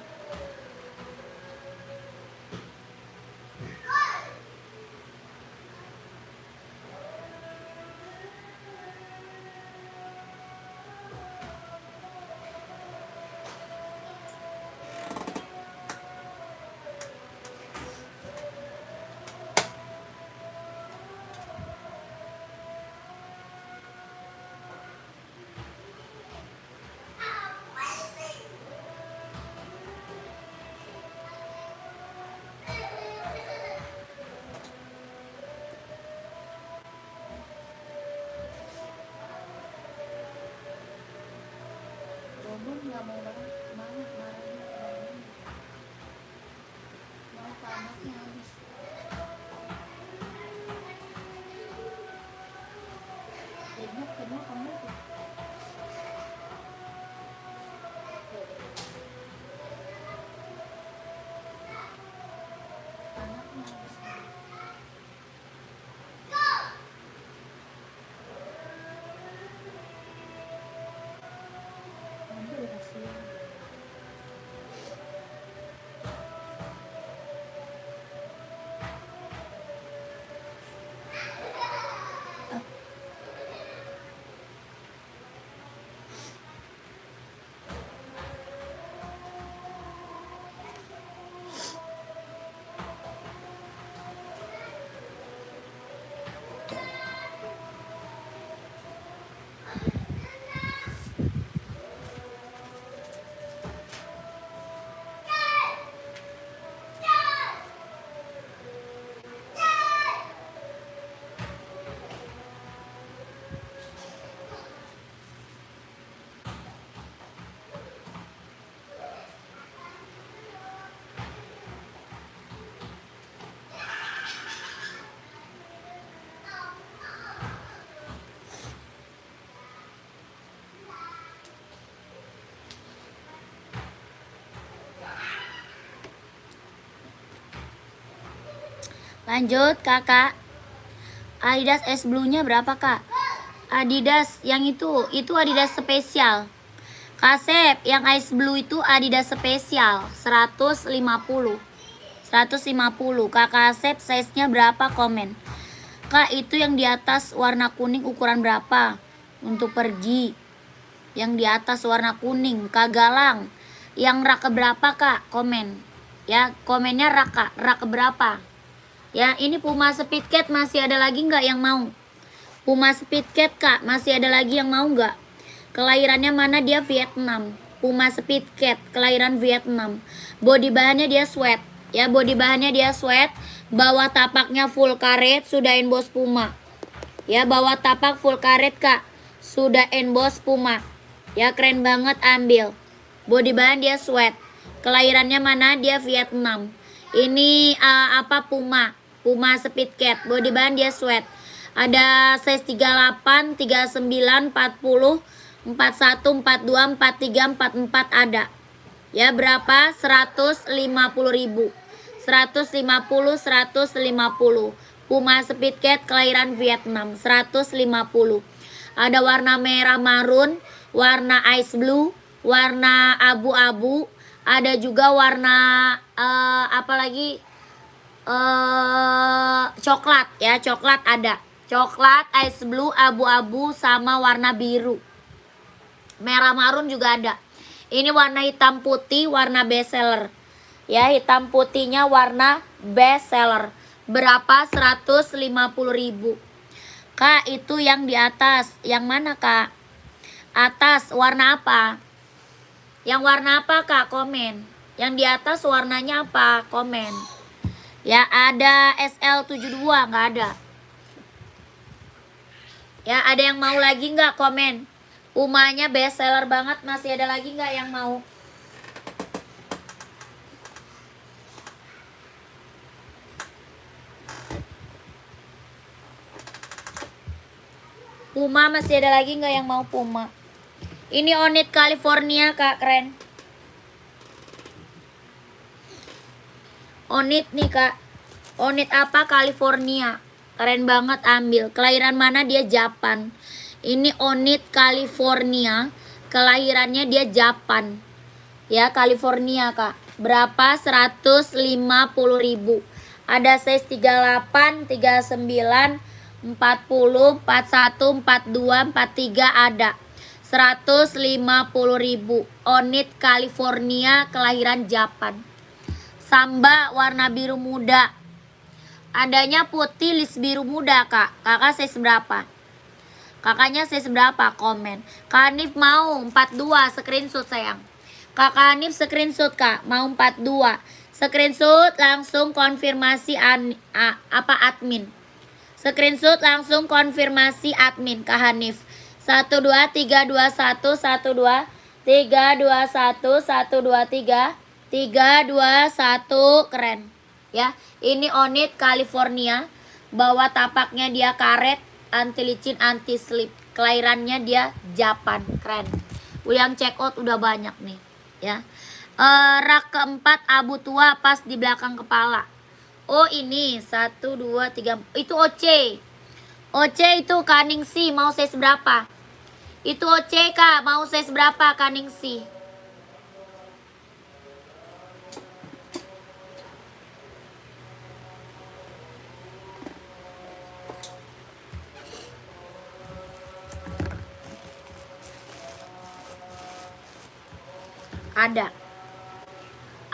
Lanjut kakak. Adidas S Blue-nya berapa kak? Adidas yang itu Adidas spesial. Kasep yang Ice Blue itu Adidas spesial 150. Kak Kasep size-nya berapa, komen. Kak itu yang di atas warna kuning ukuran berapa untuk pergi? Yang di atas warna kuning. Kak Galang yang rak berapa kak, komen. Ya komennya rak berapa. Ya ini Puma Speedcat masih ada lagi nggak yang mau? Puma Speedcat kak masih ada lagi yang mau nggak? Kelahirannya mana dia? Vietnam. Puma Speedcat kelahiran Vietnam. Body bahannya dia sweat. Ya body bahannya dia sweat. Bawah tapaknya full karet, sudah emboss Puma. Ya bawah tapak full karet kak, sudah emboss Puma. Ya keren banget, ambil. Body bahan dia sweat. Kelahirannya mana dia? Vietnam. Ini Puma Speedcat. Body bahan dia sweat. Ada size 38, 39, 40, 41, 42, 43, 44 ada. Ya berapa? 150.000. 150. Puma Speedcat kelahiran Vietnam 150. Ada warna merah marun, warna ice blue, warna abu-abu, ada juga warna coklat ya, coklat ada. Coklat, ice blue, abu-abu sama warna biru. Merah marun juga ada. Ini warna hitam putih, warna best seller. Ya, hitam putihnya warna best seller. Berapa? 150.000. Kak, itu yang di atas. Yang mana, Kak? Atas warna apa? Yang warna apa, Kak? Komen. Yang di atas warnanya apa? Komen. Ya, ada SL72, nggak ada. Ya, ada yang mau lagi nggak? Komen. Pumanya best seller banget, masih ada lagi nggak yang mau? Puma masih ada lagi nggak yang mau Puma? Ini Onit California kak, keren. Onit nih kak. Onit apa? California. Keren banget, ambil. Kelahiran mana dia? Japan. Ini Onit California. Kelahirannya dia Japan. Ya, California kak. Berapa? 150.000. Ada size 38, 39, 40, 41, 42, 43 ada. 150.000. Onit California kelahiran Japan. Samba warna biru muda. Adanya putih list biru muda kak. Kakak size berapa? Kakaknya size berapa? Komen. Kak Hanif mau 42, screenshot sayang. Kakak Hanif screenshot kak, mau 42. Screenshot langsung konfirmasi admin. Screenshot langsung konfirmasi admin Kak Hanif. 12321 12 321 123 321, keren. Ya, ini Onit California. Bawah tapaknya dia karet, anti licin, anti slip. Kelahirannya dia Japan, keren. Yang check out udah banyak nih, ya. Rak keempat abu tua pas di belakang kepala. Oh ini 1, 2, 3. Itu OC. OC itu Kaningsi mau size berapa? Itu OC kak, mau size berapa Kaningsi?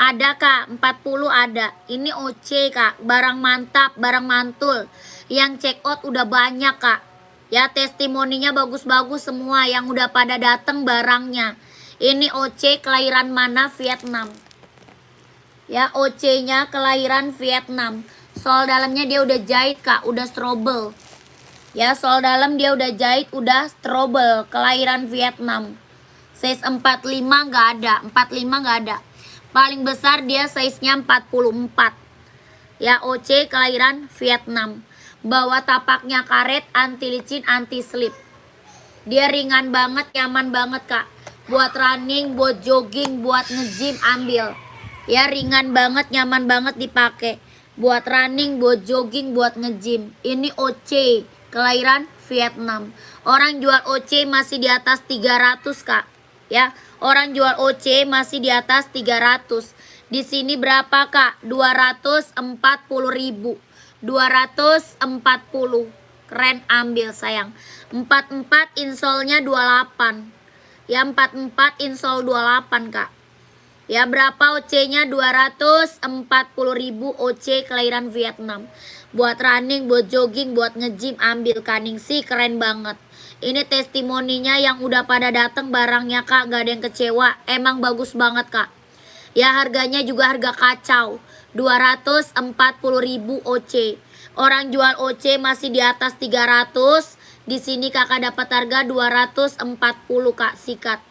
Ada kak, 40 ada. Ini OC kak, barang mantap, barang mantul. Yang check out udah banyak kak. Ya, testimoninya bagus-bagus semua yang udah pada dateng barangnya. Ini OC kelahiran mana? Vietnam. Ya, OC-nya kelahiran Vietnam. Sol dalamnya dia udah jahit kak, udah strobel. Ya, sol dalam dia udah jahit, udah strobel. Kelahiran Vietnam. Size 45 nggak ada, 45 nggak ada. Paling besar dia size-nya 44. Ya, OC kelahiran Vietnam. Bawah tapaknya karet, anti licin, anti slip. Dia ringan banget, nyaman banget kak. Buat running, buat jogging, buat nge-gym, ambil. Ya, ringan banget, nyaman banget dipakai. buat running, buat jogging, buat nge-gym. Ini OC, kelahiran Vietnam. Orang jual OC masih di atas 300, Kak. Ya, orang jual OC masih di atas 300. Di sini berapa, Kak? 240.000. 240. Keren, ambil sayang. 44 insolnya 28. Ya, 44 insol 28, Kak. Ya, berapa OC-nya? 240.000 OC kelahiran Vietnam. Buat running, buat jogging, buat nge-gym, ambil Kaningsi, keren banget. Ini testimoninya yang udah pada dateng barangnya, Kak, gak ada yang kecewa. Emang bagus banget, Kak. Ya, harganya juga harga kacau. 240.000 OC. Orang jual OC masih di atas 300. Di sini Kakak dapat harga 240, Kak, sikat.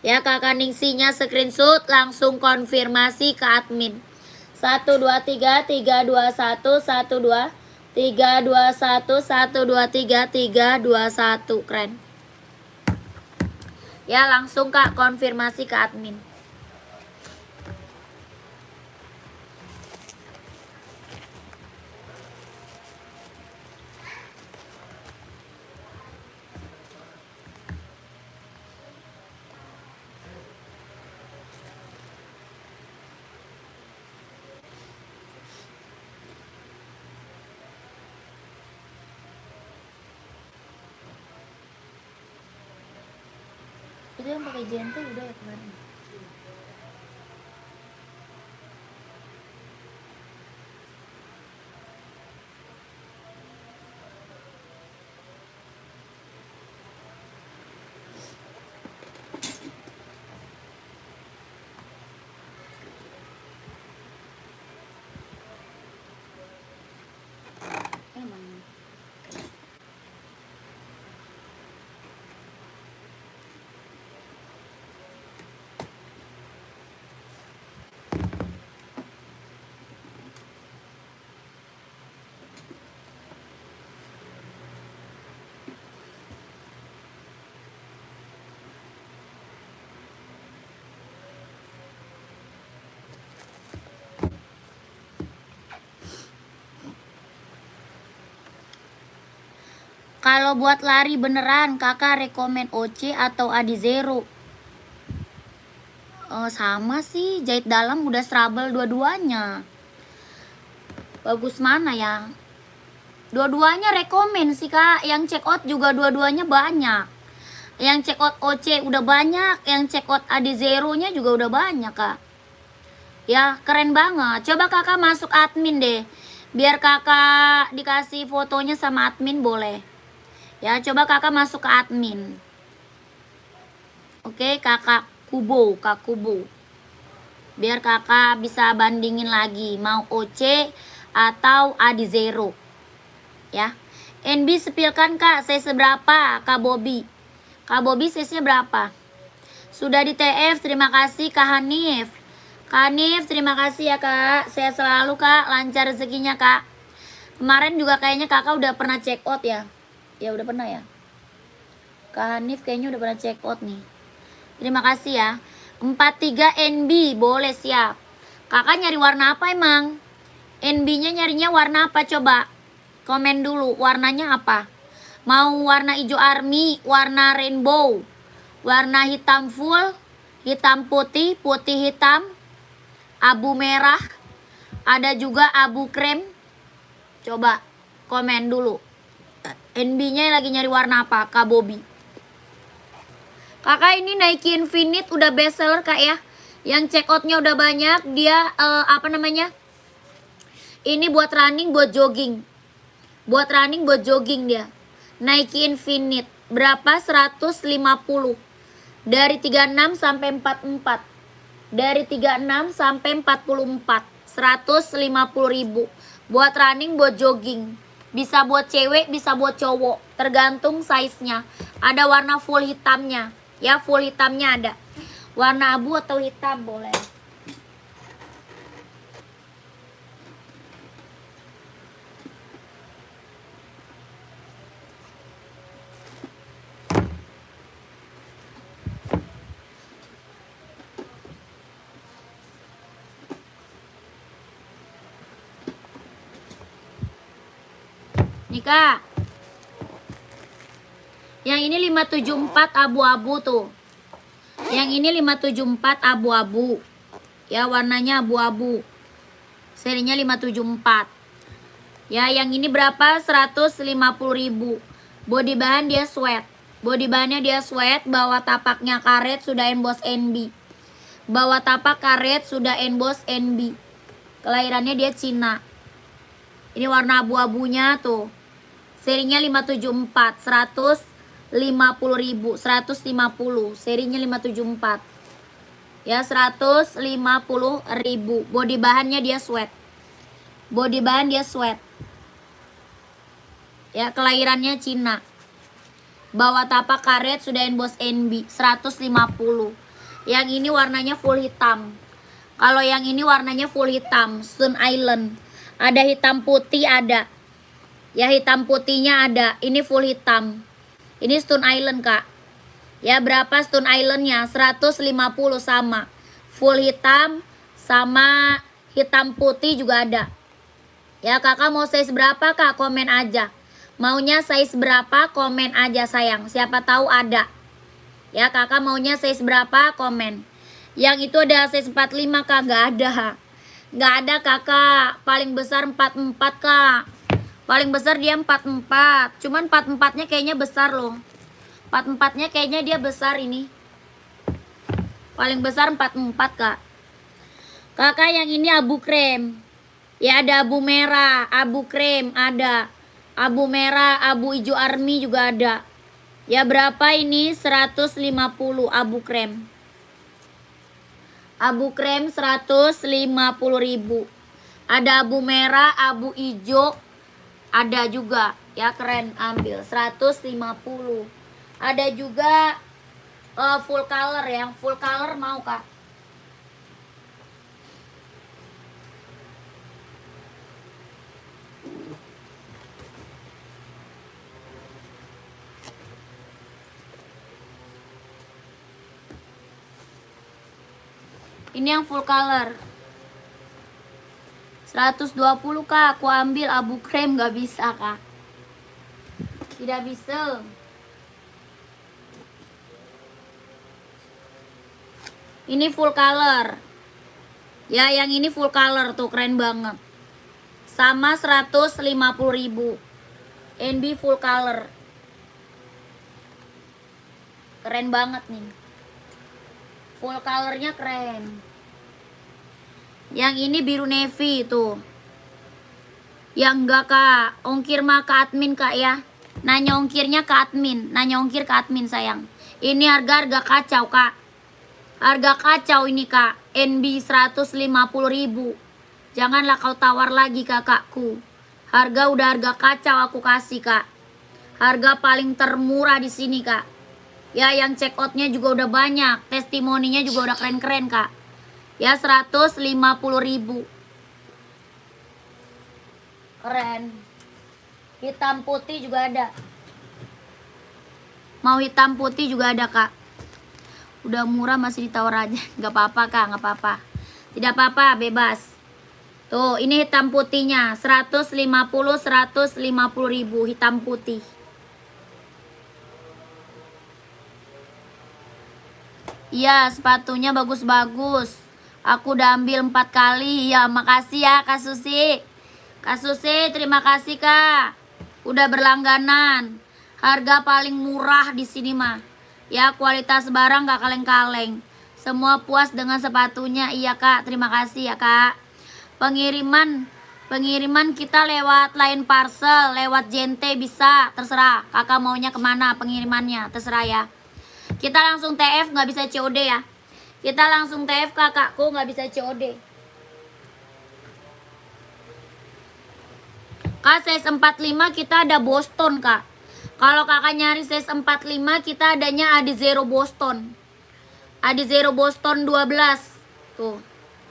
Ya, Kakak Ningsinya screenshot, langsung konfirmasi ke admin. 123 321 12 321 123 321. Keren. Ya, langsung Kak konfirmasi ke admin. Itu yang pakai jente udah ya kemarin. Emang. Kalau buat lari beneran, Kakak rekomen OC atau Adi Zero? Sama sih, jahit dalam udah struggle dua-duanya. Bagus mana ya? Dua-duanya rekomen sih, Kak. Yang check out juga dua-duanya banyak. Yang check out OC udah banyak, yang check out Adi Zero-nya juga udah banyak, Kak. Ya, keren banget. Coba Kakak masuk admin deh. Biar Kakak dikasih fotonya sama admin boleh. Ya, coba Kakak masuk ke admin. Oke, Kak Kubo. Biar Kakak bisa bandingin lagi mau OC atau Adi Zero. Ya. NB sepilkan, Kak, size berapa? Kak Bobby. Kak Bobby size-nya berapa? Sudah di TF, terima kasih Kak Hanif. Kak Hanif, terima kasih ya, Kak. Sehat selalu, Kak. Lancar rezekinya, Kak. Kemarin juga kayaknya Kakak udah pernah check out ya. Ya udah pernah ya. Kak Hanif kayaknya udah pernah check out nih. Terima kasih ya. 43 NB boleh, siap. Kakak nyari warna apa emang? NB-nya nyarinya warna apa coba? Komen dulu warnanya apa? Mau warna hijau army, warna rainbow, warna hitam full, hitam putih, putih hitam, abu merah, ada juga abu krem. Coba komen dulu. NB-nya lagi nyari warna apa? Kak Bobby. Kakak ini Nike Infinite udah best seller, Kak ya. Yang check outnya udah banyak. Dia apa namanya? Ini buat running, buat jogging. Buat running, buat jogging dia. Nike Infinite. Berapa? 150. Dari 36 sampai 44. Dari 36 sampai 44. 150.000. Buat running, buat jogging. Bisa buat cewek, bisa buat cowok. Tergantung size-nya. Ada warna full hitamnya. Ya, full hitamnya ada. Warna abu atau hitam boleh. Kak. Yang ini 574 abu-abu tuh. Yang ini 574 abu-abu. Ya, warnanya abu-abu. Serinya 574. Ya, yang ini berapa? 150.000. Body bahan dia sweat. Body bahannya dia sweat, bawah tapaknya karet sudah emboss NB. Bawah tapak karet sudah emboss NB. Kelahirannya dia Cina. Ini warna abu-abunya tuh. Serinya 574, 150.000, 150. Serinya 574. Ya, 150.000. Body bahannya dia sweat. Body bahan dia sweat. Ya, kelahirannya Cina. Bawah tapak karet sudah emboss NB, 150. Yang ini warnanya full hitam. Kalau yang ini warnanya full hitam, Stone Island. Ada hitam putih ada. Ya, hitam putihnya ada. Ini full hitam. Ini Stone Island, Kak. Ya, berapa Stone Islandnya? 150 sama. Full hitam sama hitam putih juga ada. Ya, kakak mau size berapa, Kak? Komen aja. Maunya size berapa? Komen aja, sayang. Siapa tahu ada. Ya, kakak maunya size berapa? Komen. Yang itu ada size 45, Kak. Nggak ada. Nggak ada, kakak. Paling besar 44, Kak. Paling besar dia 44. Cuman 44-nya kayaknya besar loh. 44-nya kayaknya dia besar ini. Paling besar 44, Kak. Kakak yang ini abu krem. Ya, ada abu merah, abu krem ada. Abu merah, abu hijau army juga ada. Ya, berapa ini? 150 abu krem. Abu krem 150.000. Ada abu merah, abu hijau ada juga. Ya, keren, ambil 150. Ada juga full color. Yang full color mau, Kak? Ini yang full color 120, Kak. Aku ambil abu krem. Gak bisa, Kak. Tidak bisa. Ini full color. Ya, yang ini full color tuh, keren banget. Sama 150.000. NB full color. Keren banget nih. Full colornya keren. Yang ini biru navy tuh. Yang enggak, Kak. Ongkir mah ke admin, Kak, ya. Nanya ongkirnya ke admin. Nanya ongkir ke admin, sayang. Ini harga kacau, Kak. Harga kacau ini, Kak. NB 150.000. Janganlah kau tawar lagi, kakakku. Harga udah harga kacau aku kasih, Kak. Harga paling termurah di sini, Kak. Ya, yang check outnya juga udah banyak. Testimoninya juga udah keren-keren, Kak. Ya, 150.000. Keren. Hitam putih juga ada. Mau hitam putih juga ada, Kak. Udah murah masih ditawar aja. Gak apa-apa, Kak, gak apa-apa. Tidak apa-apa, bebas. Tuh, ini hitam putihnya. 150.000 hitam putih. Iya, sepatunya bagus-bagus. Aku udah ambil 4 kali. Ya, makasih ya, Kak Susi. Kak Susi, terima kasih, Kak. Udah berlangganan. Harga paling murah di sini mah. Ya, kualitas barang gak kaleng-kaleng. Semua puas dengan sepatunya. Iya, Kak. Terima kasih ya, Kak. Pengiriman kita lewat line parcel, lewat JNT bisa. Terserah. Kakak maunya kemana pengirimannya. Terserah ya. Kita langsung TF, nggak bisa COD ya. Kita langsung TF, kakakku, nggak bisa COD. Kak, size 45 kita ada Boston, Kak. Kalau kakak nyari size 45, kita adanya Adi Zero Boston. Adi Zero Boston 12. Tuh.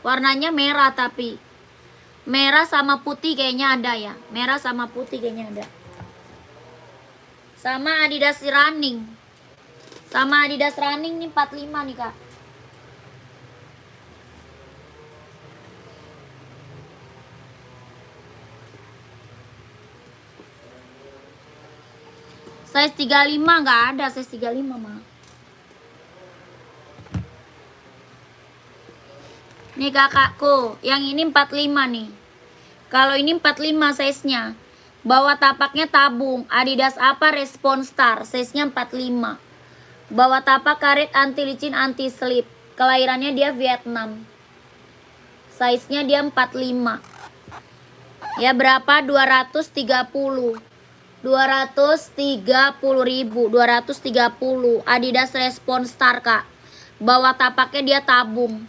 Warnanya merah tapi. Merah sama putih kayaknya ada ya. Merah sama putih kayaknya ada. Sama Adidas Running. Sama Adidas Running nih 45 nih, Kak. Size 35 nggak ada size 35 mah. Nih kakakku, yang ini 45 nih. Kalau ini 45 size-nya. Bawah tapaknya tabung. Adidas apa? Response Star. Size-nya 45. Bawah tapak karet anti licin anti slip. Kelahirannya dia Vietnam. Size-nya dia 45. Ya berapa? 230. 230.000. 230. Adidas Response Star, Kak. Bawah tapaknya dia tabung.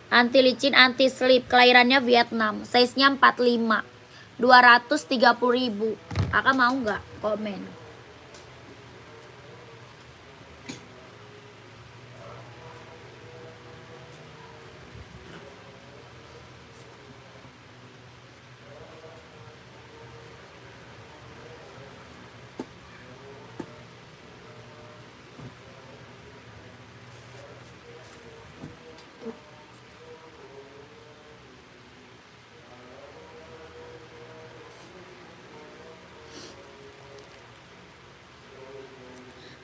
Anti licin anti slip. Kelahirannya Vietnam. Size-nya 45. 230.000. Kakak mau nggak? Komen.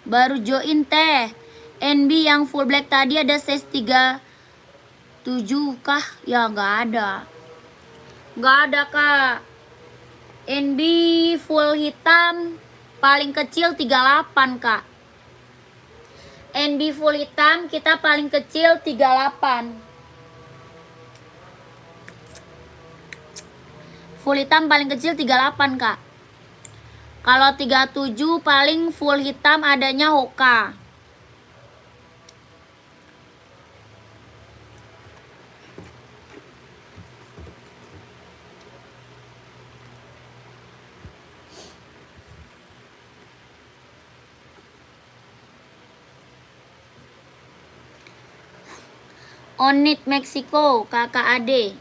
Baru join teh. NB yang full black tadi ada size 37 kah? Ya nggak ada. Nggak ada, Kak. NB full hitam paling kecil 38, Kak. NB full hitam kita paling kecil 38. Full hitam paling kecil 38, Kak. Kalau 37 paling full hitam adanya Hoka. Onit Meksiko, kakak Ade.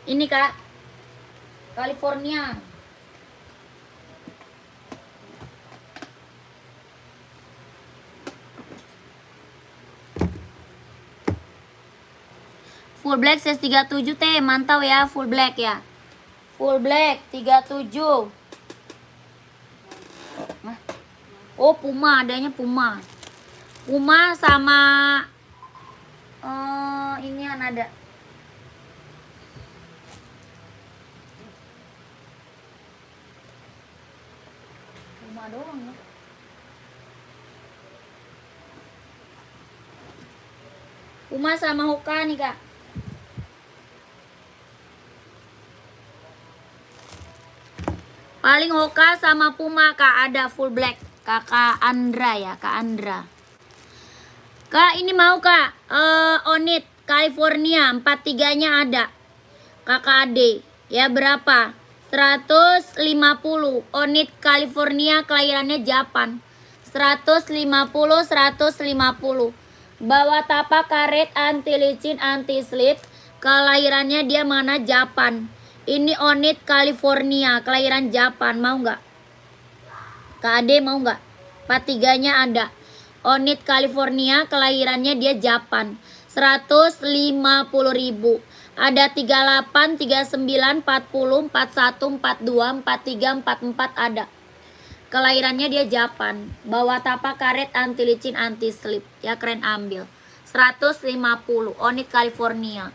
Ini, Kak. California. Full black size 37 teh, mantau ya, full black ya. Full black 37. Oh, Puma, adanya Puma. Puma sama ini yang ada. Puma doang ya. Puma sama Hoka nih, Kak. Paling Hoka sama Puma, Kak, ada full black. Kakak Andra ya, Kak Andra. Kak, ini mau, Kak. Onit California 43-nya ada. Kakak Ade. Ya berapa? 150. Onit California kelahirannya Japan. 150, 150. Bawah tapak karet anti licin anti slip. Kelahirannya dia mana? Japan. Ini Onit California, kelahiran Japan. Mau nggak? Kak Ade mau nggak? 43-nya ada. Onit California, kelahirannya dia Japan. 150.000. Ada 38, 39, 40, 41, 42, 43, 44 ada. Kelahirannya dia Japan. Bawah tapak karet anti licin anti slip. Ya keren, ambil. 150. Onit California.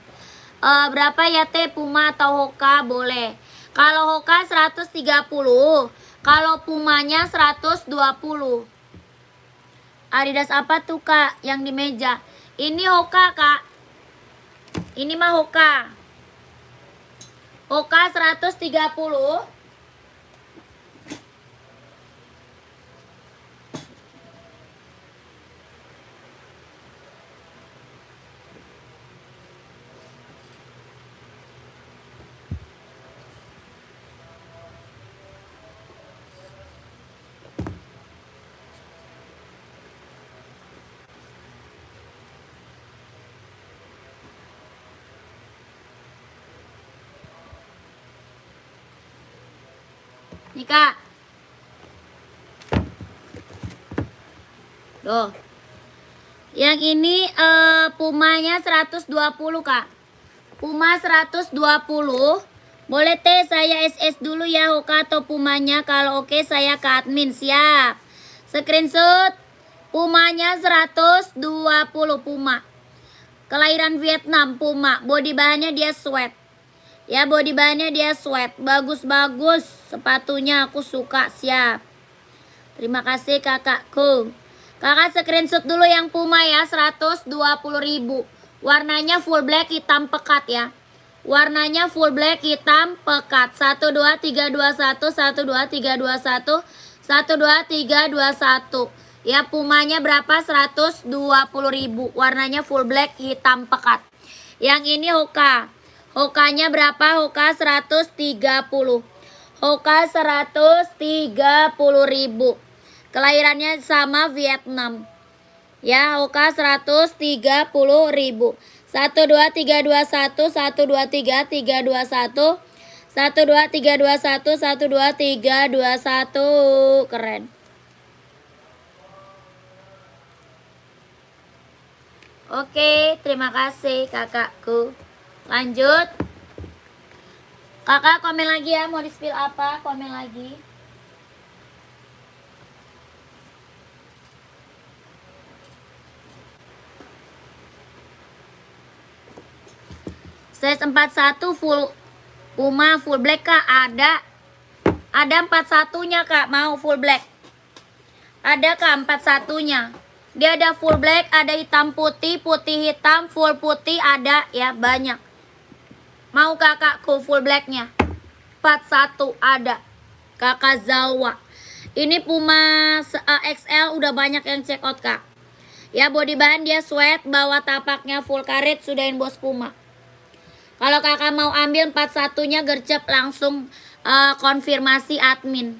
Berapa ya teh, Puma atau Hoka? Boleh. Kalau Hoka 130. Kalau Pumanya 120. Adidas apa tuh, Kak? Yang di meja. Ini Hoka, Kak. Ini mah Hoka. Hoka 130. Nih, Kak. Loh. Yang ini Pumanya 120, Kak. Puma 120. Boleh teh, saya SS dulu ya Hoka atau Pumanya. Kalau oke saya ke admin, siap. Screenshot Pumanya 120 Puma. Kelahiran Vietnam Puma. Body bahannya dia sweat. Ya body bahannya dia sweat. Bagus-bagus. Sepatunya aku suka, siap. Terima kasih kakakku. Kakak screenshot dulu yang Puma ya, 120.000. Warnanya full black hitam pekat ya. Warnanya full black hitam pekat. 1 2 3 2 1 1 2 3 2 1 1 2 3 2 1. Ya Pumanya berapa? 120.000. Warnanya full black hitam pekat. Yang ini Hoka. Hokanya berapa? Hoka 130. Hoka 130.000. Kelahirannya sama Vietnam. Ya, Hoka 130.000. 1 2 3 2 1 1 2 3 3 2 1 1 2 3 2 1 1 2 3 2 1. Keren. Oke, terima kasih kakakku. Lanjut. Kakak komen lagi ya, mau di-spill apa? Komen lagi. Size 41 full Puma full black kak, ada 41-nya kak, mau full black. Ada kak 41-nya. Dia ada full black, ada hitam putih, putih hitam, full putih ada ya, banyak. Mau kakakku full blacknya 41 ada. Kakak Zawa. Ini Puma XL udah banyak yang check out kak. Ya body bahan dia sweat, bawah tapaknya full karet, sudahin bos Puma. Kalau kakak mau ambil 41-nya gercep langsung konfirmasi admin.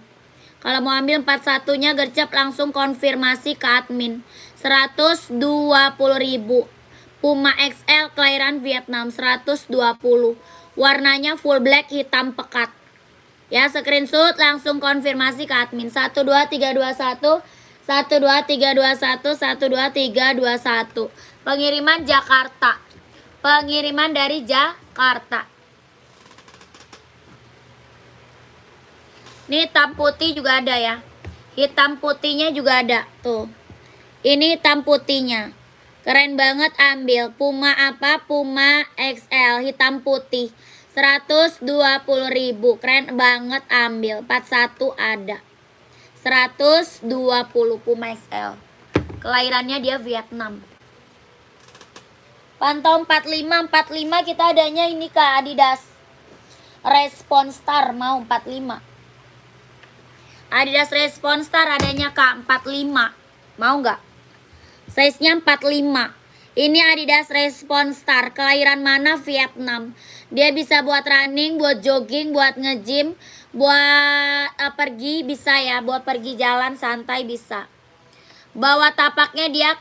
Kalau mau ambil 41-nya gercep langsung konfirmasi ke admin. 120.000. Puma XL kelahiran Vietnam 120. Warnanya full black hitam pekat. Ya screenshot langsung konfirmasi ke admin. 1 2 3 2 1 1 2 3 2 1 1 2 3 2 1. Pengiriman Jakarta. Pengiriman dari Jakarta. Ini hitam putih juga ada ya. Hitam putihnya juga ada. Tuh. Ini hitam putihnya. Keren banget, ambil. Puma apa? Puma XL hitam putih. 120.000. Keren banget, ambil. 41 ada. 120 Puma XL. Kelahirannya dia Vietnam. Pantau 45. 45 kita adanya ini kak, Adidas Response Star, mau 45. Adidas Response Star adanya kak 45. Mau nggak? Size-nya 45. Ini Adidas Response Star. Kelahiran mana? Vietnam. Dia bisa buat running, buat jogging, buat nge-gym, buat pergi bisa ya, buat pergi jalan santai bisa. Bawah tapaknya dia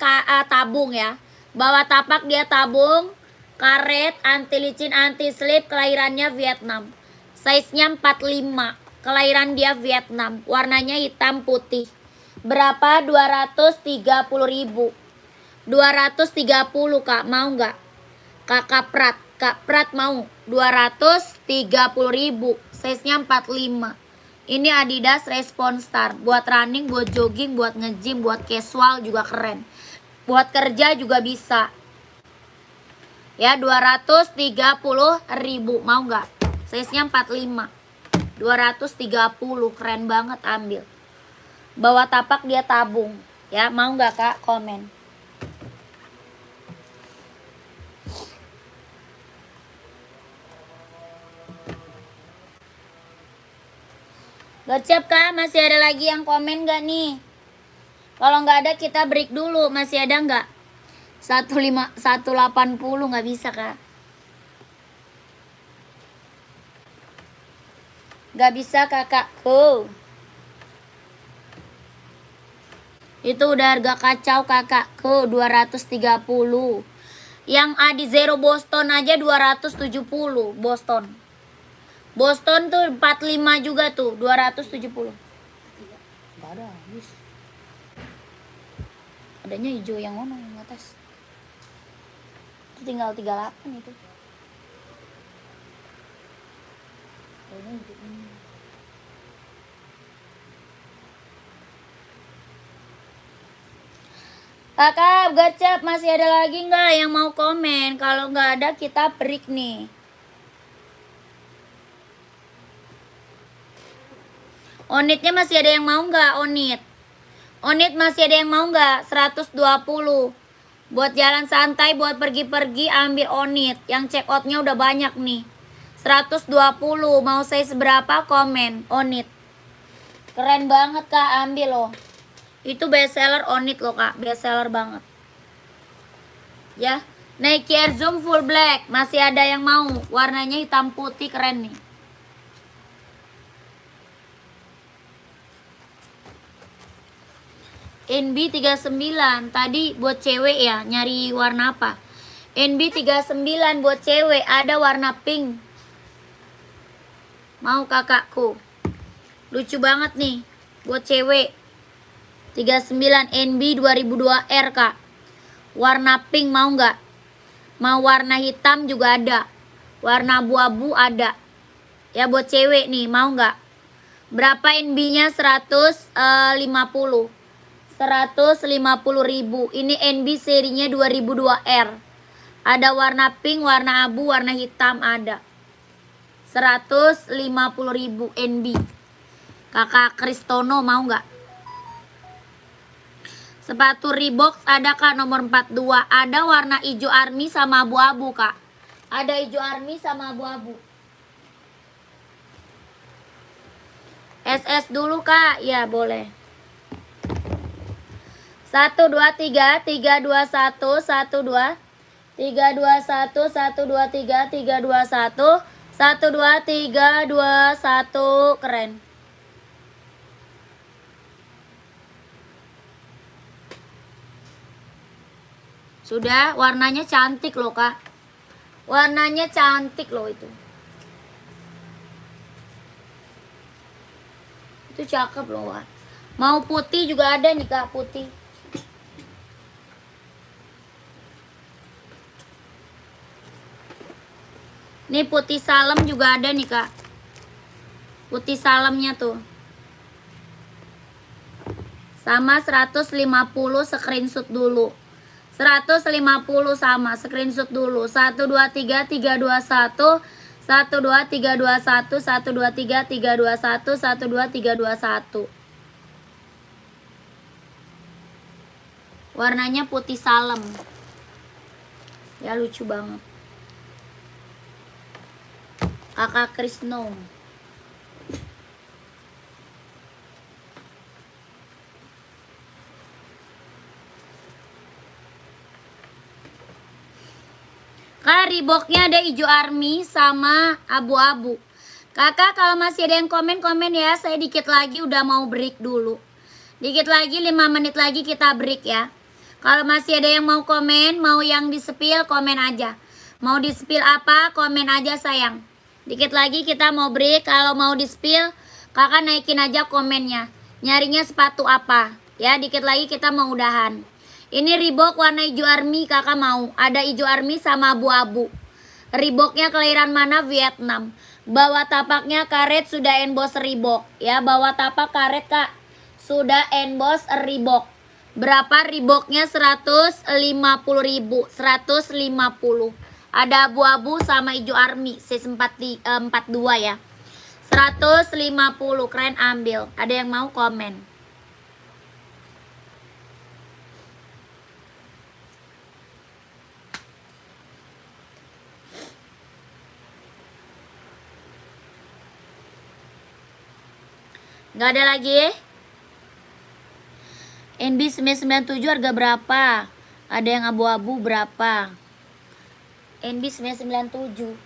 tabung ya. Bawah tapak dia tabung, karet, anti licin, anti slip. Kelahirannya Vietnam. Size-nya 45. Kelahiran dia Vietnam. Warnanya hitam putih. Berapa? 230.000. 230 kak, mau nggak? Kakak Prat. Kak Prat mau 230.000. Size-nya 45. Ini Adidas Response Star. Buat running, buat jogging, buat nge-gym, buat casual juga keren. Buat kerja juga bisa. Ya 230.000. Mau nggak? Size-nya 45. 230, keren banget, ambil. Bawah tapak dia tabung. Ya, mau nggak kak? Komen. Gocap kak, masih ada lagi yang komen nggak nih? Kalau nggak ada kita break dulu. Masih ada nggak? 180 nggak bisa kak. Gak bisa kakakku. Itu udah harga kacau kakakku, 230. Yang Adi Zero Boston aja 270. Boston tuh 45 juga tuh, 270. Gak ada, habis. Adanya hijau yang mana yang atas. Itu tinggal 38 itu. Kakak gacap masih ada lagi nggak yang mau komen? Kalau nggak ada kita break nih. Onitnya masih ada yang mau nggak onit? Onit masih ada yang mau nggak? 120. Buat jalan santai, buat pergi-pergi ambil onit. Yang check outnya udah banyak nih. 120. Mau saya seberapa komen onit. Keren banget kak, ambil loh. Itu best seller onit loh kak, best seller banget. Ya, Nike Air Zoom full black, masih ada yang mau. Warnanya hitam putih, keren nih. NB39, tadi buat cewek ya, nyari warna apa? NB39 buat cewek, ada warna pink. Mau kakakku. Lucu banget nih, buat cewek. 39 NB 2002R kak. Warna pink mau nggak? Mau warna hitam juga ada. Warna abu-abu ada. Ya buat cewek nih, mau nggak? Berapa NB-nya? 150. 150.000. Ini NB serinya 2002R. Ada warna pink, warna abu, warna hitam ada. 150.000 NB. Kakak Kristono mau nggak? Sepatu Reebok ada kak nomor 42. Ada warna hijau army sama abu-abu kak. Ada hijau army sama abu-abu. SS dulu kak. Ya boleh. 1 2 3 3 2 1 1 2 3 2 1 1 2 3 3 2 1 1 2 3 2 1. Keren. Sudah, warnanya cantik loh kak. Warnanya cantik loh itu. Itu cakep loh kak. Mau putih juga ada nih kak, putih. Nih putih salem juga ada nih kak. Putih salemnya tuh. Sama 150, screenshot dulu. 150 sama, screenshot dulu. 1 2 3 3 2 1 1 2 3 2 1 1 2 3 3 2 1 1 2 3 2 1. Warnanya putih salem. Ya lucu banget. Kakak Krisno. Kak, Reeboknya ada hijau army sama abu-abu. Kakak kalau masih ada yang komen-komen ya. Saya dikit lagi udah mau break dulu. Dikit lagi 5 menit lagi kita break ya. Kalau masih ada yang mau komen, mau yang di-spill, komen aja. Mau di-spill apa, komen aja sayang. Dikit lagi kita mau break. Kalau mau di-spill, kakak naikin aja komennya. Nyarinya sepatu apa. Ya, dikit lagi kita mau udahan. Ini Reebok warna hijau army, kakak mau. Ada hijau army sama abu-abu. Reeboknya kelahiran mana? Vietnam. Bawah tapaknya karet sudah emboss Reebok. Ya, bawah tapak karet kak. Sudah emboss Reebok. Berapa Reeboknya? 150.000. 150. Ada abu-abu sama hijau army. Size 42 ya. 150. Keren, ambil. Ada yang mau komen? Nggak ada lagi ya? NB 997 harga berapa? Ada yang abu-abu berapa? NB 997.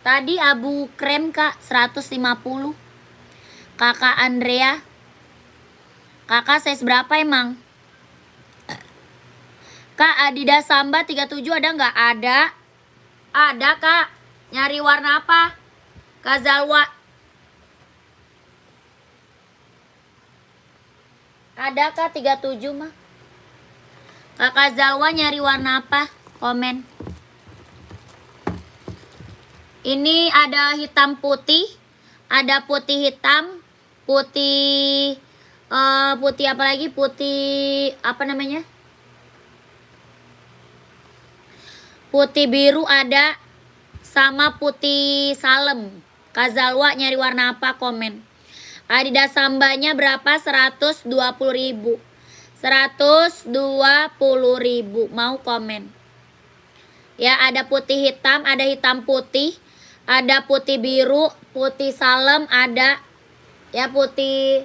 Tadi abu krem kak 150. Kakak Andrea. Kakak size berapa emang? Kak Adidas Samba 37 ada nggak? Ada. Ada kak. Nyari warna apa? Kazalwa. Ada kak 37 mah. Kakak Zalwa nyari warna apa? Komen. Ini ada hitam putih, ada putih hitam, putih putih apa lagi? Putih apa namanya? Putih biru ada, sama putih salem. Kazalwa nyari warna apa? Komen. Adidas Sambanya berapa? 120.000. 120.000. Mau komen? Ya, ada putih hitam, ada hitam putih, ada putih biru, putih salem ada. Ya, putih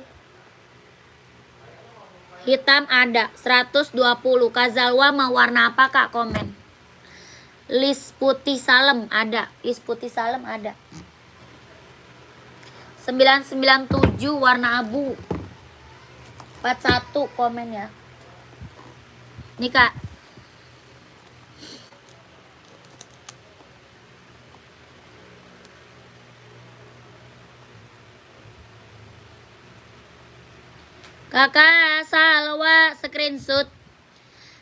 hitam ada. 120. Kazalwa mau warna apa, Kak? Komen. List putih salem ada. List putih salem ada. 997 warna abu. 41 komen ya. Nih, Kak. Kakak Salwa screenshot.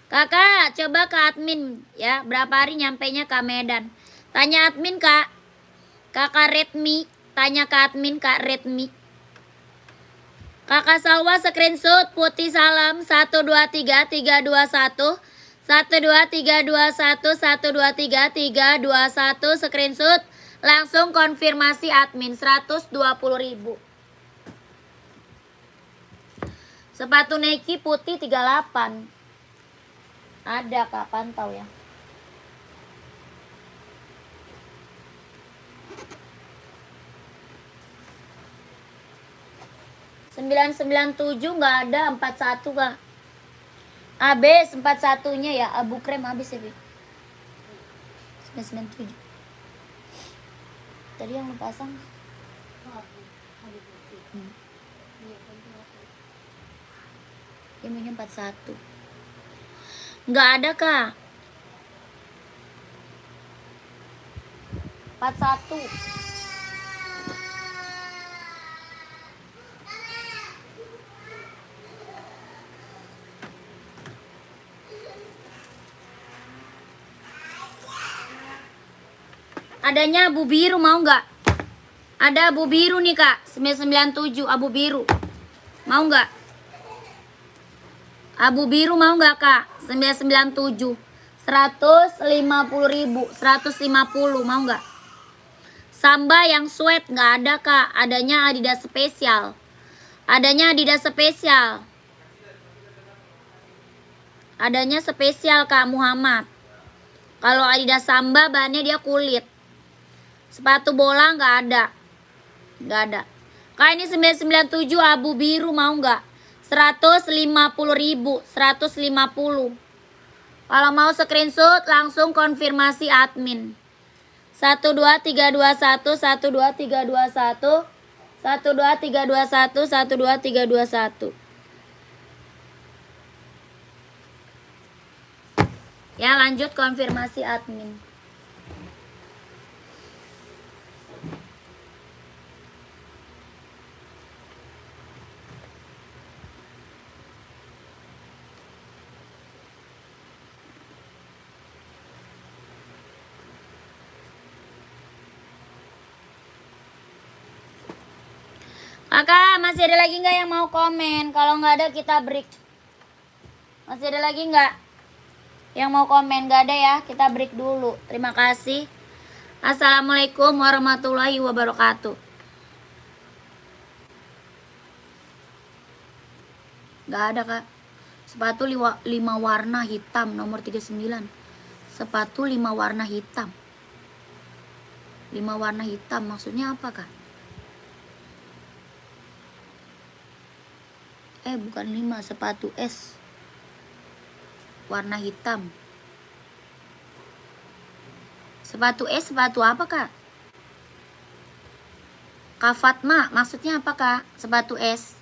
Kakak coba ke admin ya, berapa hari nyampainya ke Medan. Tanya admin, Kak. Kakak Redmi, tanya ke admin Kak Redmi. Kakak Salwa screenshot putih salam 123321 123321 123321 screenshot langsung konfirmasi admin 120.000. Sepatu Nike putih 38. Ada, Kak, pantau ya. $997 nggak ada, 41, Kak. Habis 41-nya ya, abu krem habis ya, Bi. 997. Tadi yang lu pasang. Dia punya 41. Nggak ada, Kak. 41. Adanya abu biru, mau nggak? Ada abu biru nih, Kak. 997 abu biru. Mau nggak? Abu biru mau nggak, Kak? 997. 150.000. 150 mau nggak? Samba yang sweat nggak ada, Kak. Adanya Adidas spesial. Adanya Adidas spesial. Adanya spesial, Kak Muhammad. Kalau Adidas Samba bahannya dia kulit. Sepatu bola nggak ada. Nggak ada. Kak, ini 997 abu biru mau nggak? 150.000. 150. Kalau mau screenshot langsung konfirmasi admin. 12321 12321 12321 12321. Ya, lanjut konfirmasi admin. Kakak, masih ada lagi nggak yang mau komen? Kalau nggak ada kita break. Masih ada lagi nggak yang mau komen? Nggak ada ya, kita break dulu. Terima kasih. Assalamualaikum warahmatullahi wabarakatuh. Nggak ada, Kak. Sepatu 5 warna hitam nomor 39. Sepatu 5 warna hitam. 5 warna hitam maksudnya apa, Kak? Bukan 5, sepatu S warna hitam. Sepatu S, sepatu apa, Kak? Kak Fatma, maksudnya apa, Kak? Sepatu S.